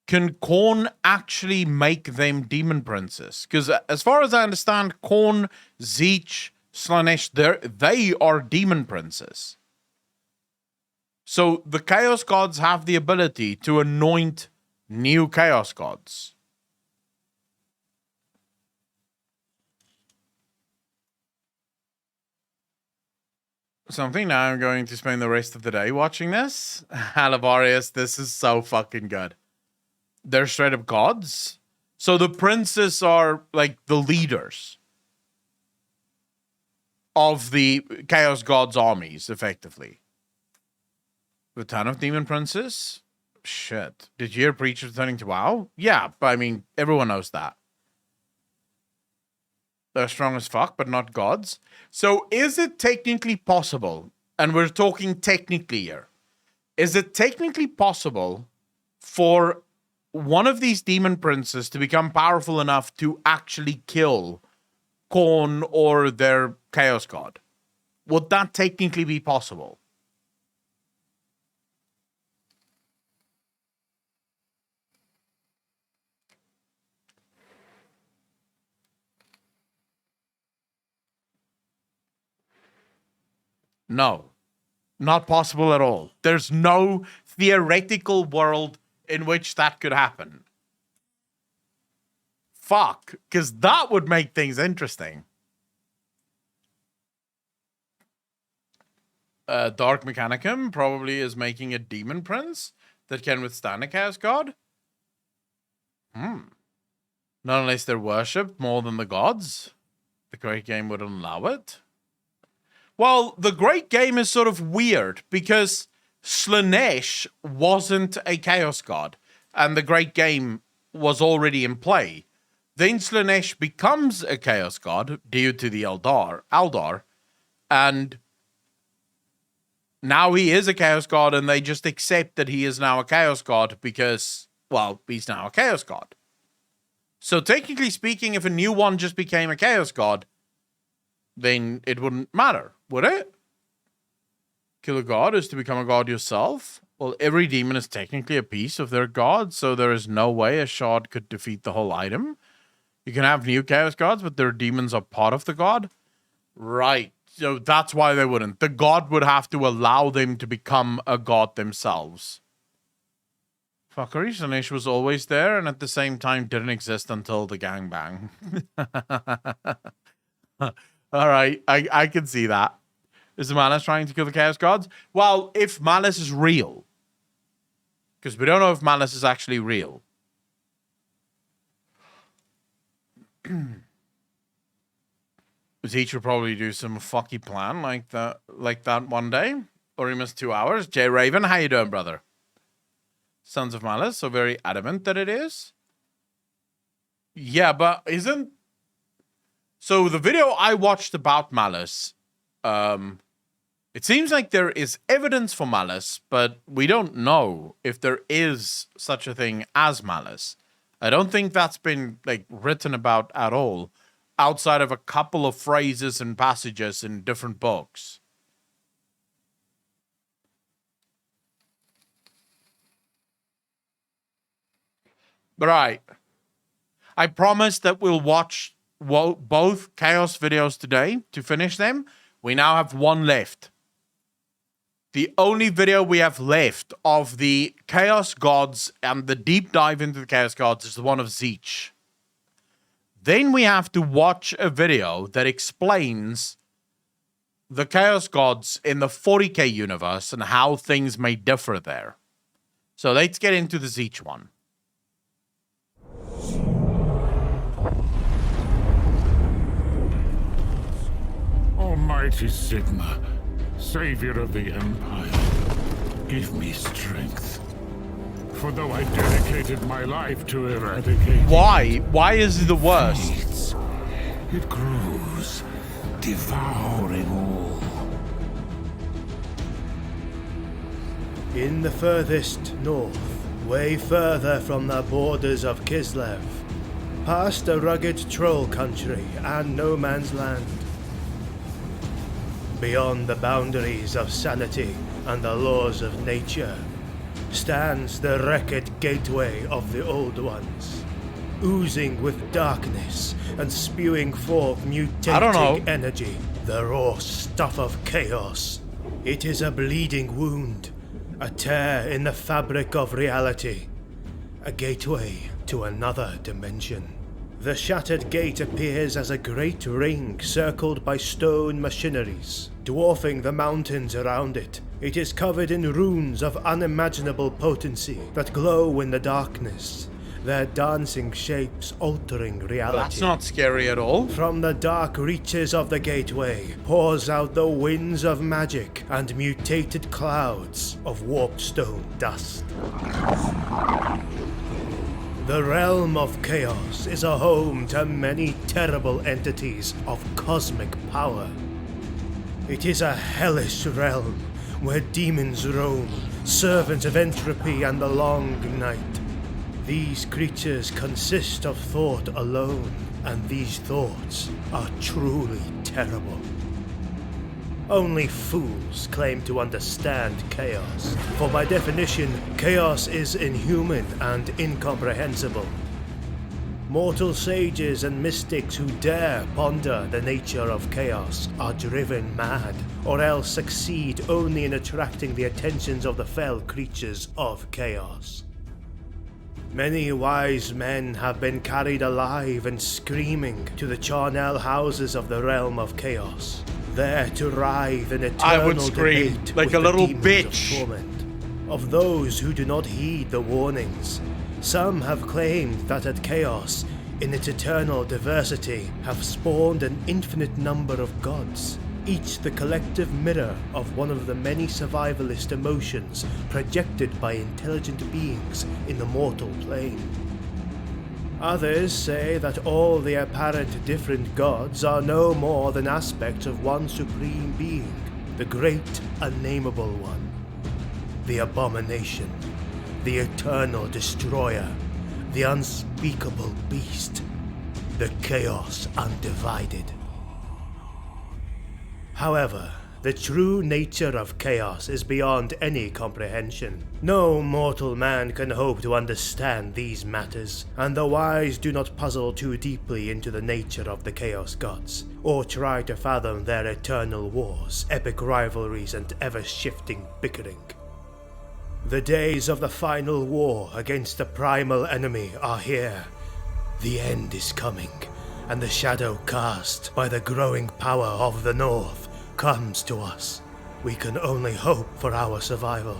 can Khorne actually make them demon princes? Because as far as I understand, Khorne, Tzeentch, Slaanesh, they are demon princes. So the Chaos Gods have the ability to anoint new Chaos Gods. Something now I'm going to spend the rest of the day watching this. Halavarius, this is so fucking good. They're straight up gods. So the princes are like the leaders of the Chaos Gods armies, effectively. The ton of demon princes? Shit. Did you hear Preacher returning to WoW? Yeah, but I mean, everyone knows that. They're strong as fuck, but not gods. So is it technically possible, and we're talking technically here, is it technically possible for one of these demon princes to become powerful enough to actually kill Khorne or their Chaos God? Would that technically be possible? No, not possible at all. There's no theoretical world in which that could happen. Fuck, because that would make things interesting. Dark Mechanicum probably is making a demon prince that can withstand a Chaos God. Not unless they're worshipped more than the gods. The Great Game wouldn't allow it. Well, the Great Game is sort of weird because Slaanesh wasn't a Chaos God, and the Great Game was already in play. Then Slaanesh becomes a Chaos God due to the Eldar, and now he is a Chaos God, and they just accept that he is now a Chaos God because, well, he's now a Chaos God. So technically speaking, if a new one just became a Chaos God, then it wouldn't matter, would it? Kill a god is to become a god yourself? Well, every demon is technically a piece of their god, so there is no way a shard could defeat the whole item. You can have new Chaos Gods, but their demons are part of the god. Right. So that's why they wouldn't. The god would have to allow them to become a god themselves. Fuckery, Slaanesh was always there, and at the same time didn't exist until the gangbang. All right, I can see that. Is the Malice trying to kill the Chaos Gods? Well, if Malice is real. Because we don't know if Malice is actually real. Tzeentch will probably do some fucky plan like that one day. Or he missed 2 hours. Jay Raven, how you doing, brother? Sons of Malice, so very adamant that it is. Yeah, but isn't... So the video I watched about Malice, it seems like there is evidence for Malice, but we don't know if there is such a thing as Malice. I don't think that's been like written about at all, outside of a couple of phrases and passages in different books. But right, I promise that we'll watch both Chaos videos today to finish them. We now have one left. The only video we have left of the Chaos Gods and the deep dive into the Chaos Gods is the one of Tzeentch. Then we have to watch a video that explains the Chaos Gods in the 40k universe and how things may differ there. So let's get into the Tzeentch one. Mighty Sigma, savior of the Empire, give me strength. For though I dedicated my life to eradicate Why? Why is it the worst? feeds, it grows, devouring all. In the furthest north, way further from the borders of Kislev, past the rugged troll country and no man's land, beyond the boundaries of sanity and the laws of nature, stands the wrecked gateway of the Old Ones, oozing with darkness and spewing forth mutating energy, the raw stuff of chaos. It is a bleeding wound, a tear in the fabric of reality, a gateway to another dimension. The shattered gate appears as a great ring circled by stone machineries, dwarfing the mountains around it. It is covered in runes of unimaginable potency that glow in the darkness, their dancing shapes altering reality. That's not scary at all. From the dark reaches of the gateway pours out the winds of magic and mutated clouds of warped stone dust. The realm of chaos is a home to many terrible entities of cosmic power. It is a hellish realm where demons roam, servants of entropy and the long night. These creatures consist of thought alone, and these thoughts are truly terrible. Only fools claim to understand chaos, for by definition, chaos is inhuman and incomprehensible. Mortal sages and mystics who dare ponder the nature of chaos are driven mad, or else succeed only in attracting the attentions of the fell creatures of chaos. Many wise men have been carried alive and screaming to the charnel houses of the realm of chaos, there to writhe in eternal I would scream debate like with a the little demons bitch. of torment, of those who do not heed the warnings. Some have claimed that at chaos, in its eternal diversity, have spawned an infinite number of gods, each the collective mirror of one of the many survivalist emotions projected by intelligent beings in the mortal plane. Others say that all the apparent different gods are no more than aspects of one supreme being, the great unnameable one, the abomination, the eternal destroyer, the unspeakable beast, the chaos undivided. However, the true nature of chaos is beyond any comprehension. No mortal man can hope to understand these matters, and the wise do not puzzle too deeply into the nature of the chaos gods, or try to fathom their eternal wars, epic rivalries, and ever-shifting bickering. The days of the final war against the primal enemy are here. The end is coming, and the shadow cast by the growing power of the North comes to us. We can only hope for our survival.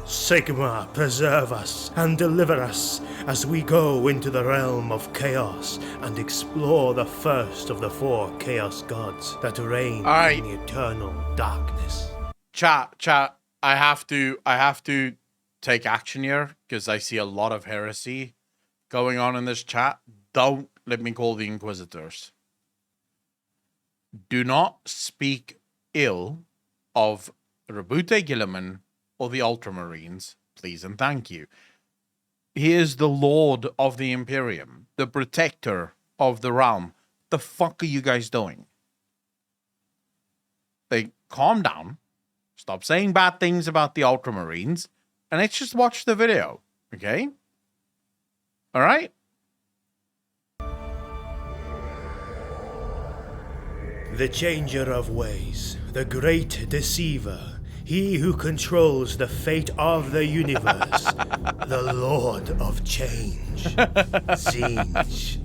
Sigma, preserve us and deliver us as we go into the realm of chaos and explore the first of the 4 chaos gods that reign in the eternal darkness. Chat, I have to take action here because I see a lot of heresy going on in this chat. Don't let me call the Inquisitors. Do not speak ill of Rabute Gilliman or the Ultramarines, please and thank you. He is the Lord of the Imperium, the protector of the realm. The fuck are you guys doing? Calm down. Stop saying bad things about the Ultramarines, and let's just watch the video, okay? All right? The changer of ways, the great deceiver, he who controls the fate of the universe, the Lord of Change, Zinj.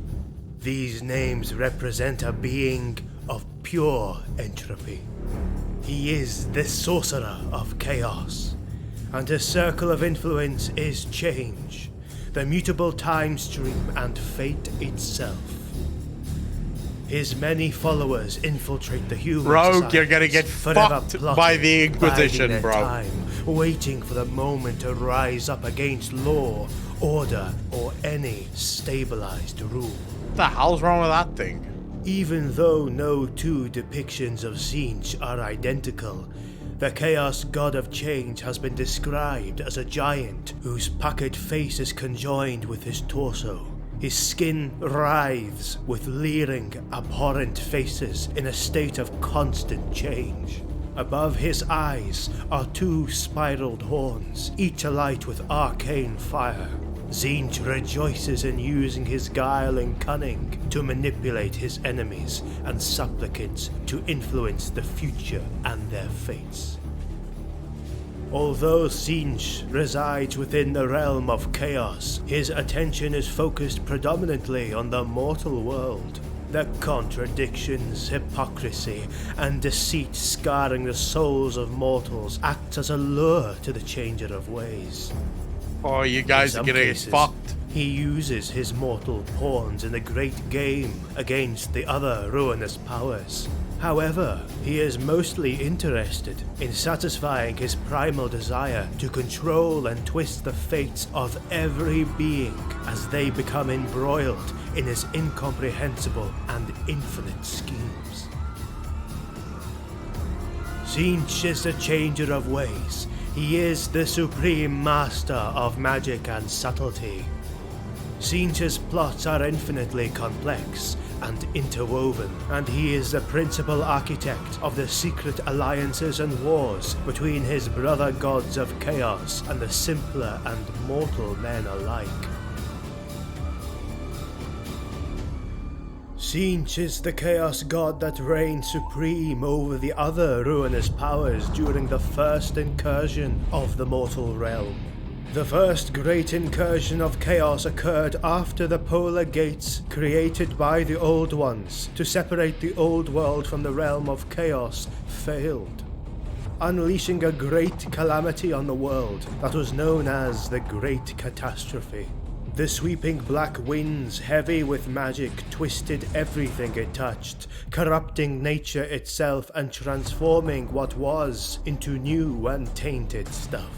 These names represent a being of pure entropy. He is the sorcerer of chaos, and his circle of influence is change, the mutable time stream and fate itself. His many followers infiltrate the human Rogue, societies, you're gonna get forever fucked plotting, by the Inquisition, biding their bro. time, waiting for the moment to rise up against law, order, or any stabilized rule. What the hell's wrong with that thing? Even though no two depictions of Tzeentch are identical, the Chaos God of Change has been described as a giant whose puckered face is conjoined with his torso. His skin writhes with leering, abhorrent faces in a state of constant change. Above his eyes are two spiraled horns, each alight with arcane fire. Tzeentch rejoices in using his guile and cunning to manipulate his enemies and supplicants to influence the future and their fates. Although Tzeentch resides within the realm of chaos, his attention is focused predominantly on the mortal world. The contradictions, hypocrisy, and deceit scarring the souls of mortals acts as a lure to the Changer of Ways. Oh, you guys In are some gonna cases, get fucked. He uses his mortal pawns in a great game against the other ruinous powers. However, he is mostly interested in satisfying his primal desire to control and twist the fates of every being as they become embroiled in his incomprehensible and infinite schemes. Tzeentch is the Changer of Ways. He is the supreme master of magic and subtlety. Tzeentch's plots are infinitely complex and interwoven, and he is the principal architect of the secret alliances and wars between his brother gods of chaos and the simpler and mortal men alike. Tzeentch is the chaos god that reigned supreme over the other ruinous powers during the first incursion of the mortal realm. The first great incursion of chaos occurred after the polar gates created by the Old Ones to separate the old world from the realm of chaos failed, unleashing a great calamity on the world that was known as the Great Catastrophe. The sweeping black winds, heavy with magic, twisted everything it touched, corrupting nature itself and transforming what was into new and tainted stuff.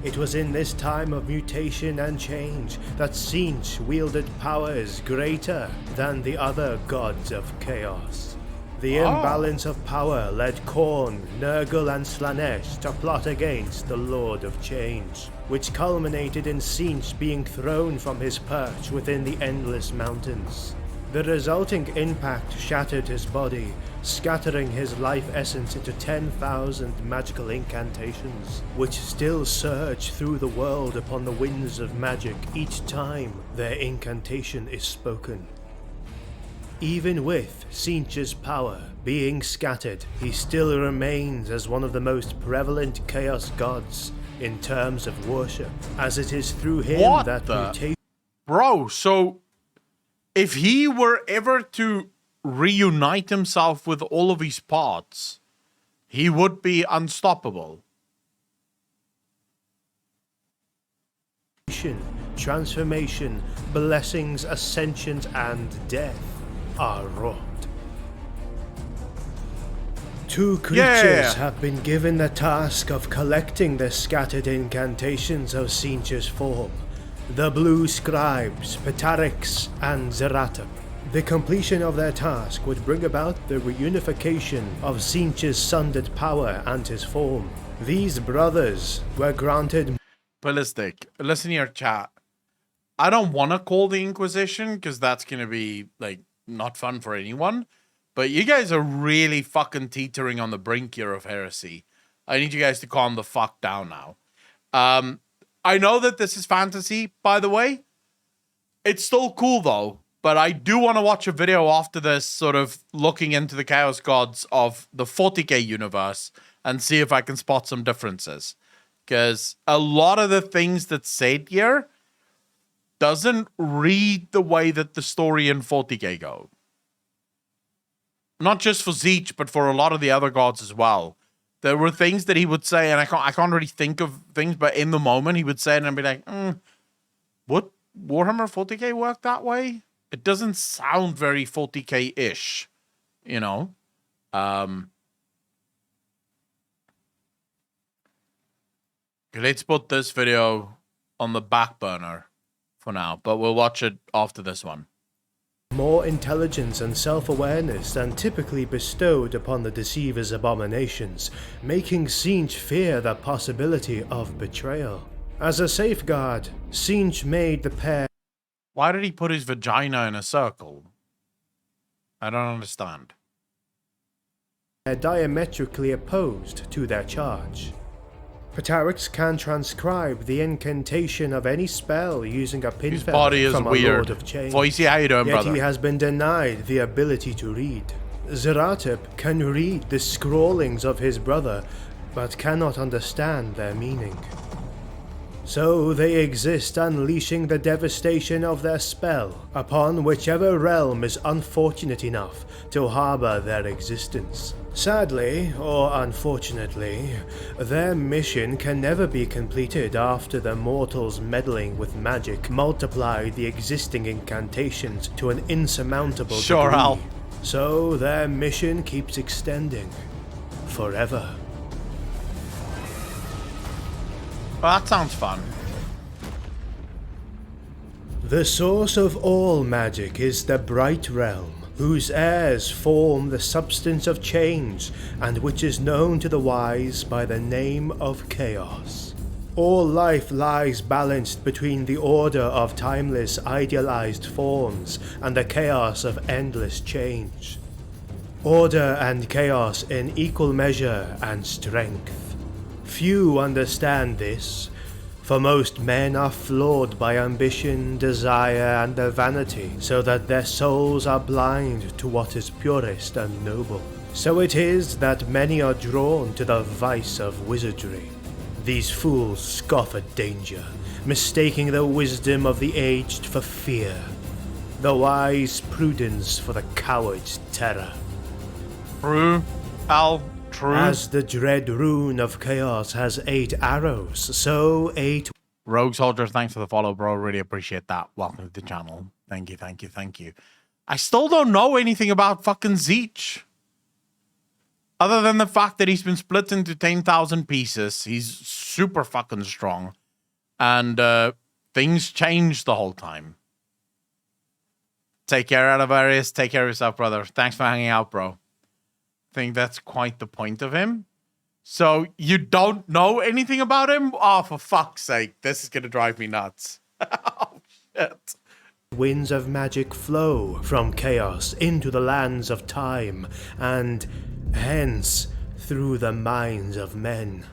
It was in this time of mutation and change that Tzeentch wielded powers greater than the other gods of chaos. The imbalance of power led Khorne, Nurgle and Slanesh to plot against the Lord of Change, which culminated in Tzeentch being thrown from his perch within the Endless Mountains. The resulting impact shattered his body, scattering his life essence into 10,000 magical incantations, which still surge through the world upon the winds of magic each time their incantation is spoken. Even with Tzeentch's power being scattered, he still remains as one of the most prevalent chaos gods in terms of worship, as it is through him What that the- mutation. Bro, so if he were ever to reunite himself with all of his parts, he would be unstoppable. Transformation, blessings, ascensions, and death are wrought. Two creatures have been given the task of collecting the scattered incantations of Tzeentch's form. The Blue Scribes, Petarix, and Zeratuk. The completion of their task would bring about the reunification of Tzeentch's sundered power and his form. These brothers were granted Ballistic, listen here, chat. I don't want to call the Inquisition because that's going to be, like, not fun for anyone. But you guys are really fucking teetering on the brink here of heresy. I need you guys to calm the fuck down now. I know that this is fantasy, by the way. It's still cool, though. But I do want to watch a video after this, sort of looking into the Chaos Gods of the 40k universe and see if I can spot some differences. Because a lot of the things that's said here doesn't read the way that the story in 40k go. Not just for Tzeentch, but for a lot of the other gods as well. There were things that he would say, and I can't really think of things, but in the moment he would say it and I'd be like, would Warhammer 40k work that way? It doesn't sound very 40k-ish, you know? Okay, let's put this video on the back burner for now, but we'll watch it after this one. More intelligence and self-awareness than typically bestowed upon the Deceiver's abominations, making Sinch fear the possibility of betrayal. As a safeguard, Sinch made the pair Why did he put his vagina in a circle? I don't understand. diametrically opposed to their charge. Ptarax can transcribe the incantation of any spell using a His pinfell body is from a weird. Lord of Change. Voicey, how you doing, Yet brother? he has been denied the ability to read. Zeratip can read the scrawlings of his brother, but cannot understand their meaning. So they exist, unleashing the devastation of their spell upon whichever realm is unfortunate enough to harbor their existence. Sadly, or unfortunately, their mission can never be completed after the mortals meddling with magic multiplied the existing incantations to an insurmountable Sure, degree. Al. So their mission keeps extending forever. Well, that sounds fun. The source of all magic is the Bright Realm, whose heirs form the substance of change, and which is known to the wise by the name of Chaos. All life lies balanced between the order of timeless idealized forms and the chaos of endless change. Order and chaos in equal measure and strength. Few understand this, for most men are flawed by ambition, desire, and their vanity, so that their souls are blind to what is purest and noble. So it is that many are drawn to the vice of wizardry. These fools scoff at danger, mistaking the wisdom of the aged for fear, the wise prudence for the coward's terror. True, Al, true. As the dread rune of chaos has 8 arrows, so 8 Rogue Soldier, thanks for the follow, bro. Really appreciate that. Welcome to the channel. Thank you, thank you, thank you. I still don't know anything about fucking Zeech. Other than the fact that he's been split into 10,000 pieces. He's super fucking strong. And things change the whole time. Take care, Adavarius. Take care of yourself, brother. Thanks for hanging out, bro. I think that's quite the point of him. So you don't know anything about him? Oh, for fuck's sake. This is going to drive me nuts. Oh, shit. winds of magic flow from chaos into the lands of time, and hence through the minds of men.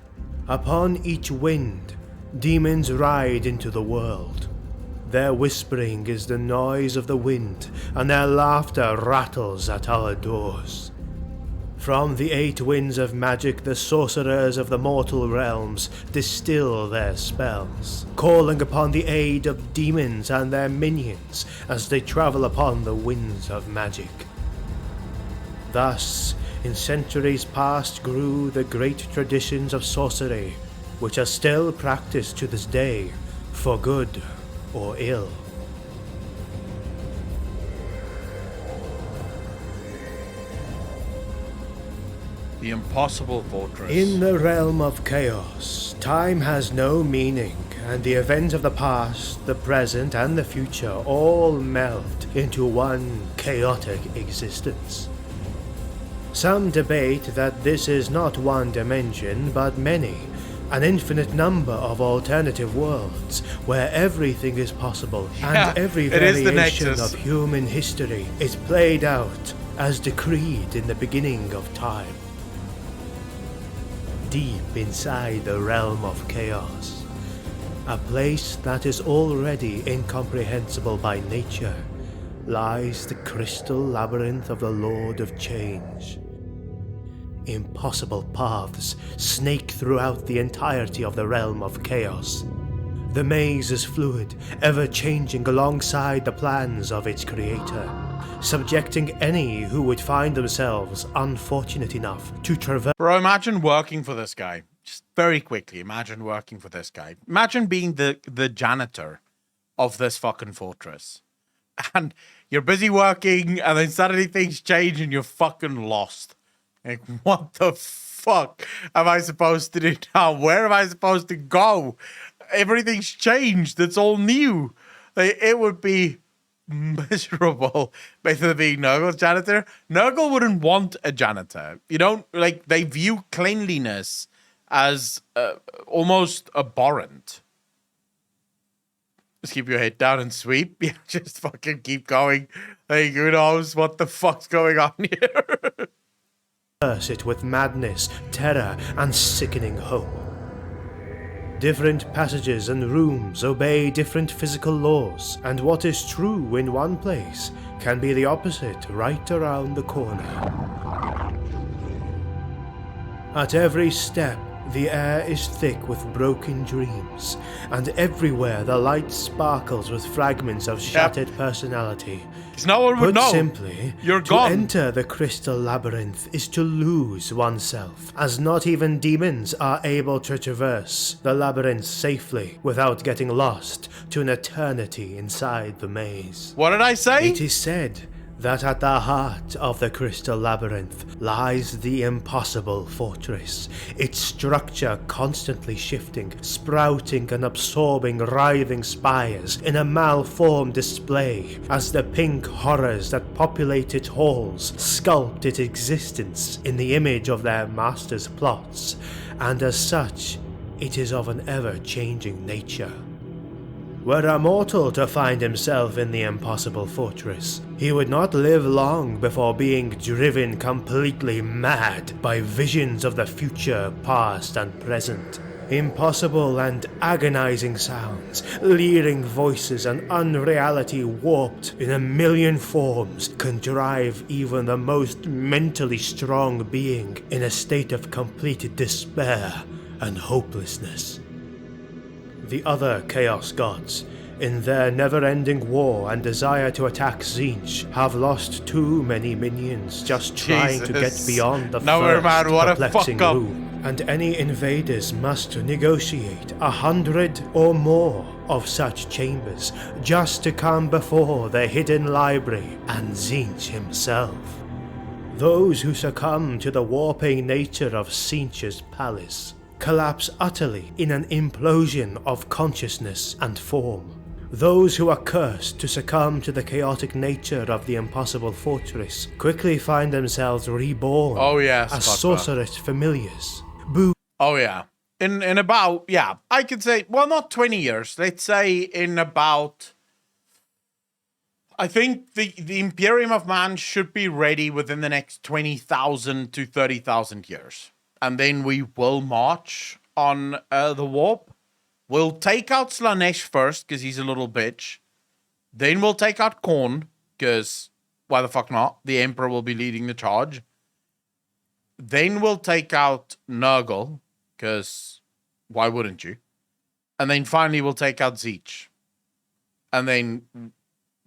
Upon each wind, demons ride into the world. Their whispering is the noise of the wind, and their laughter rattles at our doors. From the 8 winds of magic, the sorcerers of the mortal realms distill their spells, calling upon the aid of demons and their minions as they travel upon the winds of magic. Thus, in centuries past grew the great traditions of sorcery, which are still practiced to this day, for good or ill. The Impossible Fortress. In the realm of chaos, time has no meaning, and the events of the past, the present, and the future all melt into one chaotic existence. Some debate that this is not one dimension, but many, an infinite number of alternative worlds where everything is possible, and every it is the variation Nexus. of human history is played out as decreed in the beginning of time. Deep inside the realm of chaos, a place that is already incomprehensible by nature, lies the crystal labyrinth of the Lord of Change. Impossible paths snake throughout the entirety of the realm of chaos. The maze is fluid, ever-changing alongside the plans of its creator, subjecting any who would find themselves unfortunate enough to traverse. Bro, imagine working for this guy. Just very quickly, imagine working for this guy. Imagine being the janitor of this fucking fortress. and you're busy working, and then suddenly things change and you're fucking lost. Like, what the fuck am I supposed to do now? Where am I supposed to go? Everything's changed. It's all new. Like, it would be miserable basically being Nurgle's janitor. Nurgle wouldn't want a janitor. You don't, like, they view cleanliness as almost abhorrent. Just keep your head down and sweep. Yeah, just fucking keep going. Like, who knows what the fuck's going on here? Curse it with madness, terror, and sickening hope. Different passages and rooms obey different physical laws, and what is true in one place can be the opposite right around the corner. At every step, the air is thick with broken dreams, and everywhere the light sparkles with fragments of shattered personality. Because no one would know. Put simply, you're to gone. enter the crystal labyrinth is to lose oneself, as not even demons are able to traverse the labyrinth safely without getting lost to an eternity inside the maze. What did I say? It is said that at the heart of the crystal labyrinth lies the impossible fortress, its structure constantly shifting, sprouting and absorbing writhing spires in a malformed display as the pink horrors that populate its halls sculpt its existence in the image of their master's plots, and as such, it is of an ever-changing nature. Were a mortal to find himself in the impossible fortress, he would not live long before being driven completely mad by visions of the future, past and present. Impossible and agonizing sounds, leering voices, and unreality warped in a million forms can drive even the most mentally strong being in a state of complete despair and hopelessness. The other Chaos Gods, in their never-ending war and desire to attack Tzeentch, have lost too many minions just trying to get beyond the first perplexing room, and any invaders must negotiate 100 or more of such chambers just to come before the hidden library and Tzeentch himself. Those who succumb to the warping nature of Tzeentch's palace collapse utterly in an implosion of consciousness and form. Those who are cursed to succumb to the chaotic nature of the impossible fortress quickly find themselves reborn as sorceress familiars. Oh yeah. In about, yeah, I could say, well, not 20 years. Let's say in about, I think the Imperium of Man should be ready within the next 20,000 to 30,000 years. And then we will march on the warp. We'll take out Slanesh first, because he's a little bitch. Then we'll take out Khorne, because why the fuck not? The Emperor will be leading the charge. Then we'll take out Nurgle, because why wouldn't you? And then finally we'll take out Tzeentch. And then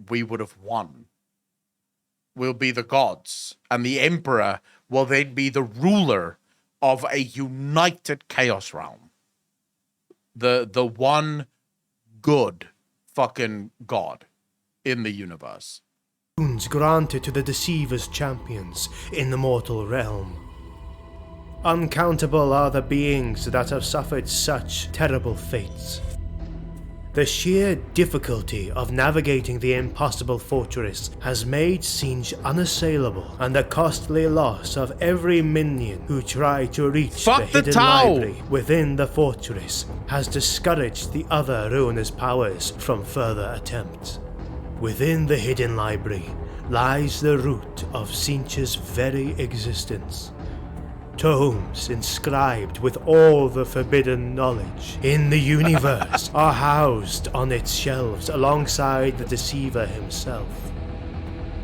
we would have won. We'll be the gods. And the Emperor will then be the ruler of a united chaos realm. The one good fucking god in the universe. Wounds granted to the Deceiver's champions in the mortal realm. Uncountable are the beings that have suffered such terrible fates. The sheer difficulty of navigating the impossible fortress has made Tzeentch unassailable, and the costly loss of every minion who tried to reach the hidden library within the fortress has discouraged the other ruinous powers from further attempts. Within the hidden library lies the root of Tzeentch's very existence. Tomes inscribed with all the forbidden knowledge in the universe are housed on its shelves alongside the Deceiver himself.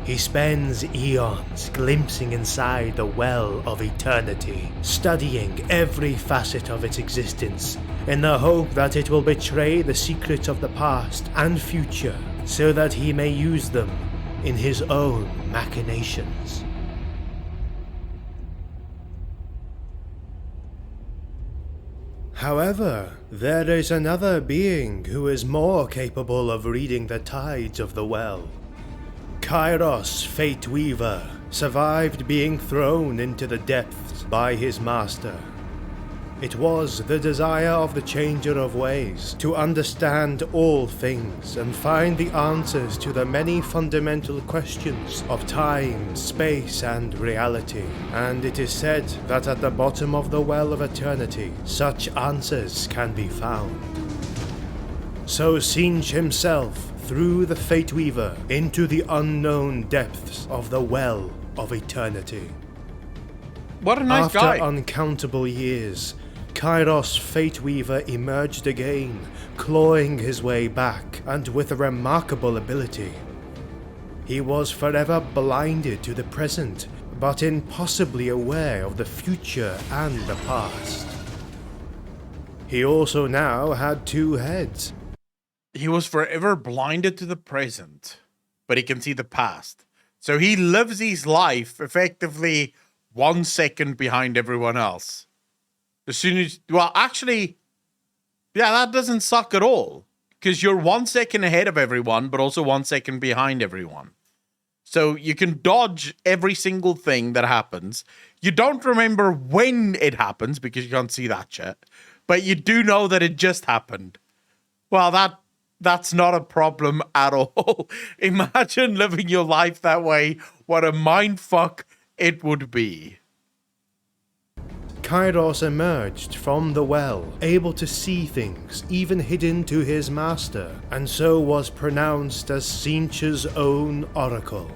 He spends eons glimpsing inside the well of eternity, studying every facet of its existence in the hope that it will betray the secrets of the past and future so that he may use them in his own machinations. However, there is another being who is more capable of reading the tides of the well. Kairos, Fate Weaver, survived being thrown into the depths by his master. It was the desire of the Changer of Ways to understand all things and find the answers to the many fundamental questions of time, space, and reality. And it is said that at the bottom of the Well of Eternity, such answers can be found. So Sinch himself threw the Fate Weaver into the unknown depths of the Well of Eternity. What a nice After guy. uncountable years, Kairos Fate Weaver emerged again, clawing his way back, and with a remarkable ability. He was forever blinded to the present, but impossibly aware of the future and the past. He also now had two heads. He was forever blinded to the present, but he can see the past. So he lives his life effectively 1 second behind everyone else. As soon as, well, actually, yeah, that doesn't suck at all. Because you're 1 second ahead of everyone, but also 1 second behind everyone. So you can dodge every single thing that happens. You don't remember when it happens because you can't see that shit. But you do know that it just happened. Well, that's not a problem at all. Imagine living your life that way. What a mindfuck it would be. Kairos emerged from the well, able to see things even hidden to his master, and so was pronounced as Sinch's own oracle.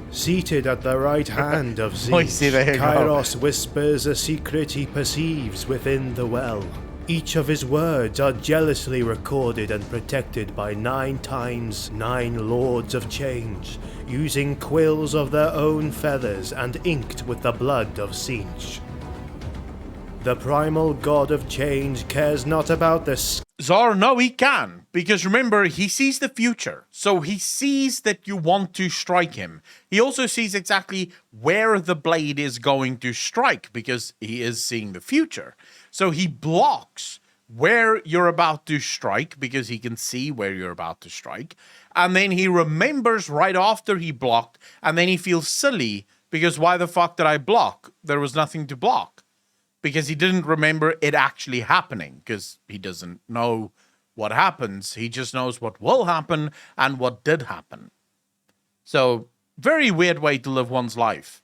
Seated at the right hand of Sinch, Kairos whispers a secret he perceives within the well. Each of his words are jealously recorded and protected by 9 times 9 Lords of Change, using quills of their own feathers and inked with the blood of Sinch. The primal god of change cares not about the Zar, no, he can. Because remember, he sees the future. So he sees that you want to strike him. He also sees exactly where the blade is going to strike because he is seeing the future. So he blocks where you're about to strike because he can see where you're about to strike. And then he remembers right after he blocked, and then he feels silly because why the fuck did I block? There was nothing to block. Because he didn't remember it actually happening because he doesn't know what happens. He just knows what will happen and what did happen. So, very weird way to live one's life.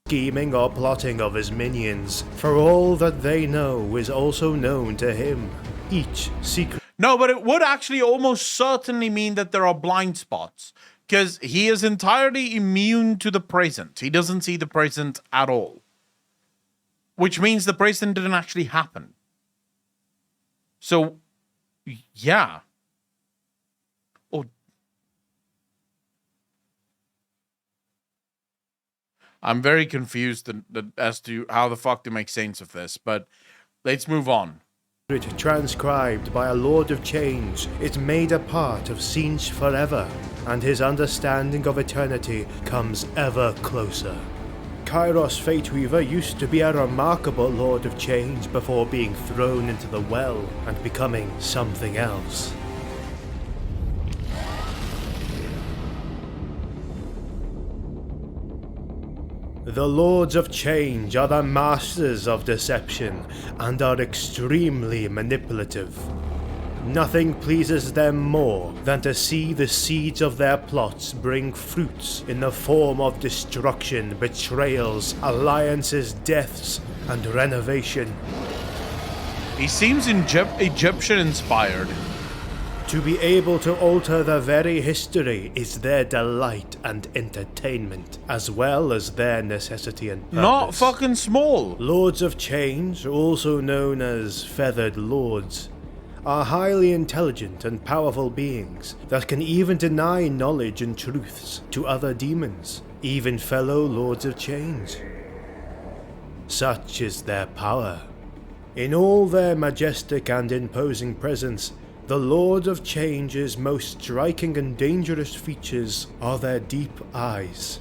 scheming or plotting of his minions, for all that they know is also known to him. Each secret. No, but it would actually almost certainly mean that there are blind spots. Because he is entirely immune to the present. He doesn't see the present at all. Which means the present didn't actually happen. So, yeah. Oh. I'm very confused as to how the fuck to make sense of this, but let's move on. Transcribed by a Lord of Change, it made a part of Sinch forever, and his understanding of eternity comes ever closer. Kairos Fateweaver used to be a remarkable Lord of Change before being thrown into the well and becoming something else. The Lords of Change are the masters of deception and are extremely manipulative. Nothing pleases them more than to see the seeds of their plots bring fruits in the form of destruction, betrayals, alliances, deaths, and renovation. He seems Egyptian-inspired. To be able to alter the very history is their delight and entertainment, as well as their necessity and purpose. Not fucking small. Lords of Change, also known as Feathered Lords, are highly intelligent and powerful beings that can even deny knowledge and truths to other demons, even fellow Lords of Change. Such is their power. In all their majestic and imposing presence, the Lord of Change's most striking and dangerous features are their deep eyes.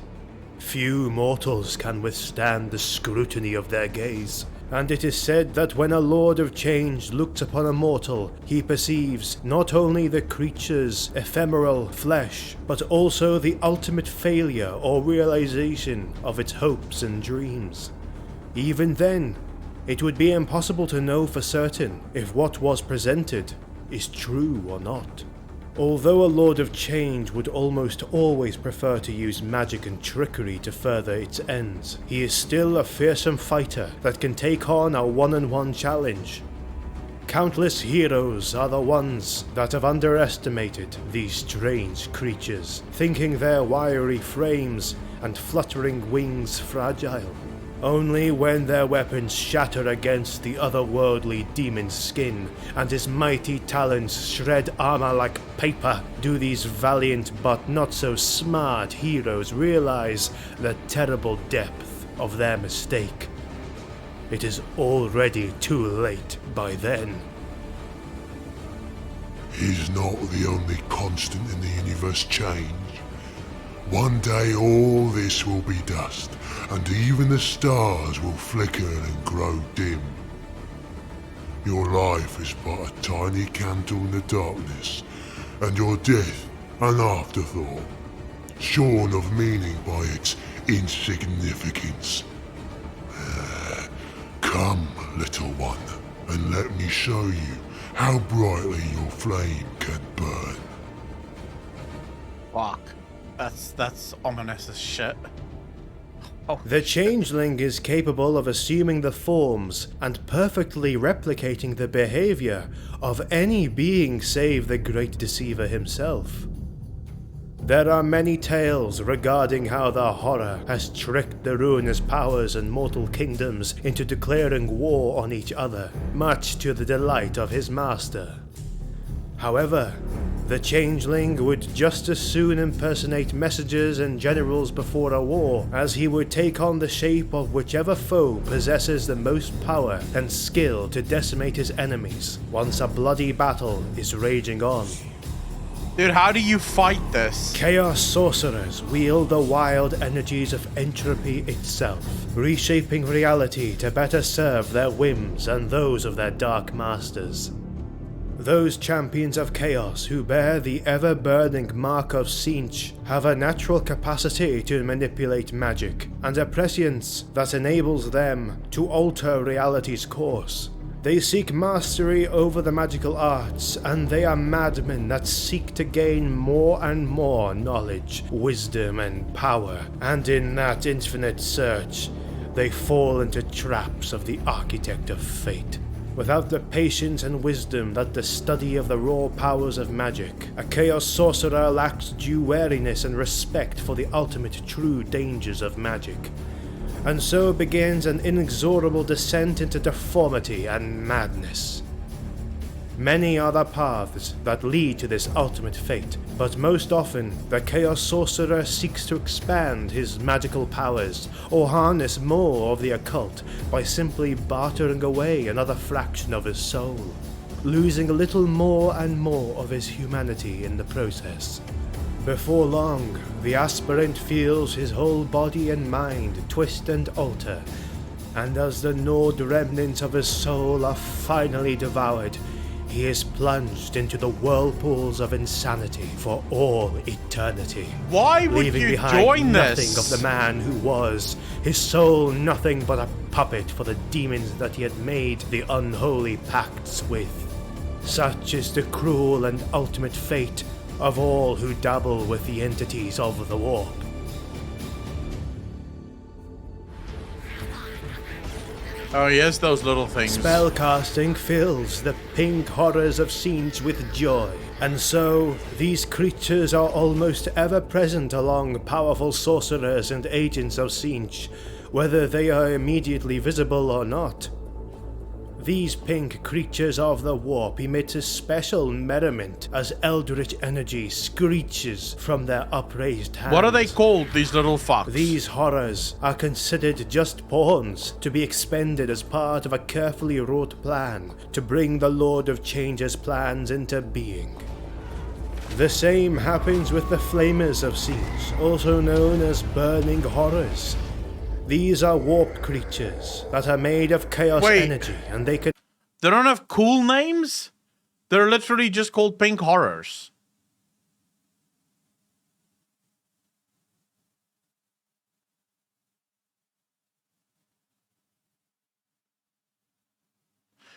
Few mortals can withstand the scrutiny of their gaze, And it is said that when a Lord of Change looks upon a mortal, he perceives not only the creature's ephemeral flesh, but also the ultimate failure or realization of its hopes and dreams. Even then, it would be impossible to know for certain if what was presented is true or not. Although a Lord of Change would almost always prefer to use magic and trickery to further its ends, he is still a fearsome fighter that can take on a one-on-one challenge. Countless heroes are the ones that have underestimated these strange creatures, thinking their wiry frames and fluttering wings fragile. Only when their weapons shatter against the otherworldly demon's skin and his mighty talons shred armor like paper do these valiant but not so smart heroes realize the terrible depth of their mistake. It is already too late by then. Is not the only constant in the universe change? One day all this will be dust, and even the stars will flicker and grow dim. Your life is but a tiny candle in the darkness, and your death an afterthought, shorn of meaning by its insignificance. Come, little one, and let me show you how brightly your flame can burn. Fuck. That's ominous as shit. Oh, The Changeling is capable of assuming the forms and perfectly replicating the behavior of any being save the Great Deceiver himself. There are many tales regarding how the Horror has tricked the ruinous powers and mortal kingdoms into declaring war on each other, much to the delight of his master. However, the Changeling would just as soon impersonate messengers and generals before a war, as he would take on the shape of whichever foe possesses the most power and skill to decimate his enemies, once a bloody battle is raging on. dude, how do you fight this? Chaos sorcerers wield the wild energies of entropy itself, reshaping reality to better serve their whims and those of their dark masters. Those champions of chaos who bear the ever-burning mark of Tzeentch have a natural capacity to manipulate magic, and a prescience that enables them to alter reality's course. They seek mastery over the magical arts, and they are madmen that seek to gain more and more knowledge, wisdom, and power, and in that infinite search, they fall into traps of the architect of fate. Without the patience and wisdom that the study of the raw powers of magic, a chaos sorcerer lacks due wariness and respect for the ultimate true dangers of magic. And so begins an inexorable descent into deformity and madness. Many are the paths that lead to this ultimate fate, but most often the Chaos Sorcerer seeks to expand his magical powers or harness more of the occult by simply bartering away another fraction of his soul, losing a little more and more of his humanity in the process. Before long, the aspirant feels his whole body and mind twist and alter, and as the gnawed remnants of his soul are finally devoured, he is plunged into the whirlpools of insanity for all eternity. Why would leaving you behind join nothing this? of the man who was, his soul nothing but a puppet for the demons that he had made the unholy pacts with. Such is the cruel and ultimate fate of all who dabble with the entities of the warp. Oh, yes, those little things. Spellcasting fills the pink horrors of Tzeentch with joy, and so these creatures are almost ever present along powerful sorcerers and agents of Tzeentch, whether they are immediately visible or not. These pink creatures of the warp emit a special merriment as eldritch energy screeches from their upraised hands. What are they called, these little fucks? These horrors are considered just pawns to be expended as part of a carefully wrought plan to bring the Lord of Change's plans into being. The same happens with the Flamers of Tzeentch, also known as Burning Horrors. These are warped creatures that are made of chaos Wait. energy, and they can They don't have cool names? They're literally just called pink horrors.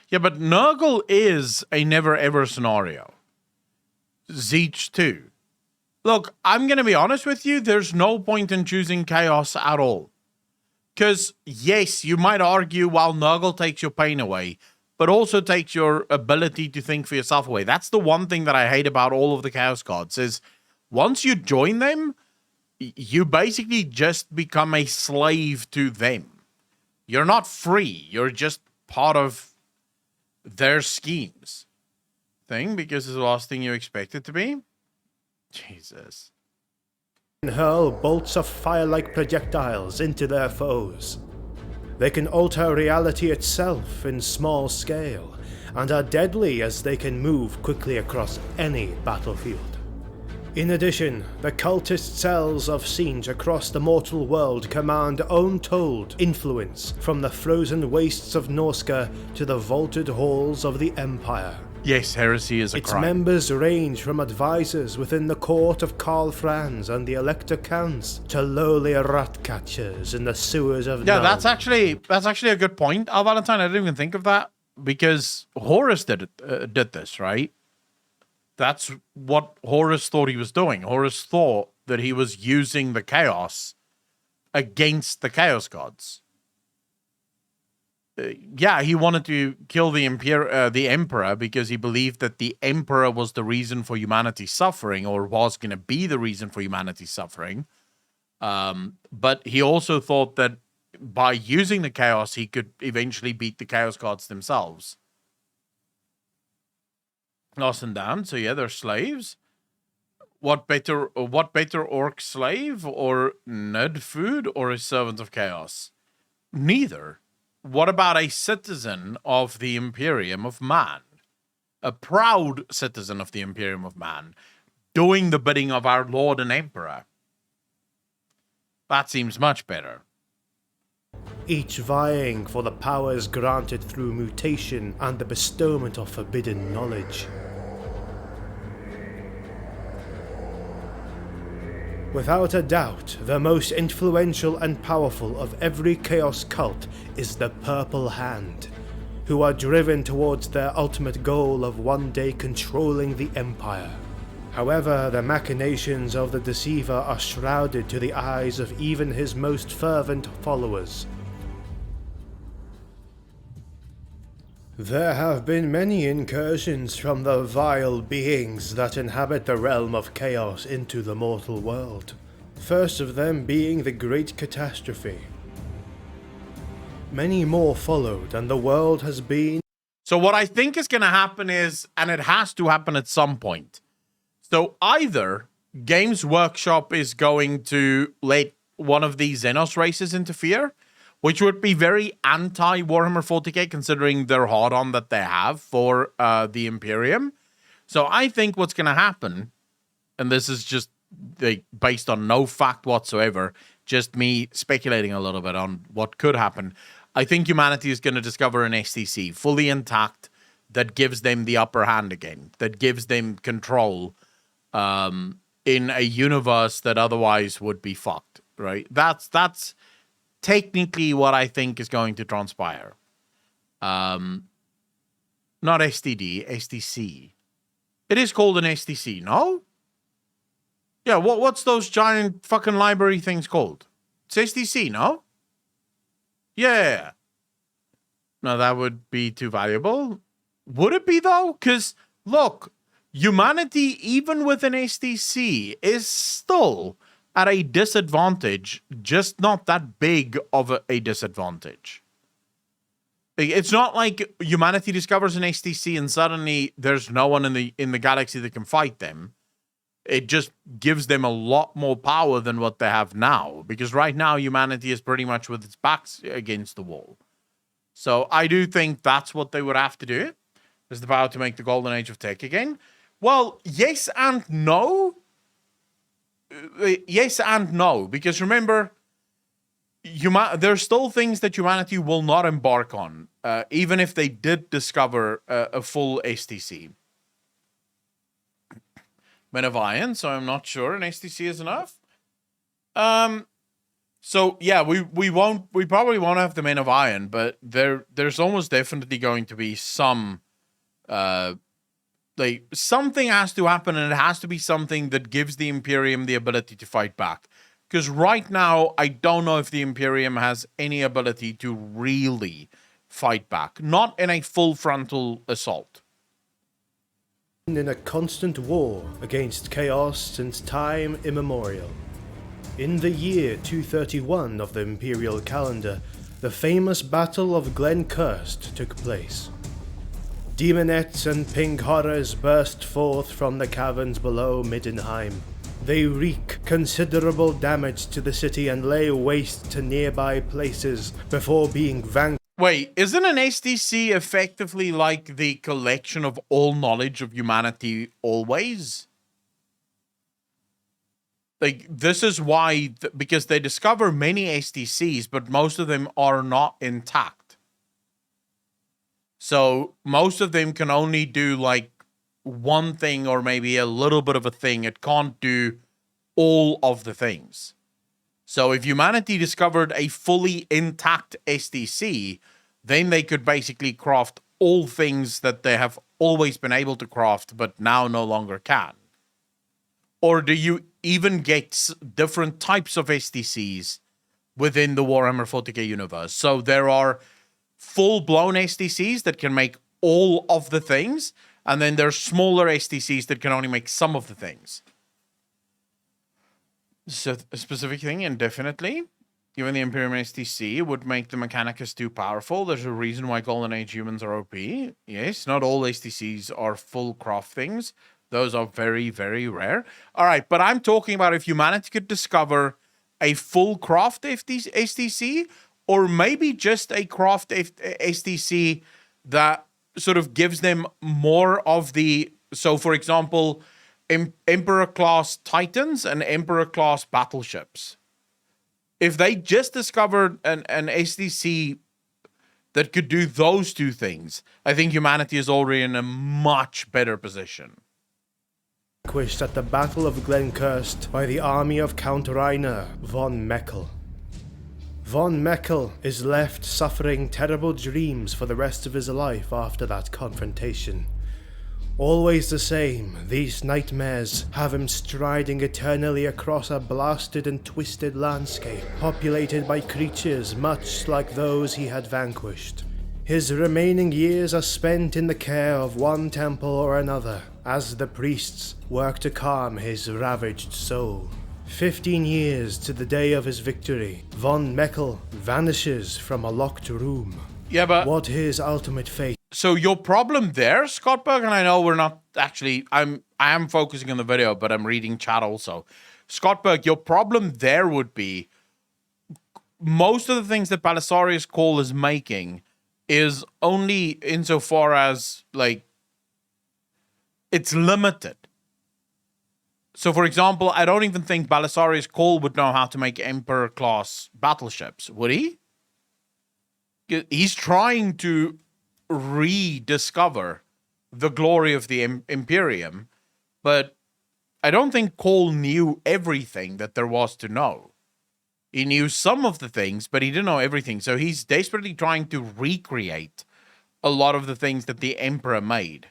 Yeah, but Nurgle is a never-ever scenario. Zeech too. Look, I'm going to be honest with you. There's no point in choosing Chaos at all. Because, yes, you might argue, while Nurgle takes your pain away, but also takes your ability to think for yourself away. That's the one thing that I hate about all of the Chaos Gods, is once you join them, you basically just become a slave to them. You're not free. You're just part of their schemes. Because it's the last thing you expect it to be. Jesus. hurl bolts of fire-like projectiles into their foes. They can alter reality itself in small scale, and are deadly as they can move quickly across any battlefield. In addition, the cultist cells of Singe across the mortal world command untold influence, from the frozen wastes of Norska to the vaulted halls of the Empire. Yes, heresy is a Its crime. members range from advisors within the court of Karl Franz and the Elector Counts to lowly rat catchers in the sewers of Yeah, Nuln. that's actually a good point, Al Valentine. I didn't even think of that, because Horus did this, right? That's what Horus thought he was doing. Horus thought that he was using the chaos against the Chaos Gods. Yeah, he wanted to kill the Emperor because he believed that the Emperor was the reason for humanity's suffering, or was going to be the reason for humanity's suffering. But he also thought that by using the chaos, he could eventually beat the Chaos Gods themselves. Lost and damned. So yeah, they're slaves. What better orc slave, or Ned food, or a servant of chaos? Neither. What about a citizen of the Imperium of Man? A proud citizen of the Imperium of Man, doing the bidding of our Lord and Emperor. That seems much better. Each vying for the powers granted through mutation and the bestowment of forbidden knowledge. Without a doubt, the most influential and powerful of every Chaos cult is the Purple Hand, who are driven towards their ultimate goal of one day controlling the Empire. However, the machinations of the Deceiver are shrouded to the eyes of even his most fervent followers. There have been many incursions from the vile beings that inhabit the realm of chaos into the mortal world. First of them being the Great Catastrophe. Many more followed, and the world has been... So what I think is going to happen is, and it has to happen at some point. So either Games Workshop is going to let one of these Xenos races interfere, which would be very anti-Warhammer 40k, considering their hard-on that they have for the Imperium. So I think what's going to happen, and this is just based on no fact whatsoever, just me speculating a little bit on what could happen, I think humanity is going to discover an STC fully intact that gives them the upper hand again, that gives them control in a universe that otherwise would be fucked, right? That's technically what I think is going to transpire. Not STD, STC. It is called an STC, no? Yeah, what's those giant fucking library things called? It's STC, no? Yeah. No, that would be too valuable. Would it be, though? Because, look, humanity, even with an STC, is still at a disadvantage, just not that big of a disadvantage. It's not like humanity discovers an STC and suddenly there's no one in the galaxy that can fight them. It just gives them a lot more power than what they have now, because right now humanity is pretty much with its backs against the wall. So I do think that's what they would have to do, is the power to make the golden age of tech again. Well, yes and no. Yes and no, because remember, there's still things that humanity will not embark on, even if they did discover a full STC. Men of Iron, so I'm not sure an STC is enough. So yeah, we probably won't have the Men of Iron, but there's almost definitely going to be some like something has to happen, and it has to be something that gives the Imperium the ability to fight back. Because right now, I don't know if the Imperium has any ability to really fight back. Not in a full frontal assault. In a constant war against chaos since time immemorial. In the year 231 of the Imperial calendar, the famous Battle of Glencurst took place. Demonettes and pink horrors burst forth from the caverns below Middenheim. They wreak considerable damage to the city and lay waste to nearby places before being vanquished. Wait, isn't an STC effectively like the collection of all knowledge of humanity always? Like, this is why, because they discover many STCs, but most of them are not intact. So most of them can only do like one thing or maybe a little bit of a thing. It can't do all of the things. So if humanity discovered a fully intact STC, then they could basically craft all things that they have always been able to craft, but now no longer can. Or do you even get different types of STCs within the Warhammer 40k universe? So there are full-blown STCs that can make all of the things, and then there's smaller STCs that can only make some of the things. So a specific thing, indefinitely. Given the Imperium STC would make the Mechanicus too powerful. There's a reason why Golden Age humans are OP. Yes, not all STCs are full craft things. Those are very, very rare. All right, but I'm talking about if humanity could discover a full craft STC, or maybe just a craft STC that sort of gives them more of the... So, for example, Emperor-class Titans and Emperor-class battleships. If they just discovered an STC that could do those two things, I think humanity is already in a much better position. At the Battle of Glencurst by the army of Count Rainer von Meckel. Von Meckel is left suffering terrible dreams for the rest of his life after that confrontation. Always the same, these nightmares have him striding eternally across a blasted and twisted landscape, populated by creatures much like those he had vanquished. His remaining years are spent in the care of one temple or another, as the priests work to calm his ravaged soul. 15 years to the day of his victory, von Meckel vanishes from a locked room. Yeah, but... What his ultimate fate? So your problem there, Scottberg, and I know we're not actually... I am focusing on the video, but I'm reading chat also. Scottberg, your problem there would be... Most of the things that Belisarius Cawl is making is only insofar as, like... It's limited. So, for example, I don't even think Belisarius Cawl would know how to make Emperor-class battleships, would he? He's trying to rediscover the glory of the Imperium, but I don't think Cawl knew everything that there was to know. He knew some of the things, but he didn't know everything. So he's desperately trying to recreate a lot of the things that the Emperor made.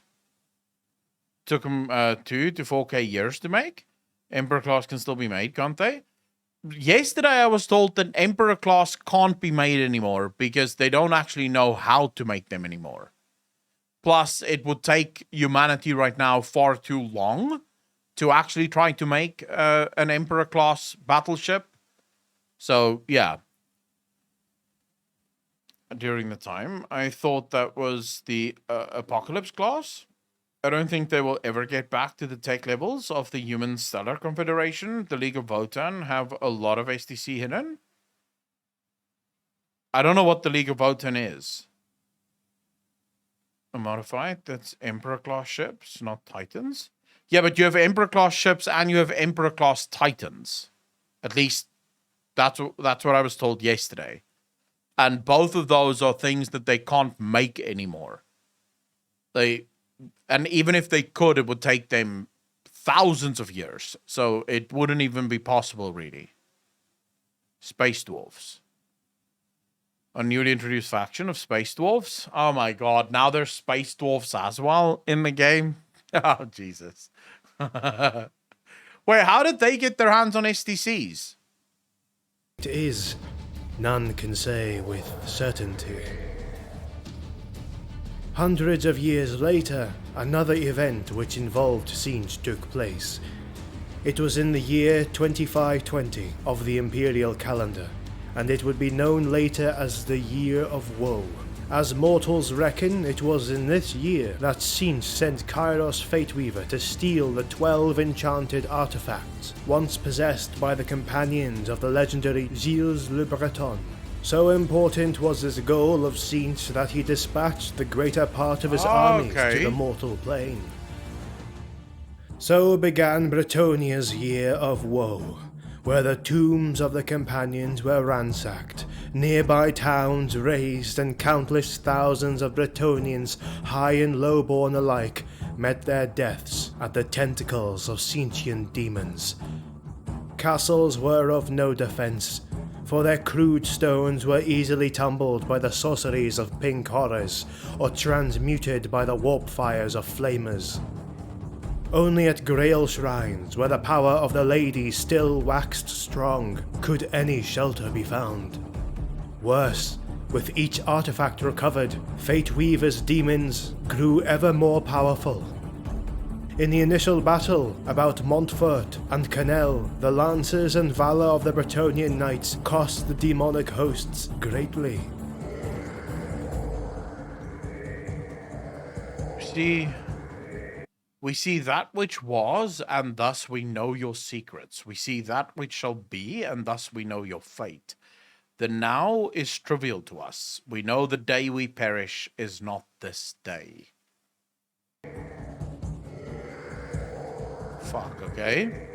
Took him 2 to 4k years to make. Emperor class can still be made, can't they? Yesterday I was told that Emperor class can't be made anymore because they don't actually know how to make them anymore. Plus, it would take humanity right now far too long to actually try to make an Emperor class battleship. So, yeah. During the time, I thought that was the Apocalypse class. I don't think they will ever get back to the tech levels of the Human Stellar Confederation. The League of Votan have a lot of STC hidden. I don't know what the League of Votan is. A modified, that's Emperor-class ships, not Titans. Yeah, but you have Emperor-class ships and you have Emperor-class Titans. At least That's what I was told yesterday. And both of those are things that they can't make anymore. And even if they could, it would take them thousands of years. So it wouldn't even be possible, really. Space Dwarves. A newly introduced faction of Space Dwarves. Oh my god, now there's Space Dwarves as well in the game. Oh, Jesus. Wait, how did they get their hands on STCs? It is. None can say with certainty. Hundreds of years later, another event which involved Sinch took place. It was in the year 2520 of the Imperial calendar, and it would be known later as the Year of Woe. As mortals reckon, it was in this year that Sinch sent Kairos Fateweaver to steal the 12 enchanted artifacts, once possessed by the companions of the legendary Gilles Le Breton. So important was this goal of Sinch that he dispatched the greater part of his armies to the mortal plane. So began Bretonia's Year of Woe, where the tombs of the companions were ransacked, nearby towns razed, and countless thousands of Bretonians, high and low-born alike, met their deaths at the tentacles of Sinchian demons. Castles were of no defense, for their crude stones were easily tumbled by the sorceries of pink horrors, or transmuted by the warp fires of flamers. Only at Grail shrines, where the power of the lady still waxed strong, could any shelter be found. Worse, with each artifact recovered, Fateweaver's demons grew ever more powerful. In the initial battle about Montfort and Canel, the lances and valor of the Bretonian knights cost the demonic hosts greatly. We see that which was, and thus we know your secrets. We see that which shall be, and thus we know your fate. The now is trivial to us. We know the day we perish is not this day. Fuck, okay.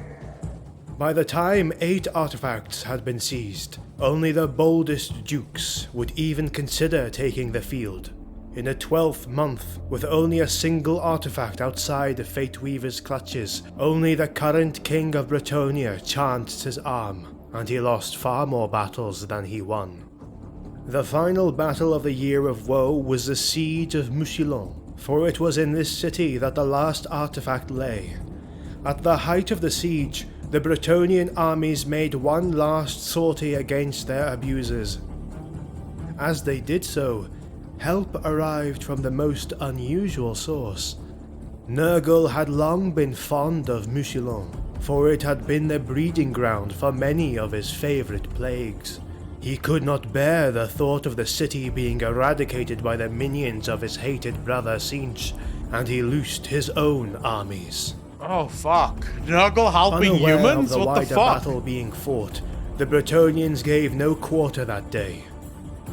By the time 8 artifacts had been seized, only the boldest dukes would even consider taking the field. In the 12th month, with only a single artifact outside the Fateweaver's clutches, only the current king of Bretonia chanced his arm, and he lost far more battles than he won. The final battle of the Year of Woe was the Siege of Mouchillon, for it was in this city that the last artifact lay. At the height of the siege, the Bretonian armies made one last sortie against their abusers. As they did so, help arrived from the most unusual source. Nurgle had long been fond of Mouchillon, for it had been the breeding ground for many of his favourite plagues. He could not bear the thought of the city being eradicated by the minions of his hated brother Sinch, and he loosed his own armies. Oh fuck. Nurgle helping Unaware humans? of the What the wider fuck? battle being fought, the Bretonians gave no quarter that day.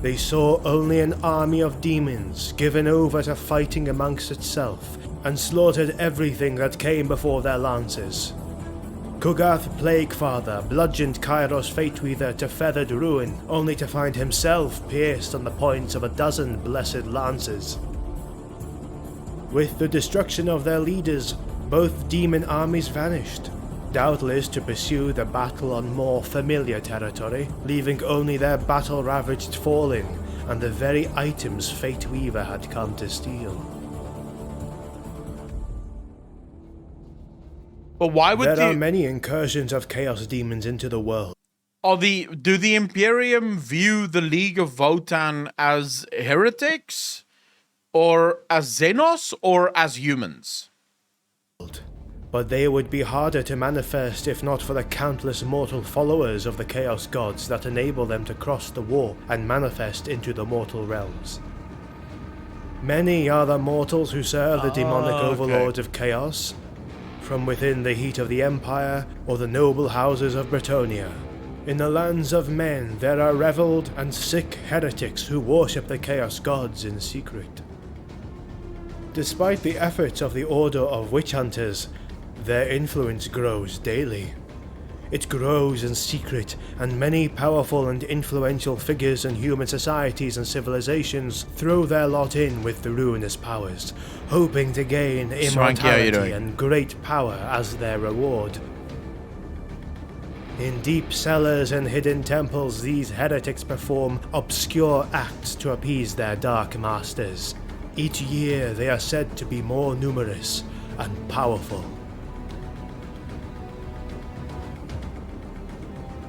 They saw only an army of demons given over to fighting amongst itself, and slaughtered everything that came before their lances. Kugath Plaguefather bludgeoned Kairos Fateweaver to feathered ruin, only to find himself pierced on the points of a dozen blessed lances. With the destruction of their leaders, both demon armies vanished, doubtless to pursue the battle on more familiar territory, leaving only their battle-ravaged fallen and the very items Fateweaver had come to steal. But why would There are many incursions of chaos demons into the world. do the Imperium view the League of Votan as heretics, or as Xenos, or as humans? But they would be harder to manifest if not for the countless mortal followers of the Chaos Gods that enable them to cross the warp and manifest into the mortal realms. Many are the mortals who serve the demonic overlords of chaos, from within the heat of the Empire or the noble houses of Bretonia. In the lands of men there are reveled and sick heretics who worship the Chaos Gods in secret. Despite the efforts of the Order of Witch Hunters, their influence grows daily. It grows in secret, and many powerful and influential figures in human societies and civilizations throw their lot in with the ruinous powers, hoping to gain Swanky, how you immortality doing? and great power as their reward. In deep cellars and hidden temples, these heretics perform obscure acts to appease their dark masters. Each year they are said to be more numerous and powerful.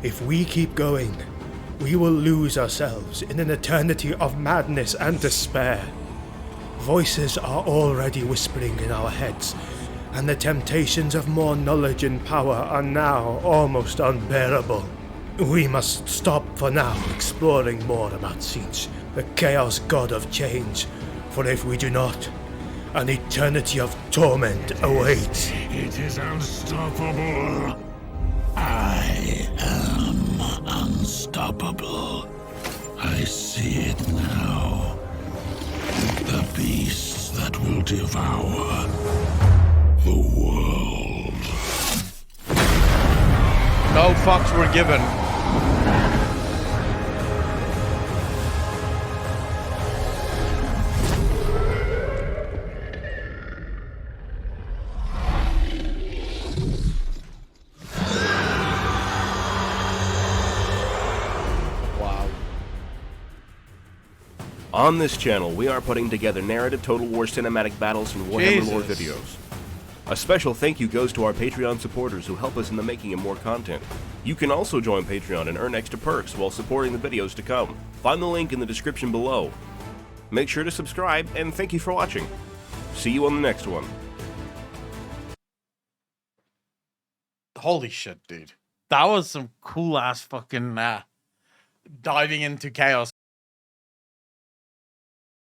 If we keep going, we will lose ourselves in an eternity of madness and despair. Voices are already whispering in our heads, and the temptations of more knowledge and power are now almost unbearable. We must stop for now exploring more about Siege, the Chaos God of Change, for if we do not, an eternity of torment awaits. It is unstoppable. I am unstoppable. I see it now. The beasts that will devour the world. No fucks were given. Wow. On this channel, we are putting together narrative Total War cinematic battles and Warhammer lore Jesus. videos. A special thank you goes to our Patreon supporters who help us in the making of more content. You can also join Patreon and earn extra perks while supporting the videos to come. Find the link in the description below. Make sure to subscribe, and thank you for watching. See you on the next one. Holy shit, dude. That was some cool ass fucking diving into chaos